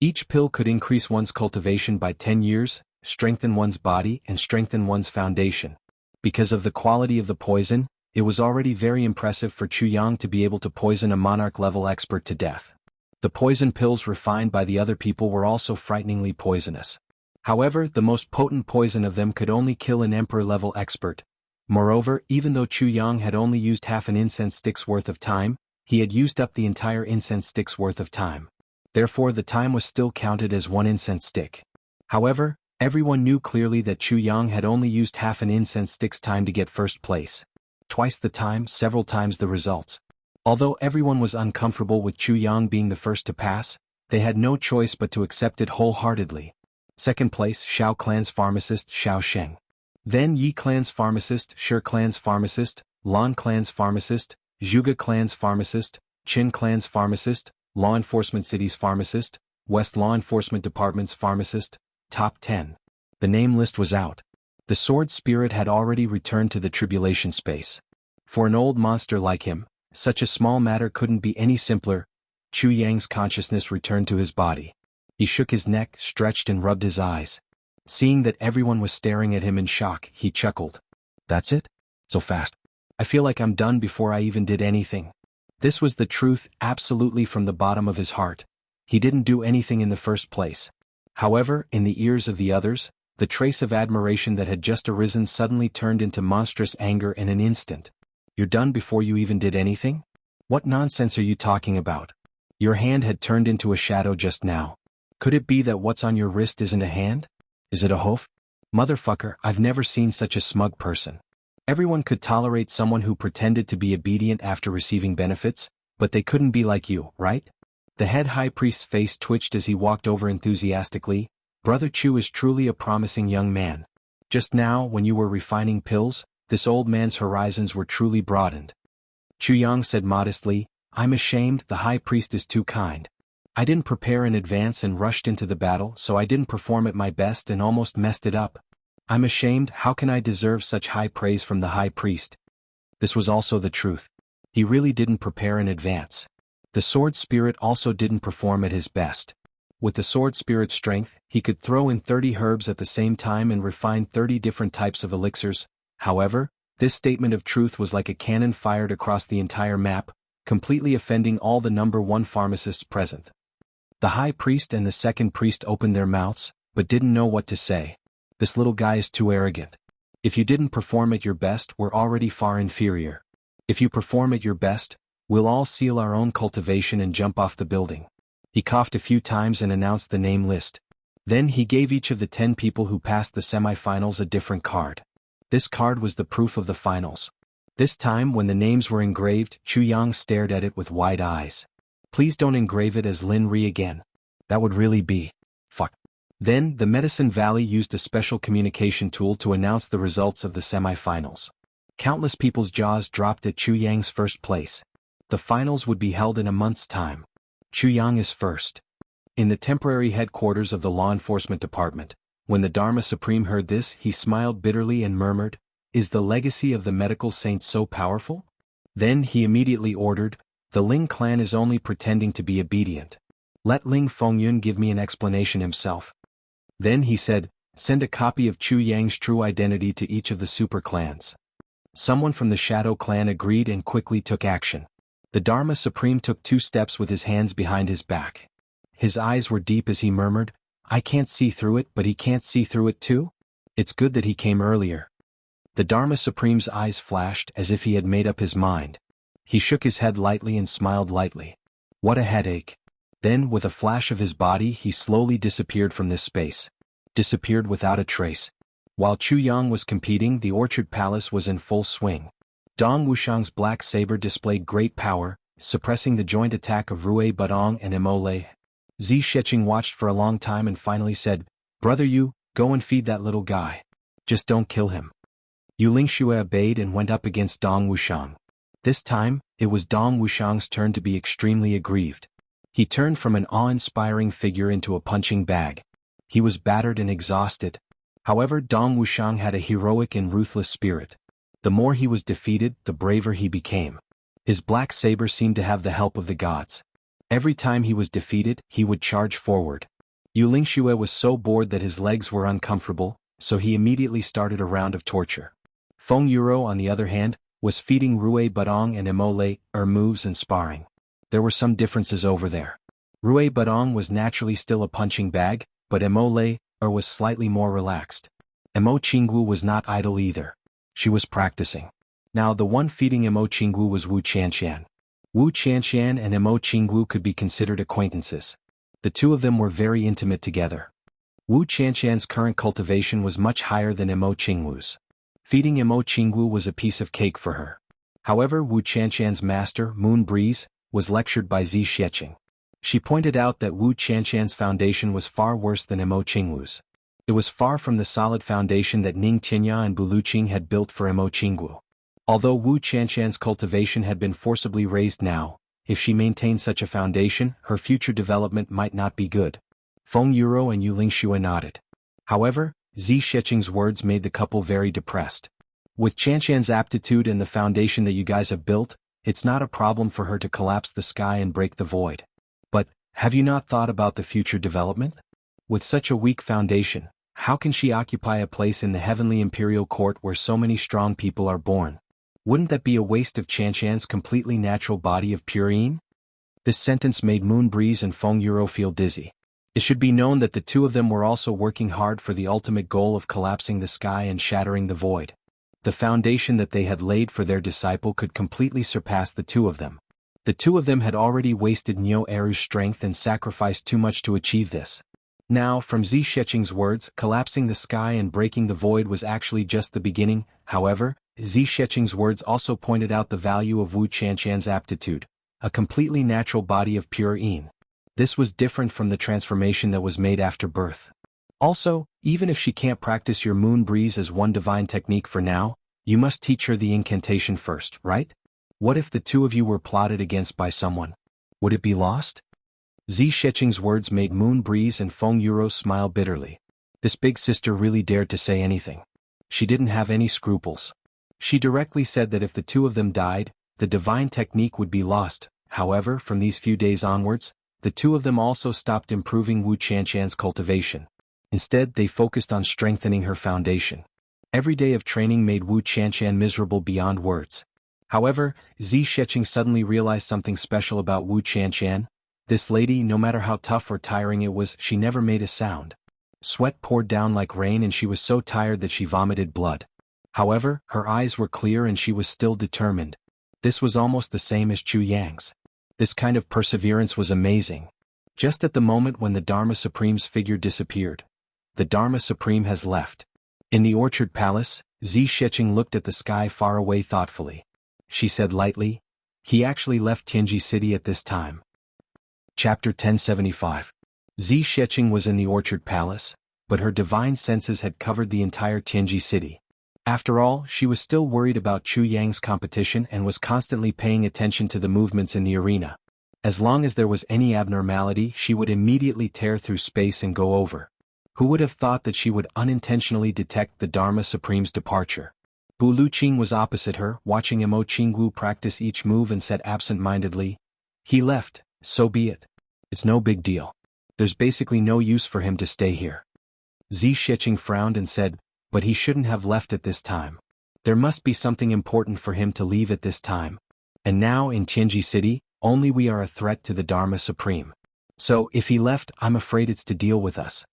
Each pill could increase one's cultivation by 10 years, strengthen one's body and strengthen one's foundation. Because of the quality of the poison, it was already very impressive for Chu Yang to be able to poison a monarch-level expert to death. The poison pills refined by the other people were also frighteningly poisonous. However, the most potent poison of them could only kill an emperor-level expert. Moreover, even though Chu Yang had only used half an incense stick's worth of time, he had used up the entire incense stick's worth of time. Therefore, the time was still counted as 1 incense stick. However, everyone knew clearly that Chu Yang had only used half an incense stick's time to get first place. twice the time, several times the results. Although everyone was uncomfortable with Chu Yang being the first to pass, they had no choice but to accept it wholeheartedly. Second place, Shao Clan's pharmacist Xiao Sheng. Then Yi Clan's pharmacist, Shi Clan's pharmacist, Lan Clan's pharmacist, Zhuge Clan's pharmacist, Qin Clan's pharmacist, Law Enforcement City's pharmacist, West Law Enforcement Department's pharmacist. Top 10. The name list was out. The sword spirit had already returned to the tribulation space. For an old monster like him, such a small matter couldn't be any simpler. Chu Yang's consciousness returned to his body. He shook his neck, stretched and rubbed his eyes. Seeing that everyone was staring at him in shock, he chuckled. That's it? So fast. I feel like I'm done before I even did anything. This was the truth, absolutely from the bottom of his heart. He didn't do anything in the first place. However, in the ears of the others, the trace of admiration that had just arisen suddenly turned into monstrous anger in an instant. You're done before you even did anything? What nonsense are you talking about? Your hand had turned into a shadow just now. Could it be that what's on your wrist isn't a hand? Is it a hoof? Motherfucker, I've never seen such a smug person. Everyone could tolerate someone who pretended to be obedient after receiving benefits, but they couldn't be like you, right? The head high priest's face twitched as he walked over enthusiastically. Brother Chu is truly a promising young man. Just now, when you were refining pills, this old man's horizons were truly broadened. Chu Yang said modestly, I'm ashamed, the high priest is too kind. I didn't prepare in advance and rushed into the battle, so I didn't perform at my best and almost messed it up. I'm ashamed, how can I deserve such high praise from the high priest? This was also the truth. He really didn't prepare in advance. The sword spirit also didn't perform at his best. With the sword spirit's strength, he could throw in 30 herbs at the same time and refine 30 different types of elixirs. However, this statement of truth was like a cannon fired across the entire map, completely offending all the number 1 pharmacists present. The high priest and the second priest opened their mouths, but didn't know what to say. This little guy is too arrogant. If you didn't perform at your best, we're already far inferior. If you perform at your best, we'll all seal our own cultivation and jump off the building. He coughed a few times and announced the name list. Then he gave each of the 10 people who passed the semi-finals a different card. This card was the proof of the finals. This time, when the names were engraved, Chu Yang stared at it with wide eyes. Please don't engrave it as Lin Ri again. That would really be fuck. Then, the Medicine Valley used a special communication tool to announce the results of the semi-finals. Countless people's jaws dropped at Chu Yang's first place. The finals would be held in a month's time. Chu Yang is first. In the temporary headquarters of the Law Enforcement Department, when the Dharma Supreme heard this, he smiled bitterly and murmured, Is the legacy of the medical saints so powerful? Then he immediately ordered, The Ling clan is only pretending to be obedient. Let Ling Fengyun give me an explanation himself. Then he said, Send a copy of Chu Yang's true identity to each of the super clans. Someone from the Shadow clan agreed and quickly took action. The Dharma Supreme took 2 steps with his hands behind his back. His eyes were deep as he murmured, I can't see through it, but he can't see through it too? It's good that he came earlier. The Dharma Supreme's eyes flashed as if he had made up his mind. He shook his head lightly and smiled lightly. What a headache. Then, with a flash of his body, he slowly disappeared from this space. Disappeared without a trace. While Chu Yang was competing, the Orchard Palace was in full swing. Dong Wuxiang's black saber displayed great power, suppressing the joint attack of Rui Budong and Imole. Zi Sheqing watched for a long time and finally said, Brother Yu, go and feed that little guy. Just don't kill him. Yu Lingxue obeyed and went up against Dong Wuxiang. This time, it was Dong Wuxiang's turn to be extremely aggrieved. He turned from an awe-inspiring figure into a punching bag. He was battered and exhausted. However, Dong Wuxiang had a heroic and ruthless spirit. The more he was defeated, the braver he became. His black saber seemed to have the help of the gods. Every time he was defeated, he would charge forward. Yu Lingxue was so bored that his legs were uncomfortable, so he immediately started a round of torture. Feng Yuro, on the other hand, was feeding Rui Budong and Imole moves and sparring. There were some differences over there. Rui Budong was naturally still a punching bag, but Imole was slightly more relaxed. Imo Qingwu was not idle either. She was practicing. Now the one feeding Imo Qingwu was Wu Qianqian. Wu Qianqian and Imo Qingwu could be considered acquaintances. The two of them were very intimate together. Wu Qianqian's current cultivation was much higher than Imo Qingwu's. Feeding Imo Qingwu was a piece of cake for her. However, Wu Qianshan's master, Moon Breeze, was lectured by Zi Xiecheng. She pointed out that Wu Qianshan's foundation was far worse than Mo Qingwu's. It was far from the solid foundation that Ning Tianya and Bu Luqing had built for Mo Qingwu. Although Wu Qianshan's cultivation had been forcibly raised now, if she maintained such a foundation, her future development might not be good. Feng Yuro and Yu Lingxue nodded. However, Zi Xiecheng's words made the couple very depressed. With Qianshan's aptitude and the foundation that you guys have built, it's not a problem for her to collapse the sky and break the void. But, have you not thought about the future development? With such a weak foundation, how can she occupy a place in the heavenly imperial court where so many strong people are born? Wouldn't that be a waste of Qianshan's completely natural body of pure yin? This sentence made Moon Breeze and Feng Yuro feel dizzy. It should be known that the two of them were also working hard for the ultimate goal of collapsing the sky and shattering the void. The foundation that they had laid for their disciple could completely surpass the two of them. The two of them had already wasted Nyo Eru's strength and sacrificed too much to achieve this. Now, from Zi Xiecheng's words, collapsing the sky and breaking the void was actually just the beginning. However, Zi Xiecheng's words also pointed out the value of Wu Qianshan's aptitude, a completely natural body of pure yin. This was different from the transformation that was made after birth. Also, even if she can't practice your Moon Breeze as one divine technique for now, you must teach her the incantation first, right? What if the two of you were plotted against by someone? Would it be lost? Zi Xiecheng's words made Moon Breeze and Feng Yuro smile bitterly. This big sister really dared to say anything. She didn't have any scruples. She directly said that if the two of them died, the divine technique would be lost. However, from these few days onwards, the two of them also stopped improving Wu Qianshan's cultivation. Instead, they focused on strengthening her foundation. Every day of training made Wu Qianshan miserable beyond words. However, Zi Xiecheng suddenly realized something special about Wu Qianshan. This lady, no matter how tough or tiring it was, she never made a sound. Sweat poured down like rain and she was so tired that she vomited blood. However, her eyes were clear and she was still determined. This was almost the same as Chu Yang's. This kind of perseverance was amazing. Just at the moment when the Dharma Supreme's figure disappeared. The Dharma Supreme has left. In the Orchard Palace, Zi Xiecheng looked at the sky far away thoughtfully. She said lightly, "He actually left Tianji City at this time." Chapter 1075. Zi Xiecheng was in the Orchard Palace, but her divine senses had covered the entire Tianji City. After all, she was still worried about Chu Yang's competition and was constantly paying attention to the movements in the arena. As long as there was any abnormality, she would immediately tear through space and go over. Who would have thought that she would unintentionally detect the Dharma Supreme's departure? Bu Luqing was opposite her, watching Mo Qingwu practice each move and said absent-mindedly, "He left, so be it. It's no big deal. There's basically no use for him to stay here." Zi Xiecheng frowned and said, "But he shouldn't have left at this time. There must be something important for him to leave at this time. And now in Tianji City, only we are a threat to the Dharma Supreme. So if he left, I'm afraid it's to deal with us."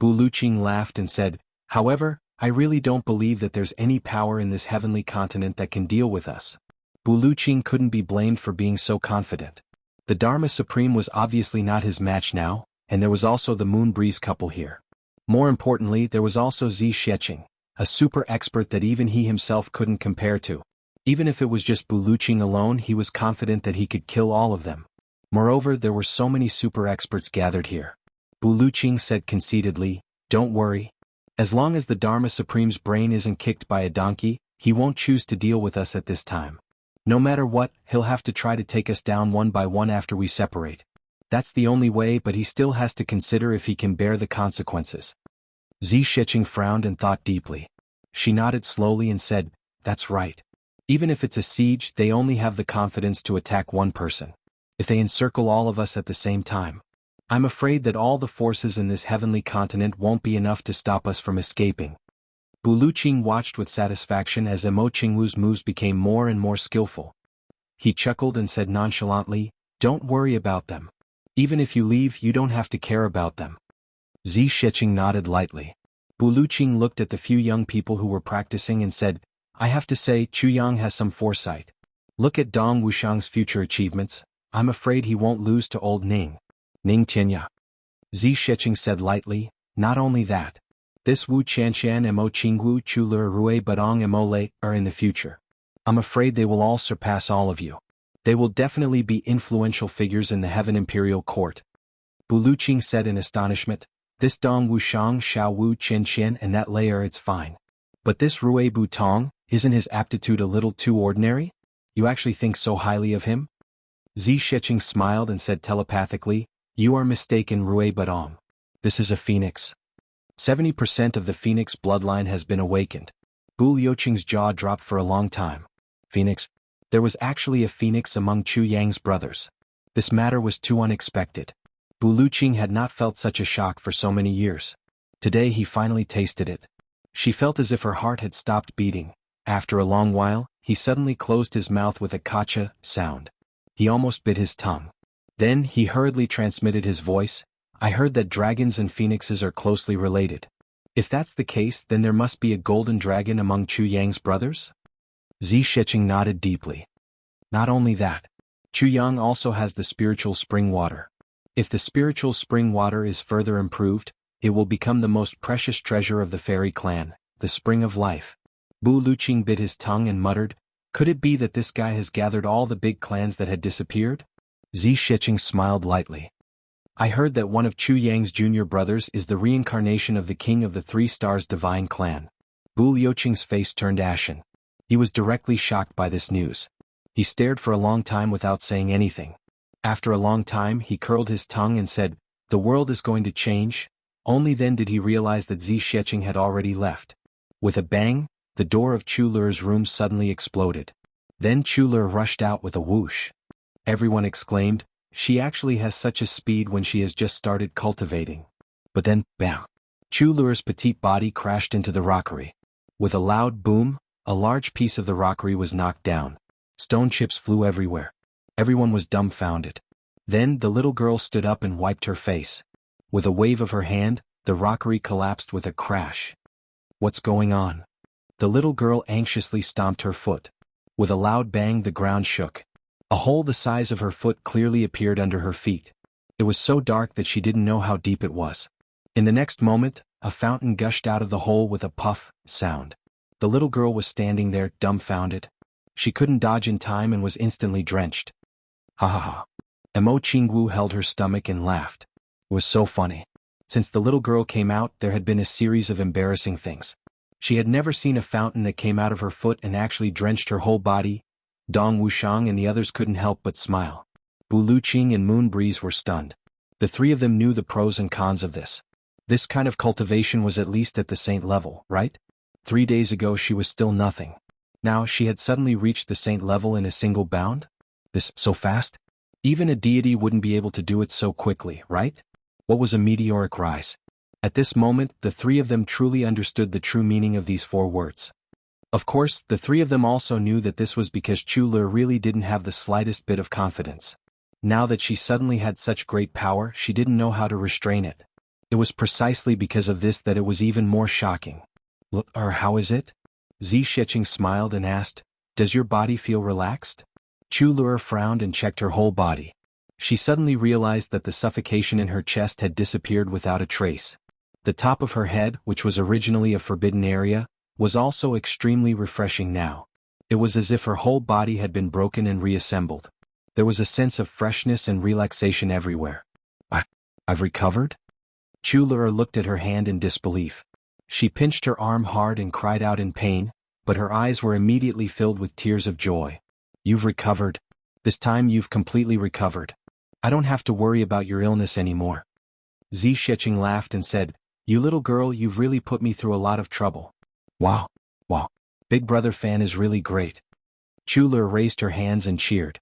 Bu Luqing laughed and said, "However, I really don't believe that there's any power in this heavenly continent that can deal with us." Bu Luqing couldn't be blamed for being so confident. The Dharma Supreme was obviously not his match now, and there was also the Moon Breeze couple here. More importantly, there was also Zi Xiecheng, a super expert that even he himself couldn't compare to. Even if it was just Bu Luqing alone, he was confident that he could kill all of them. Moreover, there were so many super experts gathered here. Bu Luqing said conceitedly, "Don't worry. As long as the Dharma Supreme's brain isn't kicked by a donkey, he won't choose to deal with us at this time. No matter what, he'll have to try to take us down one by one after we separate. That's the only way, but he still has to consider if he can bear the consequences." Zi Xiecheng frowned and thought deeply. She nodded slowly and said, "That's right. Even if it's a siege, they only have the confidence to attack one person. If they encircle all of us at the same time, I'm afraid that all the forces in this heavenly continent won't be enough to stop us from escaping." Bu Luqing watched with satisfaction as Mo Qingwu's moves became more and more skillful. He chuckled and said nonchalantly, "Don't worry about them. Even if you leave, you don't have to care about them." Zi Xiecheng nodded lightly. Bu Luqing looked at the few young people who were practicing and said, "I have to say, Chu Yang has some foresight. Look at Dong Wuxiang's future achievements. I'm afraid he won't lose to old Ning Tianya." Zi Xiecheng said lightly, "Not only that. This Wu Qianshan and Mo Qingwu, Chu Le Rui Badong and Mo Le are in the future. I'm afraid they will all surpass all of you. They will definitely be influential figures in the Heaven Imperial Court. Bu Luqing said in astonishment. This Dong Wushang Xiao Wu Qian Qian and that layer it's fine. But this Rui Bu Tong, isn't his aptitude a little too ordinary? You actually think so highly of him? Zi Sheqing smiled and said telepathically, you are mistaken Rui Budong. This is a phoenix. 70% of the phoenix bloodline has been awakened. Bu Liuqing's jaw dropped for a long time. Phoenix? There was actually a phoenix among Chu Yang's brothers. This matter was too unexpected. Bu Luqing had not felt such a shock for so many years. Today he finally tasted it. She felt as if her heart had stopped beating. After a long while, he suddenly closed his mouth with a kacha sound. He almost bit his tongue. Then he hurriedly transmitted his voice. I heard that dragons and phoenixes are closely related. If that's the case, then there must be a golden dragon among Chu Yang's brothers? Zi Sheqing nodded deeply. Not only that, Chu Yang also has the spiritual spring water. If the spiritual spring water is further improved, it will become the most precious treasure of the fairy clan, the spring of life. Bu Luqing bit his tongue and muttered, could it be that this guy has gathered all the big clans that had disappeared? Zi Sheqing smiled lightly. I heard that one of Chu Yang's junior brothers is the reincarnation of the king of the Three Stars divine clan. Bu Liuqing's face turned ashen. He was directly shocked by this news. He stared for a long time without saying anything. After a long time he curled his tongue and said, the world is going to change. Only then did he realize that Zi Sheqing had already left. With a bang, the door of Chu Lu's room suddenly exploded. Then Chu Lu rushed out with a whoosh. Everyone exclaimed, she actually has such a speed when she has just started cultivating. But then, bam! Chu Lu's petite body crashed into the rockery. With a loud boom, a large piece of the rockery was knocked down. Stone chips flew everywhere. Everyone was dumbfounded. Then the little girl stood up and wiped her face. With a wave of her hand, the rockery collapsed with a crash. What's going on? The little girl anxiously stomped her foot. With a loud bang the ground shook. A hole the size of her foot clearly appeared under her feet. It was so dark that she didn't know how deep it was. In the next moment, a fountain gushed out of the hole with a puff sound. The little girl was standing there, dumbfounded. She couldn't dodge in time and was instantly drenched. Ha ha ha. Mo Qingwu held her stomach and laughed. It was so funny. Since the little girl came out, there had been a series of embarrassing things. She had never seen a fountain that came out of her foot and actually drenched her whole body. Dong Wushang and the others couldn't help but smile. Bu Luqing and Moon Breeze were stunned. The three of them knew the pros and cons of this. This kind of cultivation was at least at the saint level, right? 3 days ago she was still nothing. Now she had suddenly reached the saint level in a single bound? This so fast? Even a deity wouldn't be able to do it so quickly, right? What was a meteoric rise? At this moment, the three of them truly understood the true meaning of these 4 words. Of course, the three of them also knew that this was because Chu Lu really didn't have the slightest bit of confidence. Now that she suddenly had such great power, she didn't know how to restrain it. It was precisely because of this that it was even more shocking. How is it? Zi Sheqing smiled and asked, does your body feel relaxed? Chu Lu frowned and checked her whole body. She suddenly realized that the suffocation in her chest had disappeared without a trace. The top of her head, which was originally a forbidden area, was also extremely refreshing now. It was as if her whole body had been broken and reassembled. There was a sense of freshness and relaxation everywhere. I've recovered? Chu Lu looked at her hand in disbelief. She pinched her arm hard and cried out in pain, but her eyes were immediately filled with tears of joy. You've recovered. This time you've completely recovered. I don't have to worry about your illness anymore. Zi Sheqing laughed and said, you little girl, you've really put me through a lot of trouble. Wow. Big Brother fan is really great. Chu Lu raised her hands and cheered.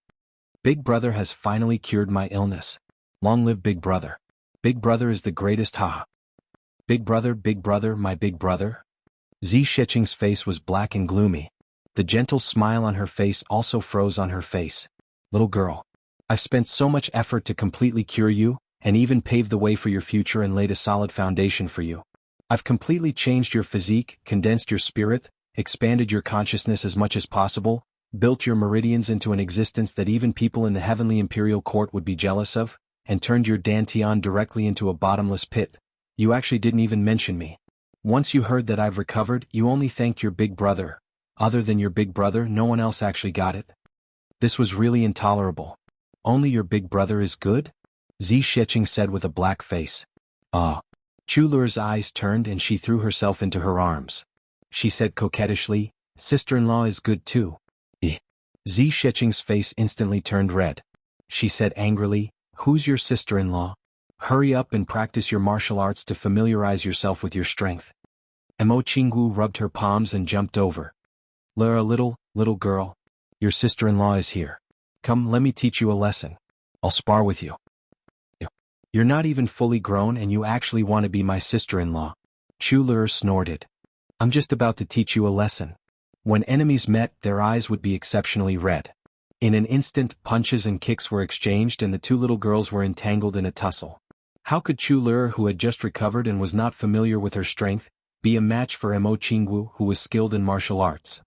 Big Brother has finally cured my illness. Long live Big Brother. Big Brother is the greatest, haha. Big Brother, my Big Brother? Zi Sheqing's face was black and gloomy. The gentle smile on her face also froze on her face. Little girl, I've spent so much effort to completely cure you, and even paved the way for your future and laid a solid foundation for you. I've completely changed your physique, condensed your spirit, expanded your consciousness as much as possible, built your meridians into an existence that even people in the heavenly imperial court would be jealous of, and turned your dantian directly into a bottomless pit. You actually didn't even mention me. Once you heard that I've recovered, you only thanked your Big Brother. Other than your big brother, no one else actually got it? This was really intolerable. Only your big brother is good? Zi Shiqing said with a black face. Ah. Chu Lure's eyes turned and she threw herself into her arms. She said coquettishly, sister-in-law is good too. Zi Shiqing's face instantly turned red. She said angrily, who's your sister-in-law? Hurry up and practice your martial arts to familiarize yourself with your strength. Mo Qinggu rubbed her palms and jumped over. Lara, little girl. Your sister-in-law is here. Come, let me teach you a lesson. I'll spar with you. You're not even fully grown and you actually want to be my sister-in-law. Chu Lure snorted. I'm just about to teach you a lesson. When enemies met, their eyes would be exceptionally red. In an instant, punches and kicks were exchanged and the two little girls were entangled in a tussle. How could Chu Lure, who had just recovered and was not familiar with her strength, be a match for Mo Qinggu, who was skilled in martial arts?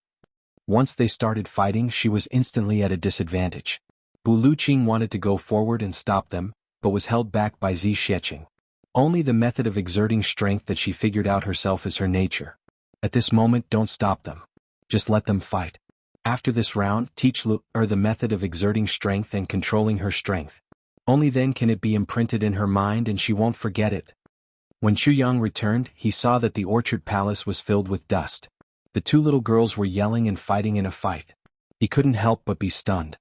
Once they started fighting, she was instantly at a disadvantage. Bu Luqing wanted to go forward and stop them, but was held back by Zi Shiqing. Only the method of exerting strength that she figured out herself is her nature. At this moment, don't stop them. Just let them fight. After this round, teach Lure the method of exerting strength and controlling her strength. Only then can it be imprinted in her mind and she won't forget it. When Chu Yang returned, he saw that the orchard palace was filled with dust. The two little girls were yelling and fighting in a fight. He couldn't help but be stunned.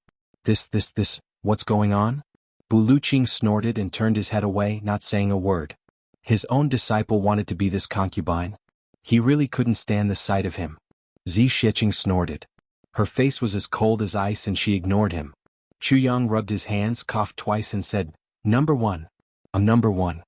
What's going on? Bu Luqing snorted and turned his head away, not saying a word. His own disciple wanted to be this concubine. He really couldn't stand the sight of him. Zi Shiqing snorted. Her face was as cold as ice and she ignored him. Chu Yang rubbed his hands, coughed twice and said, "Number one. I'm number one."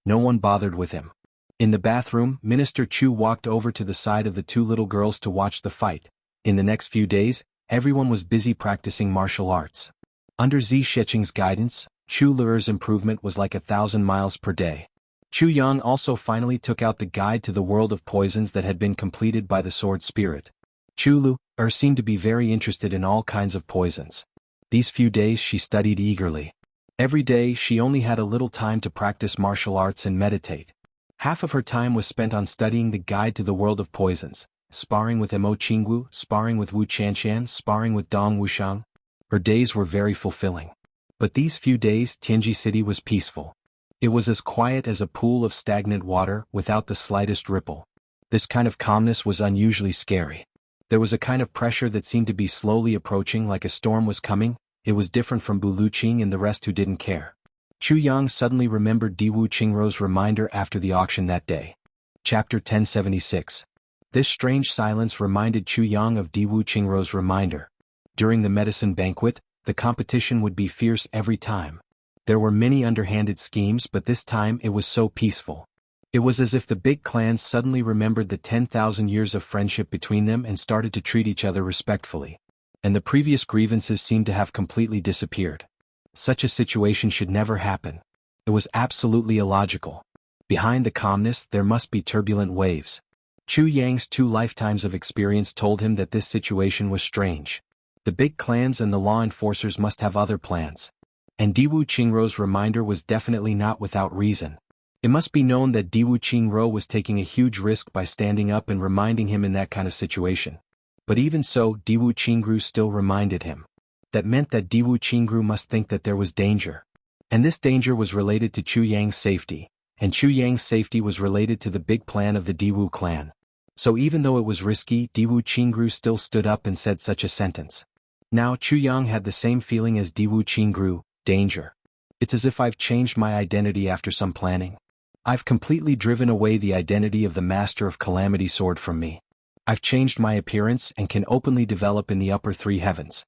No one bothered with him. In the bathroom, Minister Chu walked over to the side of the two little girls to watch the fight. In the next few days, everyone was busy practicing martial arts. Under Zi Shiqing's guidance, Chu Lure's improvement was like 1,000 miles per day. Chu Yang also finally took out the guide to the world of poisons that had been completed by the sword spirit. Chu Lure seemed to be very interested in all kinds of poisons. These few days she studied eagerly. Every day she only had a little time to practice martial arts and meditate. Half of her time was spent on studying the guide to the world of poisons, sparring with Mo Qinggu, sparring with Wu Qianqian, sparring with Dong Wuxiang. Her days were very fulfilling. But these few days Tianji City was peaceful. It was as quiet as a pool of stagnant water without the slightest ripple. This kind of calmness was unusually scary. There was a kind of pressure that seemed to be slowly approaching, like a storm was coming. It was different from Bu Luqing and the rest who didn't care. Chu Yang suddenly remembered Diwu Qingrou's reminder after the auction that day. Chapter 1076. This strange silence reminded Chu Yang of Diwu Qingrou's reminder. During the medicine banquet, the competition would be fierce every time. There were many underhanded schemes, but this time it was so peaceful. It was as if the big clans suddenly remembered the 10,000 years of friendship between them and started to treat each other respectfully. And the previous grievances seemed to have completely disappeared. Such a situation should never happen. It was absolutely illogical. Behind the calmness, there must be turbulent waves. Chu Yang's 2 lifetimes of experience told him that this situation was strange. The big clans and the law enforcers must have other plans. And Diwu Qingrou's reminder was definitely not without reason. It must be known that Diwu Qingrou was taking a huge risk by standing up and reminding him in that kind of situation. But even so, Diwu Qingrou still reminded him. That meant that Diwu Qingrou must think that there was danger. And this danger was related to Chu Yang's safety, and Chu Yang's safety was related to the big plan of the Diwu clan. So even though it was risky, Diwu Qingrou still stood up and said such a sentence. Now Chu Yang had the same feeling as Diwu Qingrou, danger. It's as if I've changed my identity after some planning. I've completely driven away the identity of the Master of Calamity Sword from me. I've changed my appearance and can openly develop in the upper 3 heavens.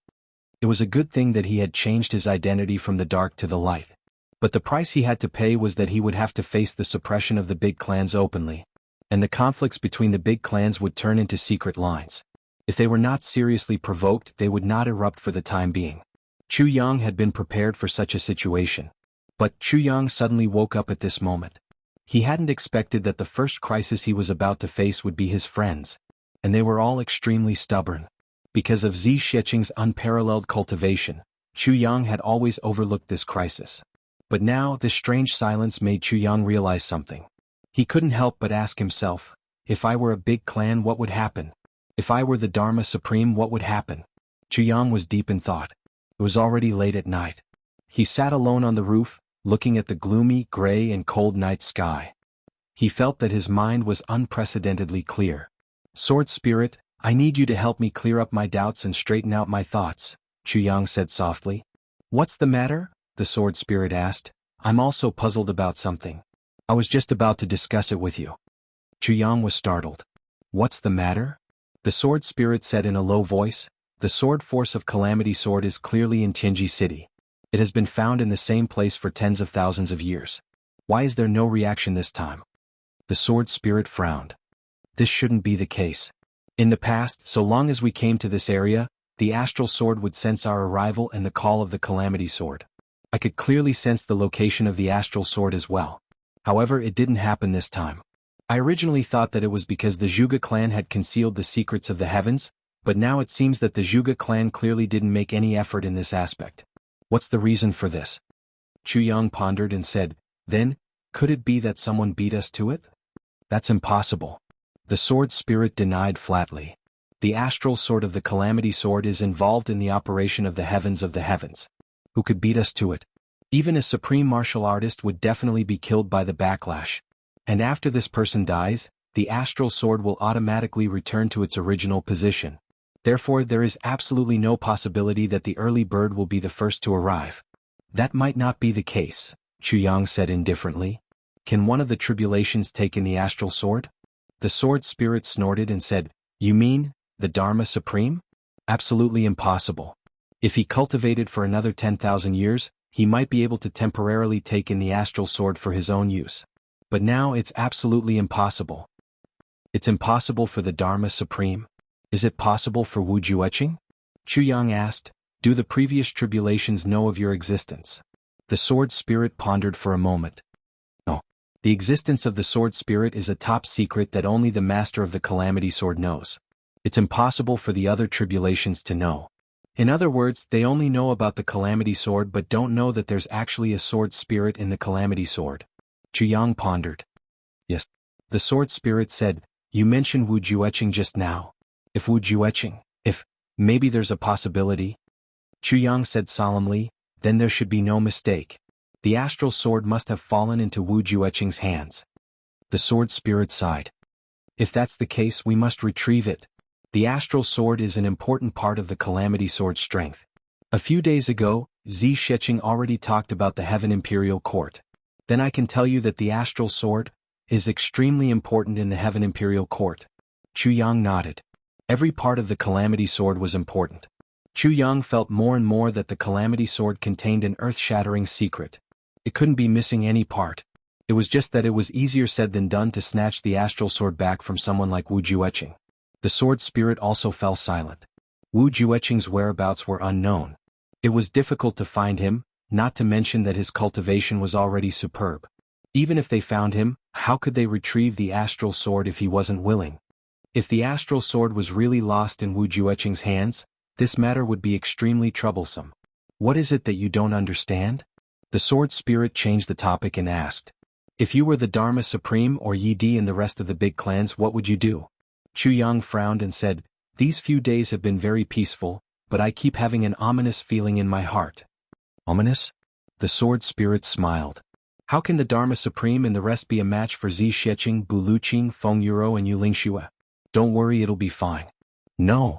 It was a good thing that he had changed his identity from the dark to the light. But the price he had to pay was that he would have to face the suppression of the big clans openly. And the conflicts between the big clans would turn into secret lines. If they were not seriously provoked, they would not erupt for the time being. Chu Yang had been prepared for such a situation. But Chu Yang suddenly woke up at this moment. He hadn't expected that the first crisis he was about to face would be his friends. And they were all extremely stubborn. Because of Zi Shiqing's unparalleled cultivation, Chu Yang had always overlooked this crisis. But now this strange silence made Chu Yang realize something. He couldn't help but ask himself, if I were a big clan, what would happen? If I were the Dharma Supreme, what would happen? Chu Yang was deep in thought. It was already late at night. He sat alone on the roof, looking at the gloomy, gray and cold night sky. He felt that his mind was unprecedentedly clear. Sword Spirit, I need you to help me clear up my doubts and straighten out my thoughts, Chu Yang said softly. What's the matter? The Sword Spirit asked. I'm also puzzled about something. I was just about to discuss it with you. Chu Yang was startled. What's the matter? The Sword Spirit said in a low voice. The sword force of Calamity Sword is clearly in Tianji City. It has been found in the same place for tens of thousands of years. Why is there no reaction this time? The Sword Spirit frowned. This shouldn't be the case. In the past, so long as we came to this area, the Astral Sword would sense our arrival and the call of the Calamity Sword. I could clearly sense the location of the Astral Sword as well. However, it didn't happen this time. I originally thought that it was because the Zhuge clan had concealed the secrets of the heavens, but now it seems that the Zhuge clan clearly didn't make any effort in this aspect. What's the reason for this? Chu Yang pondered and said, Then, could it be that someone beat us to it? That's impossible. The Sword Spirit denied flatly. The Astral Sword of the Calamity Sword is involved in the operation of the heavens. Who could beat us to it? Even a supreme martial artist would definitely be killed by the backlash. And after this person dies, the Astral Sword will automatically return to its original position. Therefore, there is absolutely no possibility that the early bird will be the first to arrive. That might not be the case, Chu Yang said indifferently. Can one of the tribulations take in the Astral Sword? The Sword Spirit snorted and said, You mean, the Dharma Supreme? Absolutely impossible. If he cultivated for another 10,000 years, he might be able to temporarily take in the Astral Sword for his own use. But now it's absolutely impossible. It's impossible for the Dharma Supreme? Is it possible for Wu Jueqing? Chu Yang asked, Do the previous tribulations know of your existence? The Sword Spirit pondered for a moment. No. The existence of the Sword Spirit is a top secret that only the Master of the Calamity Sword knows. It's impossible for the other tribulations to know. In other words, they only know about the Calamity Sword but don't know that there's actually a Sword Spirit in the Calamity Sword. Chu Yang pondered. Yes. The Sword Spirit said, You mentioned Wu Jueqing just now. If Wu Jueqing, maybe there's a possibility. Chu Yang said solemnly, Then there should be no mistake. The Astral Sword must have fallen into Wu Jueqing's hands. The Sword Spirit sighed. If that's the case, we must retrieve it. The Astral Sword is an important part of the Calamity Sword's strength. A few days ago, Zi Sheqing already talked about the Heaven Imperial Court. Then I can tell you that the Astral Sword is extremely important in the Heaven Imperial Court. Chu Yang nodded. Every part of the Calamity Sword was important. Chu Yang felt more and more that the Calamity Sword contained an earth-shattering secret. It couldn't be missing any part. It was just that it was easier said than done to snatch the Astral Sword back from someone like Wu Jueqing. The Sword Spirit also fell silent. Wu Jueqing's whereabouts were unknown. It was difficult to find him, not to mention that his cultivation was already superb. Even if they found him, how could they retrieve the Astral Sword if he wasn't willing? If the Astral Sword was really lost in Wu Jueqing's hands, this matter would be extremely troublesome. What is it that you don't understand? The Sword Spirit changed the topic and asked. If you were the Dharma Supreme or Yi Di and the rest of the big clans, what would you do? Chu Yang frowned and said, These few days have been very peaceful, but I keep having an ominous feeling in my heart. Ominous? The Sword Spirit smiled. How can the Dharma Supreme and the rest be a match for Zi Sheqing, Bu Luqing, Feng Yuro and Yu Lingxue? Don't worry, it'll be fine. No.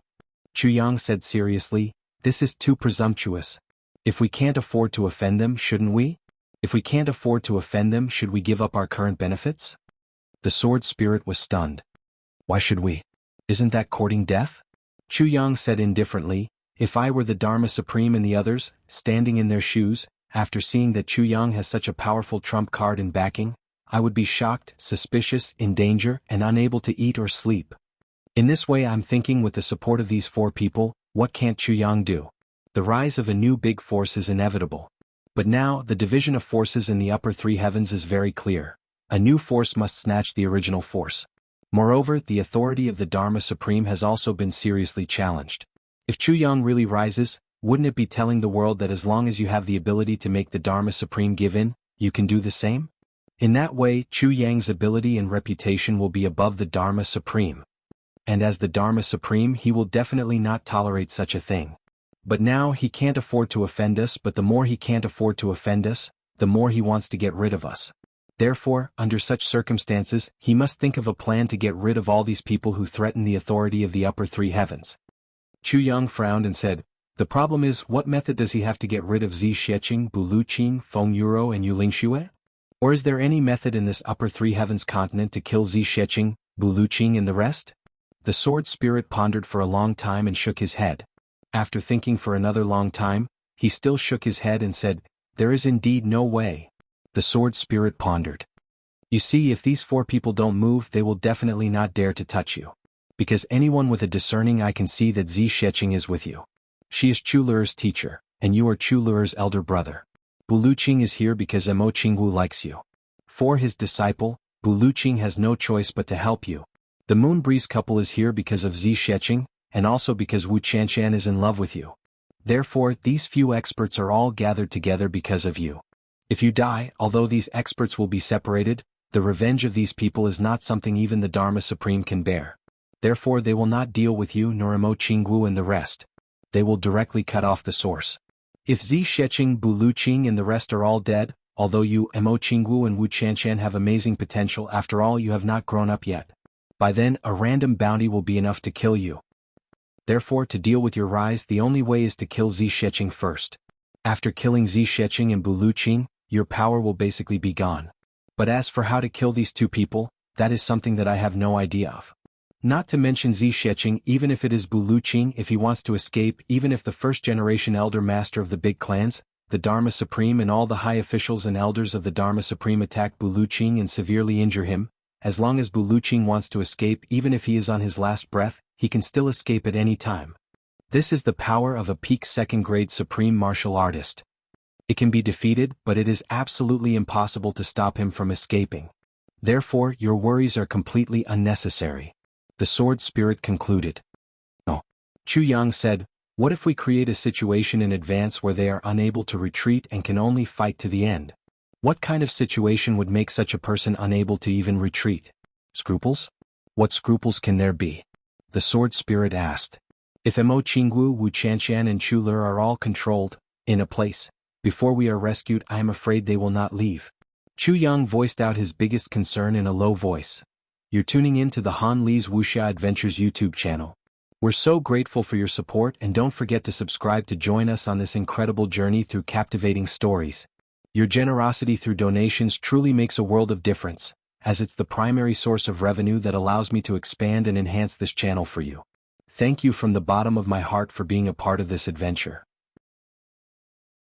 Chu Yang said seriously, This is too presumptuous. If we can't afford to offend them, shouldn't we? If we can't afford to offend them, should we give up our current benefits? The Sword Spirit was stunned. Why should we? Isn't that courting death? Chu Yang said indifferently, If I were the Dharma Supreme and the others, standing in their shoes, after seeing that Chu Yang has such a powerful trump card in backing, I would be shocked, suspicious, in danger, and unable to eat or sleep. In this way, I'm thinking with the support of these 4 people, what can't Chu Yang do? The rise of a new big force is inevitable. But now, the division of forces in the upper 3 heavens is very clear. A new force must snatch the original force. Moreover, the authority of the Dharma Supreme has also been seriously challenged. If Chu Yang really rises, wouldn't it be telling the world that as long as you have the ability to make the Dharma Supreme give in, you can do the same? In that way, Chu Yang's ability and reputation will be above the Dharma Supreme. and as the Dharma Supreme he will definitely not tolerate such a thing. But now he can't afford to offend us, but the more he can't afford to offend us, the more he wants to get rid of us. Therefore, under such circumstances, he must think of a plan to get rid of all these people who threaten the authority of the upper three heavens. Chu Yang frowned and said, "The problem is, what method does he have to get rid of Zi Xueqing, Bu Luqing, Feng Yuro and Yu Lingxue? Or is there any method in this upper three heavens continent to kill Zi Xueqing, Bu Luqing and the rest?" The sword spirit pondered for a long time and shook his head. After thinking for another long time, he still shook his head and said, "There is indeed no way." The sword spirit pondered. "You see, if these 4 people don't move, they will definitely not dare to touch you. Because anyone with a discerning eye can see that Zi Xueqing is with you. She is Chu Luer's teacher, and you are Chu Luer's elder brother. Bu Luqing is here because Mo Qingwu likes you. For his disciple, Bu Luqing has no choice but to help you. The Moon Breeze couple is here because of Zi Xueqing, and also because Wu Qianshan is in love with you. Therefore, these few experts are all gathered together because of you. If you die, although these experts will be separated, the revenge of these people is not something even the Dharma Supreme can bear. Therefore they will not deal with you nor Mo Qingwu and the rest. They will directly cut off the source. If Zi Xueqing, Bu Luqing and the rest are all dead, although you, Mo Qingwu and Wu Qianshan have amazing potential, after all you have not grown up yet. By then, a random bounty will be enough to kill you. Therefore, to deal with your rise, the only way is to kill Zi Xueqing first. After killing Zi Xueqing and Bu Luqing, your power will basically be gone. But as for how to kill these 2 people, that is something that I have no idea of. Not to mention Zi Xueqing, even if it is Bu Luqing, if he wants to escape, even if the first-generation elder master of the big clans, the Dharma Supreme and all the high officials and elders of the Dharma Supreme attack Bu Luqing and severely injure him, as long as Bu Luqing wants to escape, even if he is on his last breath, he can still escape at any time. This is the power of a peak second-grade supreme martial artist. It can be defeated, but it is absolutely impossible to stop him from escaping. Therefore, your worries are completely unnecessary. The sword spirit concluded. "Oh." Chu Yang said, "What if we create a situation in advance where they are unable to retreat and can only fight to the end? What kind of situation would make such a person unable to even retreat? Scruples? What scruples can there be?" The sword spirit asked. "If Mo Qingwu, Wu Qianshan and Chu Luer are all controlled, in a place, before we are rescued, I am afraid they will not leave." Chu Yang voiced out his biggest concern in a low voice. You're tuning in to the Han Li's Wuxia Adventures YouTube channel. We're so grateful for your support, and don't forget to subscribe to join us on this incredible journey through captivating stories. Your generosity through donations truly makes a world of difference, as it's the primary source of revenue that allows me to expand and enhance this channel for you. Thank you from the bottom of my heart for being a part of this adventure.